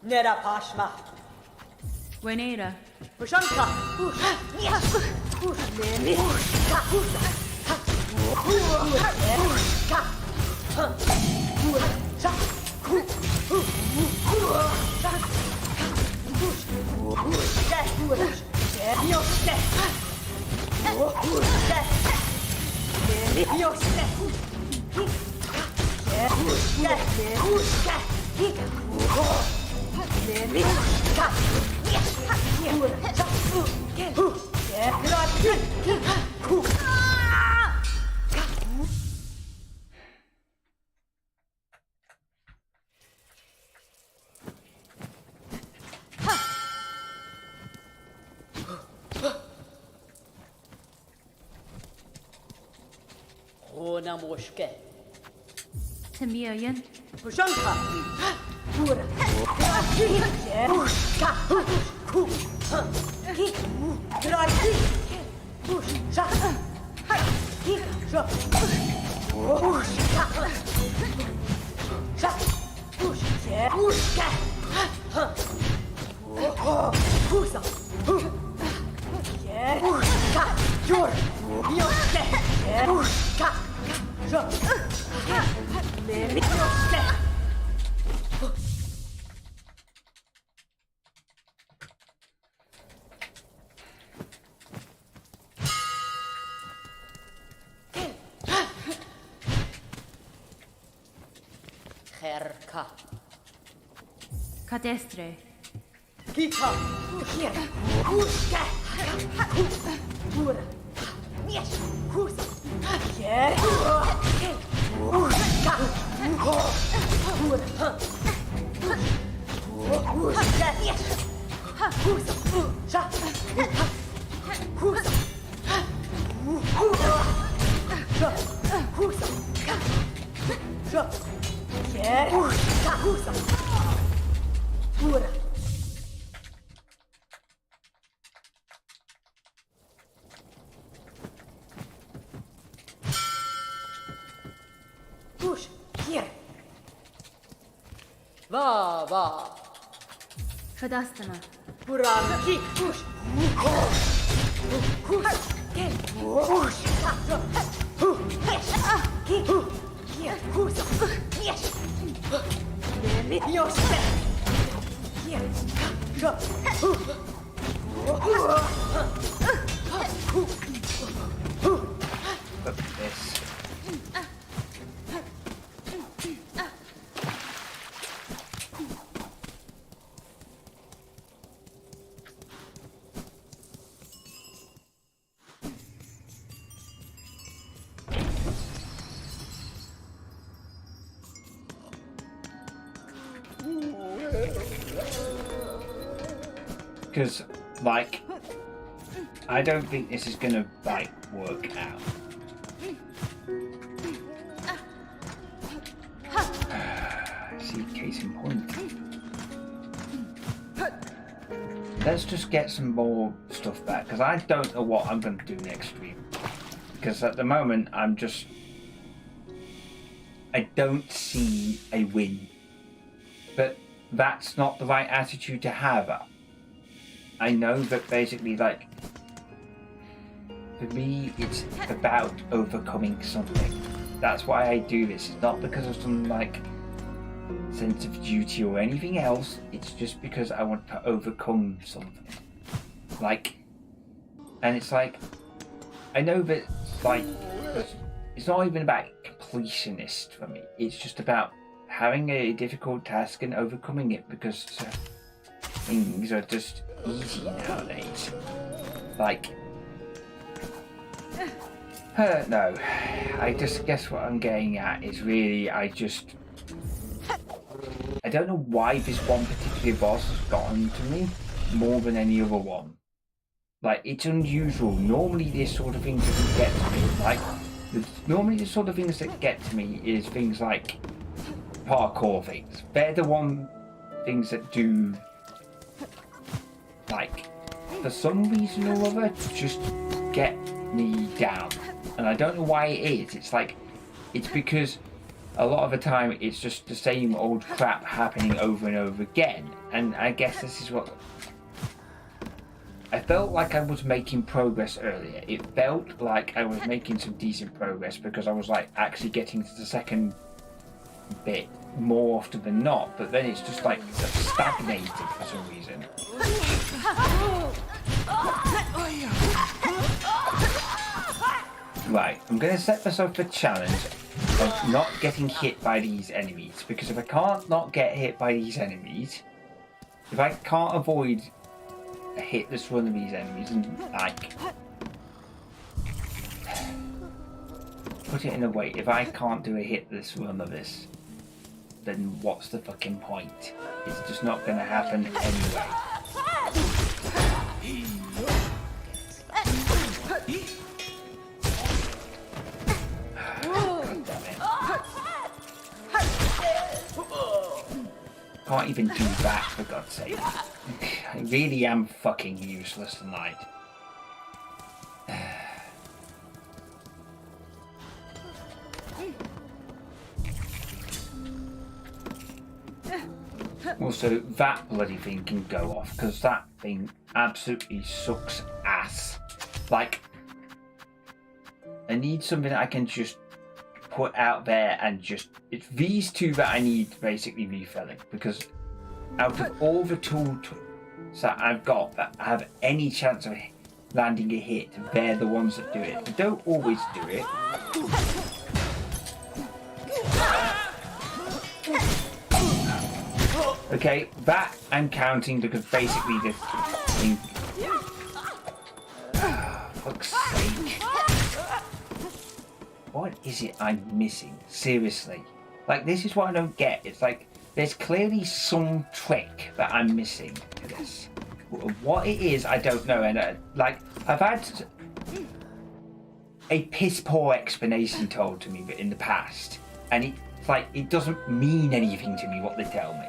Nera Pashma, Buenera. Ushanka, Nemi, Ona Moshke, Tamilian. Ushanka, Herka, Cadestre. Kita, Ushka, Ura, Yes, Husa, Yeah, Ushka, Ura, Ushka, Yes, Husa, Sha, Husa, Husa, Sha, Yeah, Husa, Ura. Push, here. Va, va. Fadastana. Puran, kick, push. Push, get, push. Kick, here, push. Yes. Your step. Here, drop. Look at this. Because, like, I don't think this is gonna, like, work out. See, case in point. Let's just get some more stuff back, because I don't know what I'm going to do next stream. Because at the moment, I'm just I don't see a win. But that's not the right attitude to have. I know that basically, like, for me, it's about overcoming something. That's why I do this. It's not because of some, like, sense of duty or anything else. It's just because I want to overcome something. Like, and it's like, I know that, like, it's not even about completionist for me. It's just about having a difficult task and overcoming it, because things are just easy nowadays. Like, no, I just guess what I'm getting at is really, I don't know why this one particular boss has gotten to me more than any other one. Like, it's unusual. Normally this sort of thing doesn't get to me. Like, normally the sort of things that get to me is things like parkour things. They're the things that do, like, for some reason or other, just get me down. And I don't know why it is. It's like, it's because a lot of the time it's just the same old crap happening over and over again. And I guess this is what... I felt like I was making progress earlier. It felt like I was making some decent progress because I was, like, actually getting to the second bit more often than not. But then it's just, like, stagnated for some reason. Right, I'm going to set myself a challenge of not getting hit by these enemies. Because if I can't not get hit by these enemies, if I can't avoid a hitless run of these enemies and, like, put it in a way, if I can't do a hitless run of this, then what's the fucking point? It's just not going to happen anyway. God damn it. Can't even do that, for God's sake. I really am fucking useless tonight. Also, that bloody thing can go off, because that thing absolutely sucks ass. Like, I need something that I can just put out there and just... It's these two that I need basically refilling, because out of all the tools that I've got that have any chance of landing a hit, they're the ones that do it. They don't always do it. Okay, that I'm counting because basically this thing... Fuck's sake. What is it I'm missing? Seriously. Like, this is what I don't get. It's like, there's clearly some trick that I'm missing to this. What it is, I don't know. And, like, I've had a piss-poor explanation told to me in the past. And it's like, it doesn't mean anything to me what they tell me.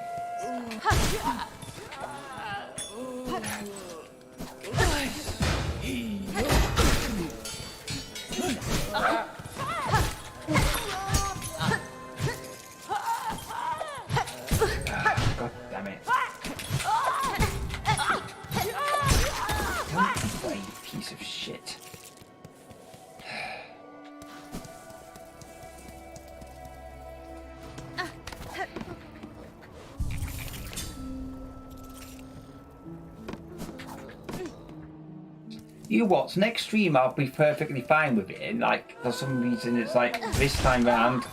God damn it. Don't play, piece of shit. You know what? Next stream I'll be perfectly fine with it. And, like, for some reason it's like this time round.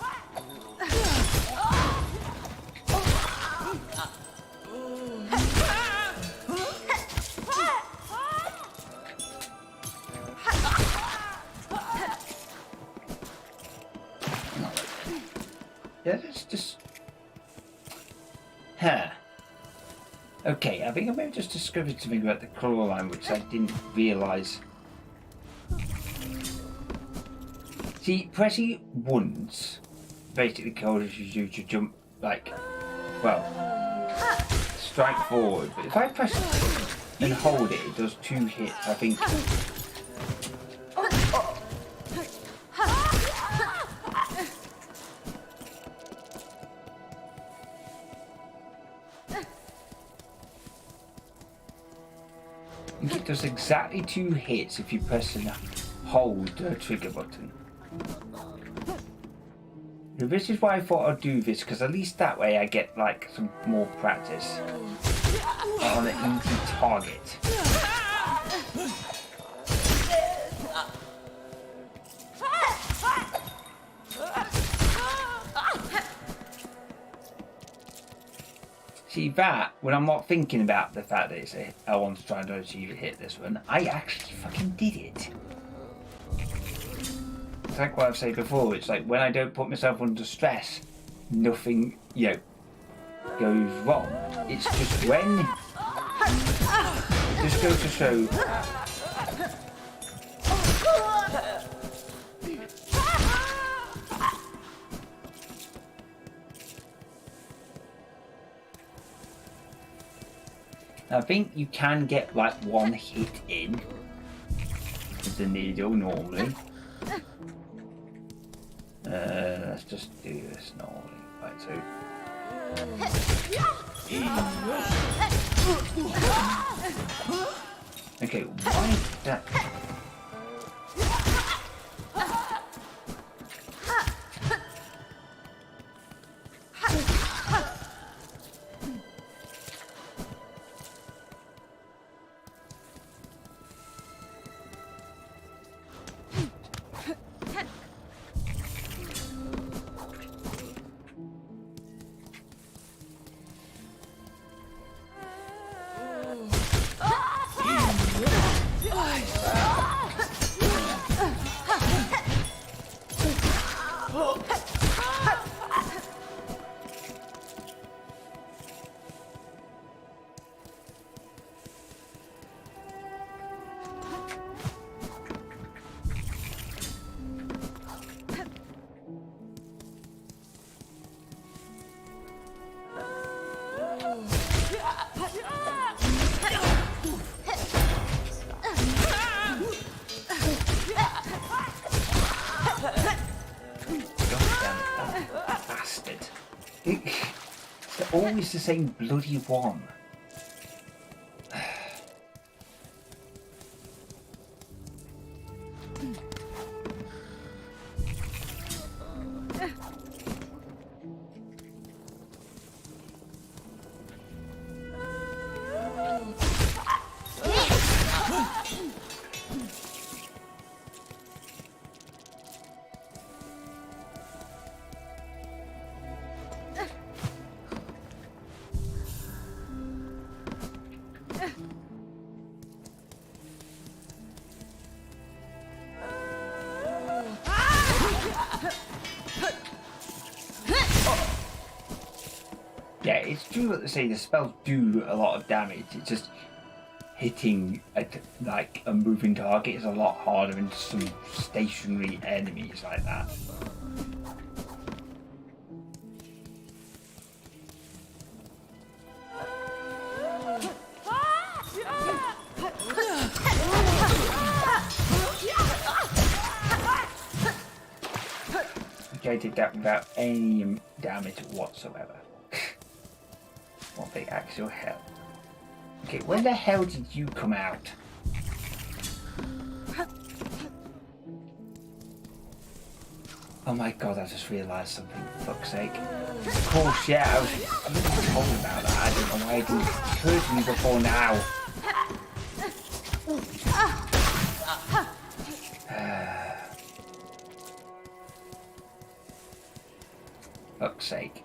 Yeah, it's just... Huh. Okay, I think I may have just discovered something about the crawl line which I didn't realise. See, pressing it once basically causes you to jump, like, well, strike forward. But if I press it and hold it, it does 2 hits, I think. think it does exactly 2 hits if you press and hold the trigger button. Now, this is why I thought I'd do this, because at least that way I get like some more practice on an easy target. See that, when I'm not thinking about the fact that I want to try and achieve a hit this one, I actually fucking did it. It's like what I've said before, it's like when I don't put myself under stress, nothing, goes wrong. It's just when... Just goes to show... I think you can get like 1 hit in with the needle normally. Let's just do this normally. Right, so. Okay, why is that? It's always the same bloody one. Yeah, it's true what they say, the spells do a lot of damage, it's just hitting a moving target is a lot harder than some stationary enemies like that. Okay, I did that without any damage whatsoever. What the actual hell? Okay, when the hell did you come out? Oh my god, I just realised something, for fuck's sake. Of course, yeah, I was told about that. I don't know why it didn't occur to me before now. Fuck's sake.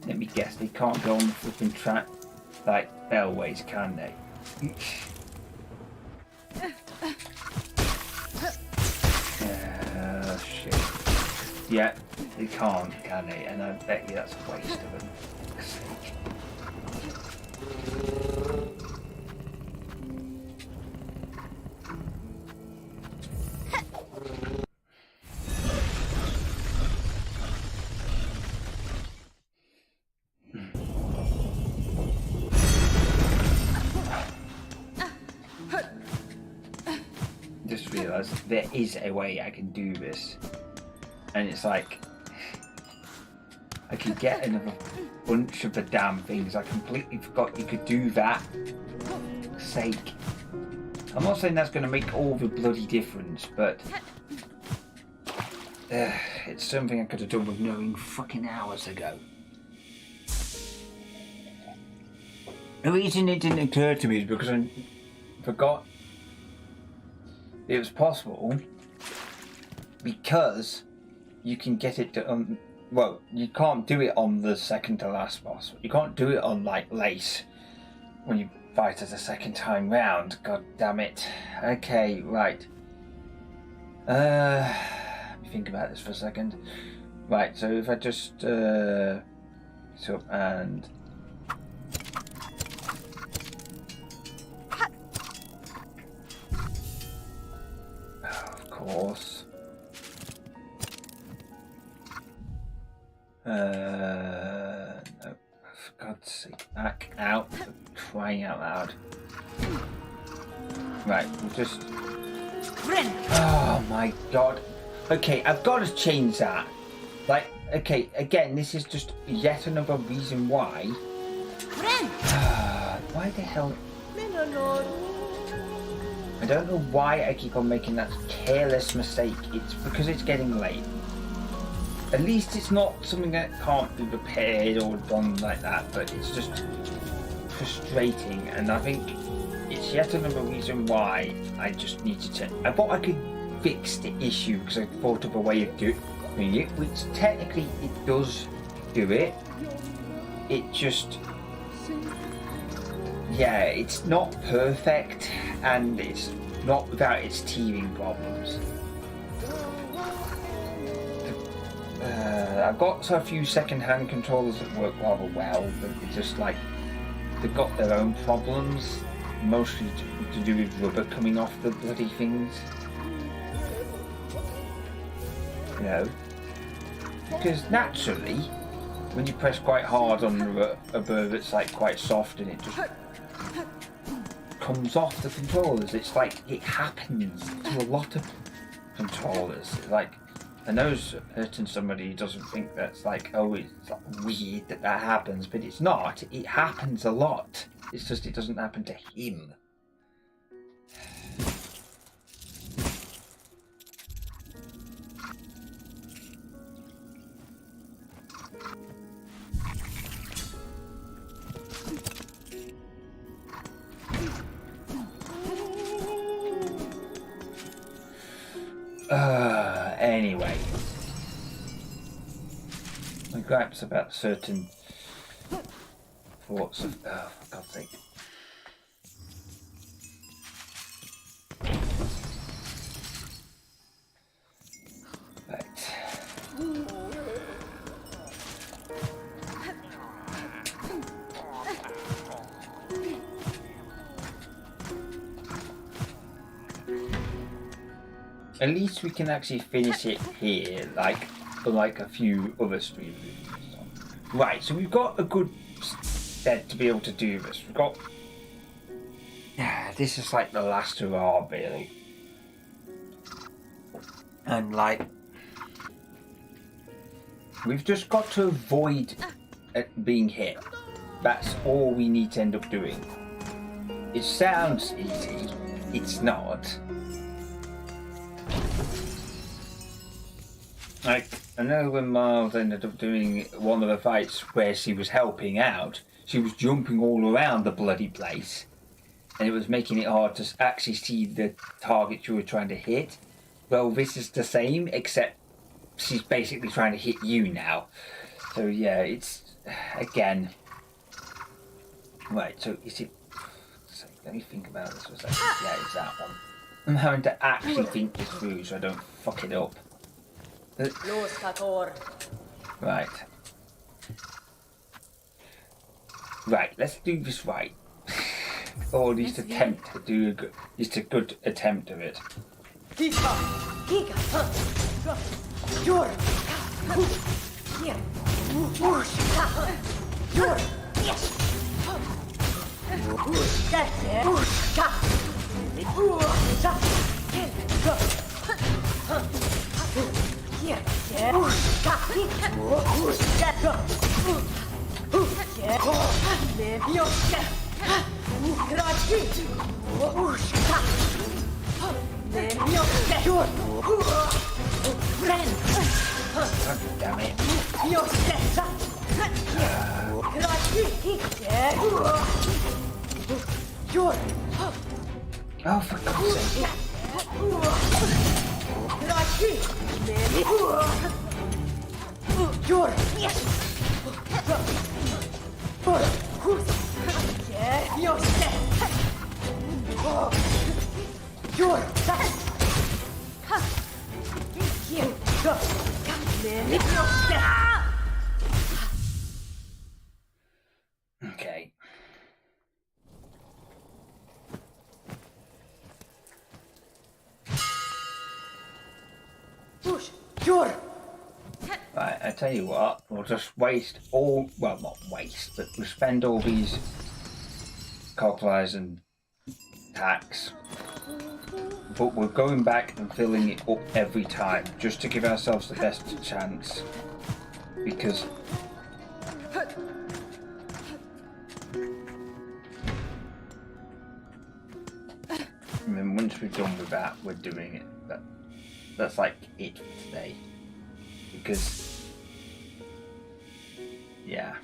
Let me guess, they can't go on the flipping track like bellways, can they? Shit. Yeah, They can't, can they? And I bet you that's a waste of them. For fuck's sake. Just realised there is a way I can do this, and it's like I could get another bunch of the damn things. I completely forgot you could do that. For fuck's sake. I'm not saying that's going to make all the bloody difference, but it's something I could have done with knowing fucking hours ago. The reason it didn't occur to me is because I forgot it was possible, because you can get it to, well, you can't do it on the second to last boss. You can't do it on, like, Lace when you fight it a second time round. God damn it. Okay, right. Let me think about this for a second. Right, so if I just, so, and... course. No, for God's sake, back out, for crying out loud. Right, we'll just... Oh my God. Okay, I've got to change that. Like, okay, again, this is just yet another reason why. Why the hell... I don't know why I keep on making that careless mistake. It's because it's getting late. At least it's not something that can't be repaired or done like that, but it's just frustrating, and I think it's yet another reason why I just need to check. I thought I could fix the issue because I thought of a way of doing it, which technically it does do it. It just... yeah, it's not perfect, and it's not without its teething problems. I've got a few second-hand controllers that work rather well, but it's just like they've got their own problems, mostly to do with rubber coming off the bloody things. You know, because naturally, when you press quite hard on a rubber that's like quite soft, and it just comes off the controllers. It's like it happens to a lot of controllers. Like, I know it's hurting somebody who doesn't think that's like, oh, it's like weird that that happens, but it's not. It happens a lot. It's just it doesn't happen to him. Anyway, my gripes about certain thoughts of, oh, for God's sake. Right. At least we can actually finish it here, like a few other stream reviews. Right, so we've got a good stead to be able to do this. We've got... yeah, this is like the last hurrah, really. And like... we've just got to avoid being hit. That's all we need to end up doing. It sounds easy, it's not. Like, I know when Miles ended up doing one of the fights where she was helping out, she was jumping all around the bloody place, and it was making it hard to actually see the target you were trying to hit. Well, this is the same, except she's basically trying to hit you now. So yeah, it's, again... right, so is it... let me think about this for a second. Yeah, it's that one. I'm having to actually think this through so I don't fuck it up. Luskator. Right. Right, let's do this right. Or at least Let's attempt to do a good, just a good attempt of it. Kika. Kika. Jor. Here. Ushka. Jor. Yes. Ushka. Ushka. Ushka. Here. Ushka. Ushka. Levioske. Ukraki. Ushka. Levioske. Jor. Ren. God damn it. Levioske. Ukraki. Jor. Oh, for God's sake. Ukraki. Jor. Okay. Right, I tell you what, we'll just waste all, well, not waste, but we'll spend all these cockflies and tacks. But we're going back and filling it up every time, just to give ourselves the best chance. Because I mean, once we're done with that, we're doing it. That's like it for today. Because, yeah.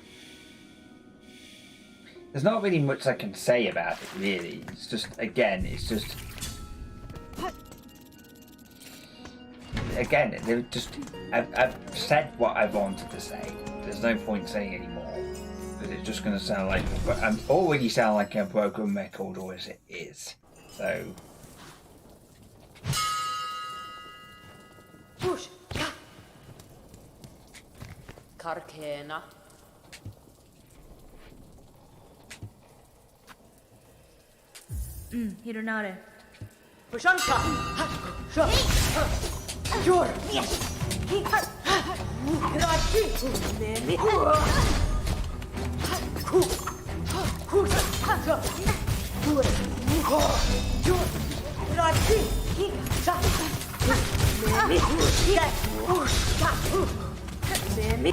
There's not really much I can say about it, really. It's just, again, again, they're just, I've said what I wanted to say. There's no point saying any more. Because it's just going to sound like, I'm already sound like a broken record, or as it is. So, Push. Karkena. Hironare. Pushanka. Jor. Kraki. Nemi. Jor. Kraki. Nemi. Nemi.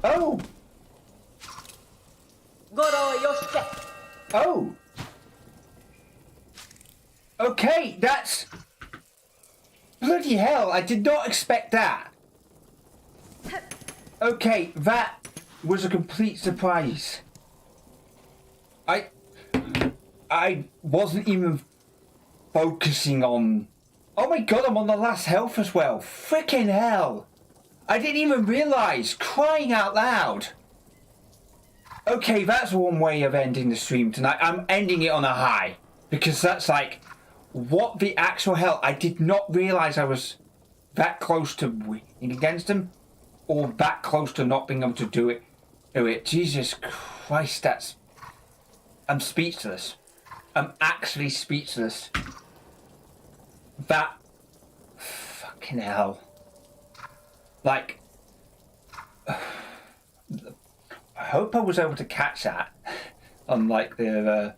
oh! Goro Yoshke. Oh! Okay, that's... Bloody hell, I did not expect that. Okay, that was a complete surprise. I wasn't even focusing on... Oh my god, I'm on the last health as well. Freaking hell. I didn't even realise. Crying out loud. Okay, that's one way of ending the stream tonight. I'm ending it on a high. Because that's like... What the actual hell? I did not realise I was that close to winning against him. Or that close to not being able to do it. Jesus Christ, that's... I'm speechless. I'm actually speechless. That... Fucking hell. Like... I hope I was able to catch that. unlike the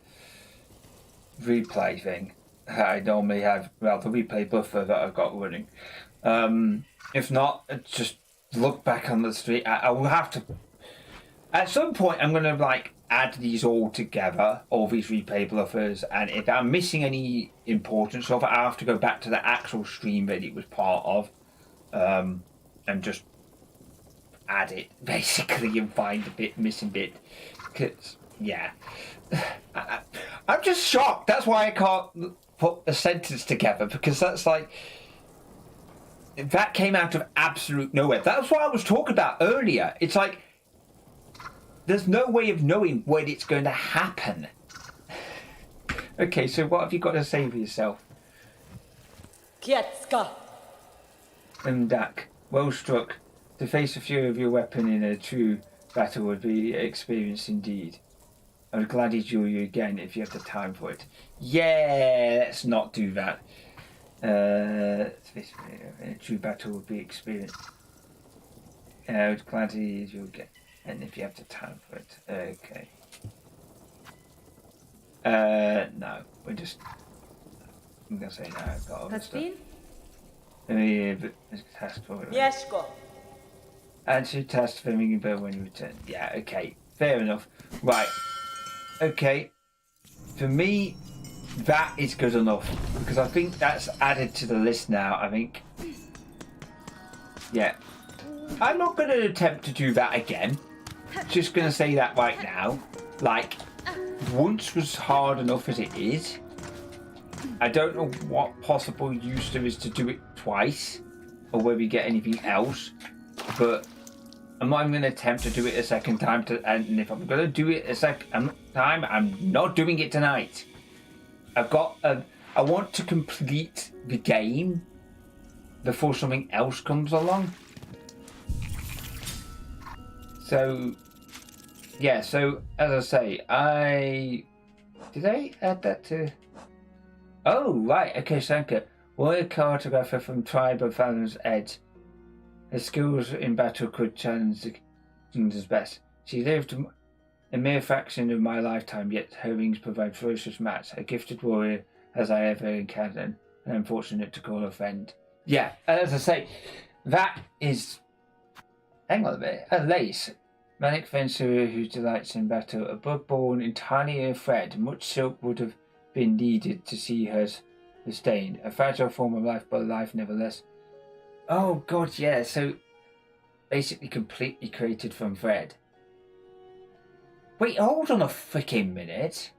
replay thing. I normally have, well, the replay buffer that I've got running. If not, just look back on the street. I will have to, at some point, I'm going to like add these all together, all these replay buffers, and if I'm missing any important stuff, I have to go back to the actual stream that it was part of, and just add it basically and find the missing bit. Cause yeah, I'm just shocked. That's why I can't put a sentence together, because that's like, that came out of absolute nowhere. That's what I was talking about earlier. It's like, there's no way of knowing when it's going to happen. Okay, so what have you got to say for yourself? Kietska. Dak, well struck. To face the fury of your weapon in a true battle would be experience indeed. I would gladly duel you again if you have the time for it. Yeah, let's not do that. To face a true battle would be experience. I would gladly duel you again, and if you have the time for it. Okay. No, we're just. I'm gonna say no. I've got other stuff. Yeah, but it's a task for it. Miesko. Answer task for ringing bell when you return. Yeah, okay. Fair enough. Right. Okay. For me, that is good enough. Because I think that's added to the list now, I think. Yeah. I'm not going to attempt to do that again. Just going to say that right now. Like, once was hard enough as it is. I don't know what possible use there is to do it twice. Or whether we get anything else. But I'm not even going to attempt to do it a second time. And if I'm going to do it a second time, I'm not doing it tonight. I've got I want to complete the game before something else comes along. So, yeah. So as I say, did I add that to? Oh right. Okay, Sanka. Warrior cartographer from Tribe of Fallon's Edge. Her skills in battle could challenge the kingdom's best. She lived a mere fraction of my lifetime, yet her wings provide ferocious match. A gifted warrior as I ever encountered, and I'm fortunate to call her friend. Yeah, as I say, that is. Hang on a minute. A lace. Manic fencer who delights in battle. A bud born entirely in thread. Much silk would have been needed to see her sustained. A fragile form of life, but life nevertheless. Oh god, yeah, so basically completely created from thread. Wait, hold on a freaking minute.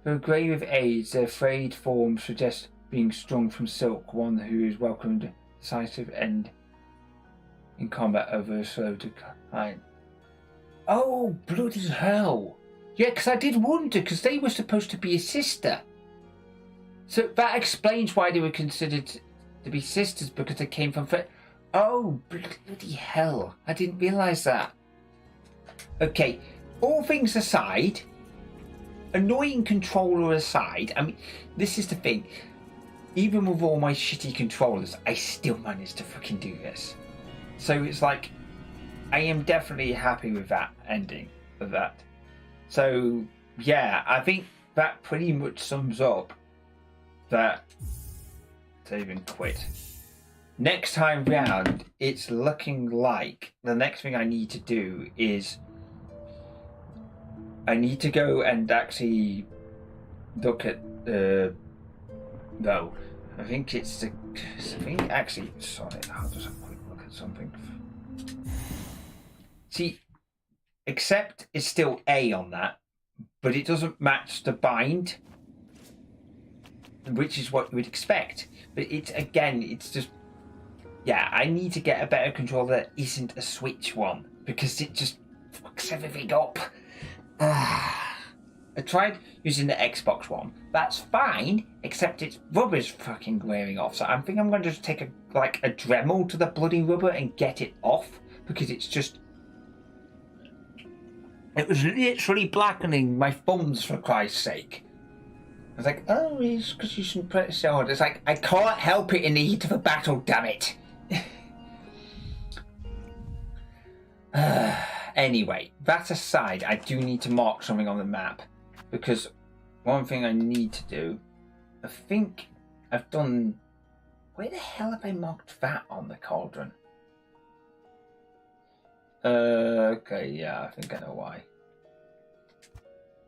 Though grey with age, their frayed form suggests being strung from silk, one who is welcomed decisive end in combat over a slow decline. Oh, bloody hell. Yeah, because I did wonder, because they were supposed to be a sister. So that explains why they were considered to be sisters, because they came from... Oh, bloody hell. I didn't realise that. Okay, all things aside, annoying controller aside, I mean, this is the thing. Even with all my shitty controllers, I still managed to fucking do this. So it's like, I am definitely happy with that ending of that. So, yeah, I think that pretty much sums up that save and quit. Next time round, it's looking like the next thing I need to do is I need to go and actually look at no, I think it's the thing actually. Sorry, I'll just have a quick look at something. See, except it's still A on that, but it doesn't match the bind, which is what you would expect. But it's again, it's just, yeah, I need to get a better controller that isn't a Switch one, because it just fucks everything up. I tried using the Xbox one. That's fine, except its rubber's fucking wearing off. So I think I'm going to just take a Dremel to the bloody rubber and get it off, because it's just... It was literally blackening my thumbs, for Christ's sake. I was like, oh, it's because you shouldn't press it so hard. It's like, I can't help it in the heat of a battle, damn it. Anyway, that aside, I do need to mark something on the map, because one thing I need to do, I think I've done... Where the hell have I marked that on the cauldron? Okay, yeah, I think I know why.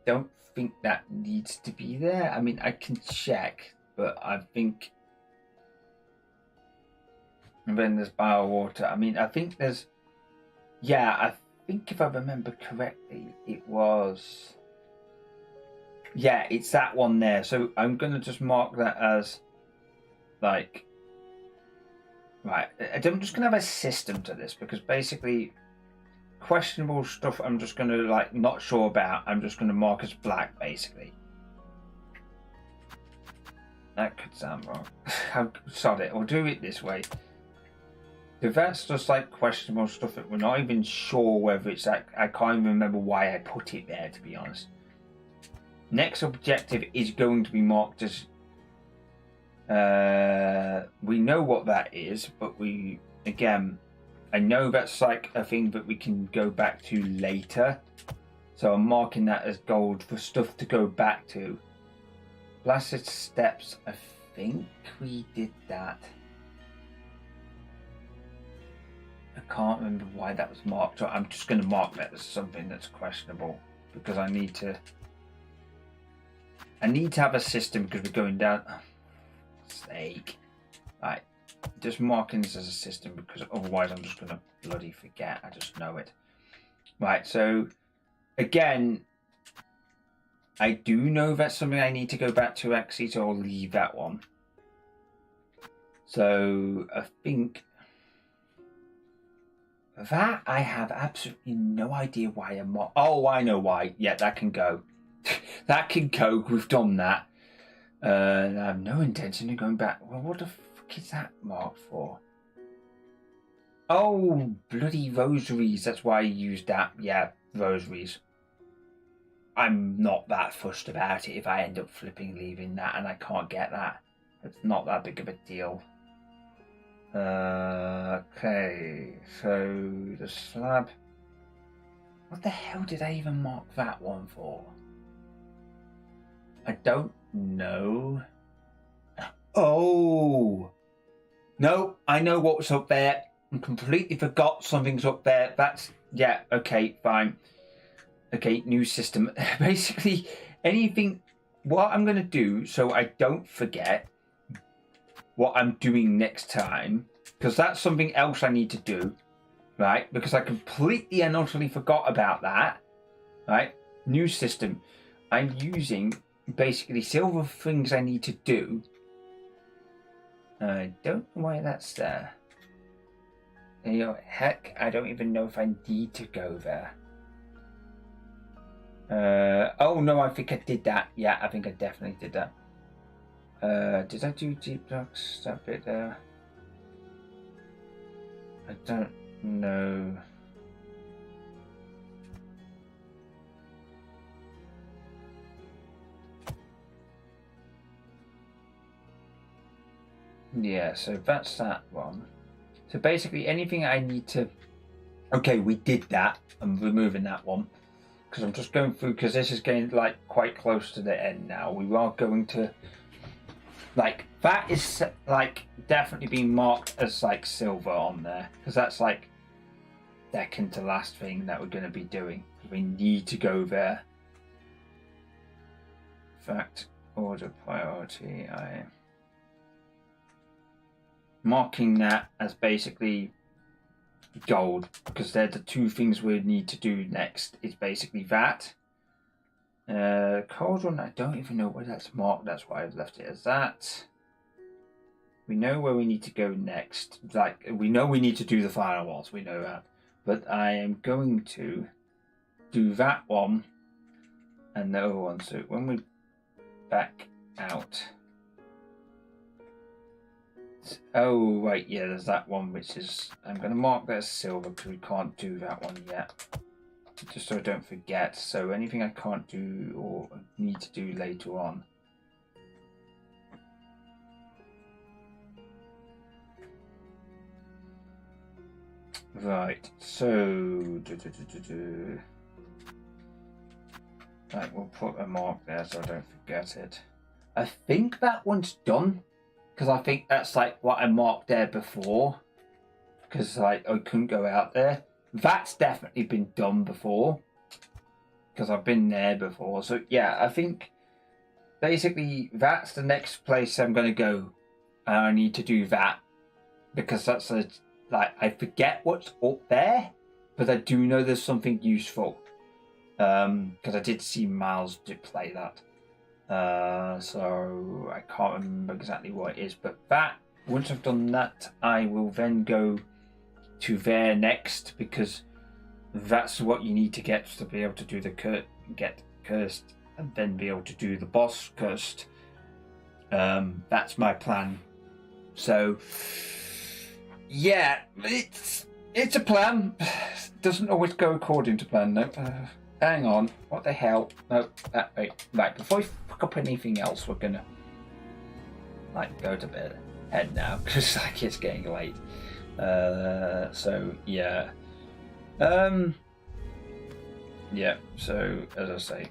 Don't think that needs to be there. I mean, I can check, but I think... And then there's bio water. I mean, I think there's... Yeah, I think if I remember correctly, it was... Yeah, it's that one there. So I'm going to just mark that as, like... Right, I'm just going to have a system to this, because basically... Questionable stuff I'm just going to, like, not sure about, I'm just going to mark as black, basically. That could sound wrong. I'm sorry, I'll do it this way. If that's just, like, questionable stuff that we're not even sure whether it's, like, I can't even remember why I put it there, to be honest. Next objective is going to be marked as... we know what that is, but we, again... I know that's like a thing that we can go back to later. So I'm marking that as gold for stuff to go back to. Blasted Steps, I think we did that. I can't remember why that was marked. So I'm just going to mark that as something that's questionable. Because I need to have a system, because we're going down... Oh, for sake. Right. Just marking this as a system, because otherwise I'm just going to bloody forget. I just know it. Right, so again, I do know that's something I need to go back to actually, so I'll leave that one. So I think that I have absolutely no idea why I'm... Oh, I know why. Yeah, that can go. That can go. We've done that. I have no intention of going back. Well, what the fuck is that marked for? Oh, bloody rosaries. That's why I used that. Yeah, rosaries. I'm not that fussed about it if I end up flipping leaving that and I can't get that. It's not that big of a deal. Okay, so the slab. What the hell did I even mark that one for? I don't know. Oh! No, I know what's up there. I completely forgot something's up there. That's... Yeah, okay, fine. Okay, new system. Basically, anything... What I'm going to do, so I don't forget what I'm doing next time, because that's something else I need to do, right? Because I completely and utterly forgot about that, right? New system. I'm using basically silver things I need to do. I don't know why that's there. You know, heck, I don't even know if I need to go there. Oh no, I think I did that. Yeah, I think I definitely did that. Did I do deep blocks? That bit there? I don't know. Yeah, so that's that one. So basically anything I need to... Okay, we did that. I'm removing that one. Because I'm just going through, because this is getting like quite close to the end now. We are going to... Like, that is like definitely being marked as like silver on there. Because that's like second to last thing that we're going to be doing. We need to go there. Fact, order, priority, I... Marking that as basically gold, because they're the two things we need to do next. Is basically that. Cauldron, I don't even know where that's marked. That's why I've left it as that. We know where we need to go next. Like, we know we need to do the firewalls. We know that. But I am going to do that one and the other one. So when we back out... Oh, right, yeah, there's that one, which is... I'm going to mark that as silver because we can't do that one yet. Just so I don't forget. So anything I can't do or need to do later on. Right, so... Right, we'll put a mark there so I don't forget it. I think that one's done, because I think that's like what I marked there before, because like I couldn't go out there. That's definitely been done before, because I've been there before. So yeah, I think basically that's the next place I'm going to go, and I need to do that, because that's a, like, I forget what's up there, but I do know there's something useful. Because I did see Miles did play that. So I can't remember exactly what it is. But that, once I've done that, I will then go to there next, because that's what you need to get to be able to do the get cursed, and then be able to do the boss cursed. That's my plan. So yeah, it's a plan. Doesn't always go according to plan, though. Hang on, what the hell? No, that way. Right, before we fuck up anything else, we're gonna like go to bed now, because like it's getting late. So yeah. Yeah, so as I say.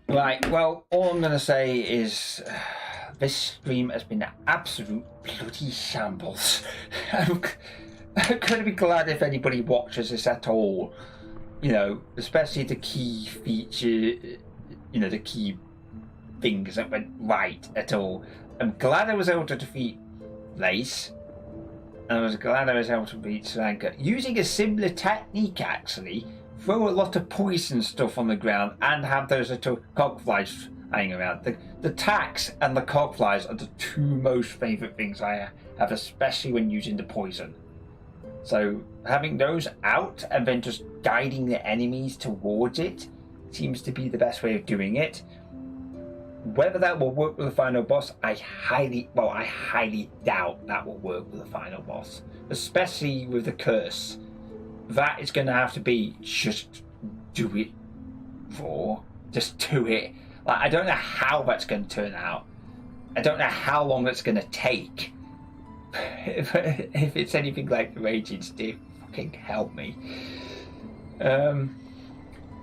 Right, well, all I'm gonna say is this stream has been an absolute bloody shambles. I'm going to be glad if anybody watches this at all, you know, especially the key feature, you know, the key things that went right at all. I'm glad I was able to defeat Lace, and I was glad I was able to beat Sri Lanka using a similar technique, actually. Throw a lot of poison stuff on the ground and have those little cogflies hanging around. The tacks and the cogflies are the two most favourite things I have, especially when using the poison. So having those out and then just guiding the enemies towards it seems to be the best way of doing it. Whether that will work with the final boss, I highly doubt that will work with the final boss, especially with the curse. That is going to have to be just do it, raw. Just do it. Like, I don't know how that's going to turn out. I don't know how long that's going to take. If it's anything like the Raging Stiff, fucking help me. Yeah,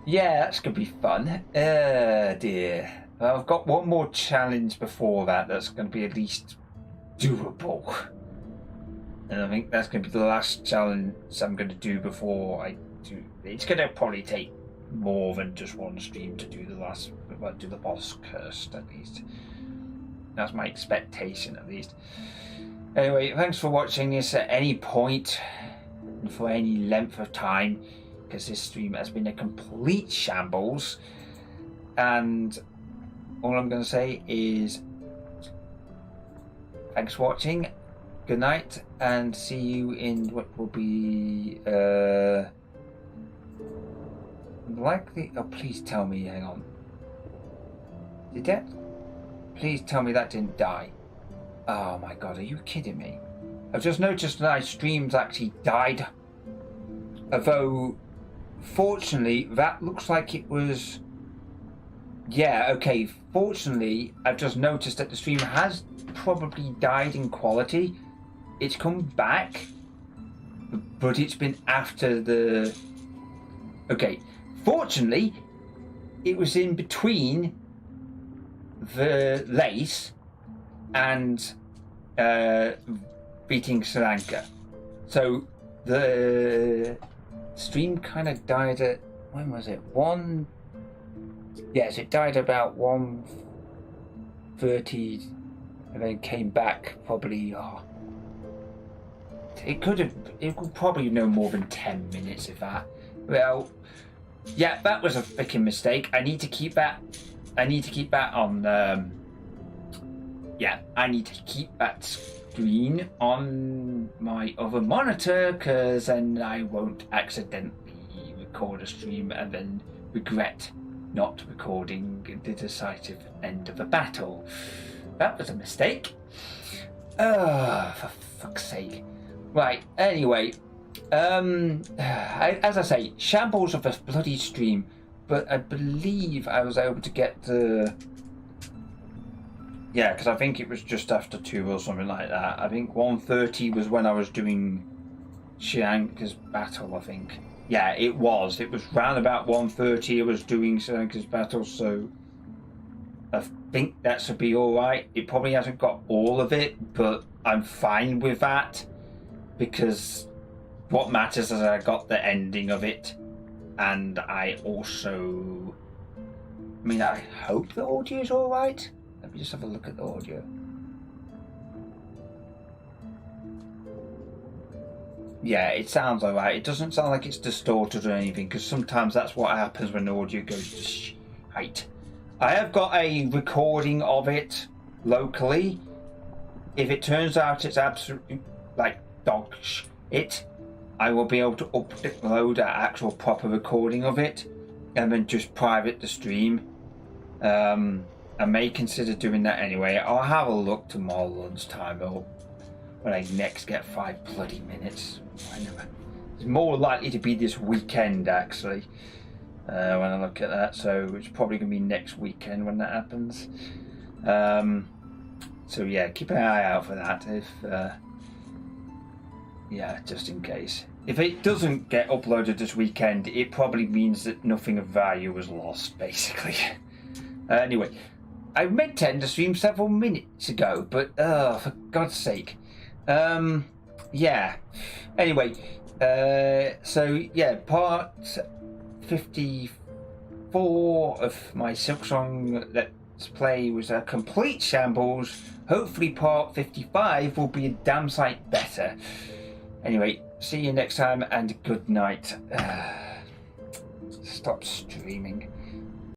that's gonna be fun. Dear. I've got one more challenge before that's gonna be at least doable. And I think that's gonna be the last challenge I'm gonna do before I do. It's gonna probably take more than just one stream to do do the boss cursed, at least. That's my expectation, at least. Anyway, thanks for watching this at any point and for any length of time, because this stream has been a complete shambles. And all I'm going to say is thanks for watching, good night, and see you in what will be likely. Oh, please tell me, hang on. Did that? Please tell me that didn't die. Oh my god, are you kidding me? I've just noticed that my streams actually died. Although, fortunately, that looks like it was... Yeah, okay, fortunately, I've just noticed that the stream has probably died in quality. It's come back, but it's been after the... Okay, fortunately, it was in between the Lace and beating Sri Lanka. So the stream kind of died at, when was it? Yes, it died about 1:30 and then came back probably, it could probably no more than 10 minutes if that. Well, yeah, that was a freaking mistake. I need to keep that on, yeah, I need to keep that screen on my other monitor, because then I won't accidentally record a stream and then regret not recording the decisive end of a battle. That was a mistake. For fuck's sake. Right, anyway, as I say, shambles of a bloody stream, but I believe I was able to get the Yeah, because I think it was just after 2 or something like that. I think 1:30 was when I was doing Shianka's battle, I think. Yeah, it was. It was round about 1:30 I was doing Shianka's battle, so I think that should be alright. It probably hasn't got all of it, but I'm fine with that, because what matters is I got the ending of it, and I also... I mean, I hope the audio is alright. Let me just have a look at the audio. Yeah, it sounds alright. It doesn't sound like it's distorted or anything, because sometimes that's what happens when the audio goes to shite. I have got a recording of it locally. If it turns out it's absolutely like dog shit, I will be able to upload an actual proper recording of it and then just private the stream. I may consider doing that anyway. I'll have a look tomorrow lunchtime or when I next get 5 bloody minutes. It's more likely to be this weekend actually, when I look at that, so it's probably going to be next weekend when that happens. So yeah, keep an eye out for that if yeah, just in case. If it doesn't get uploaded this weekend, it probably means that nothing of value was lost, basically. Anyway, I meant to end the stream several minutes ago, but for God's sake. Yeah. Anyway, so yeah, part 54 of my Silksong Let's Play was a complete shambles. Hopefully part 55 will be a damn sight better. Anyway, see you next time and good night. Stop streaming.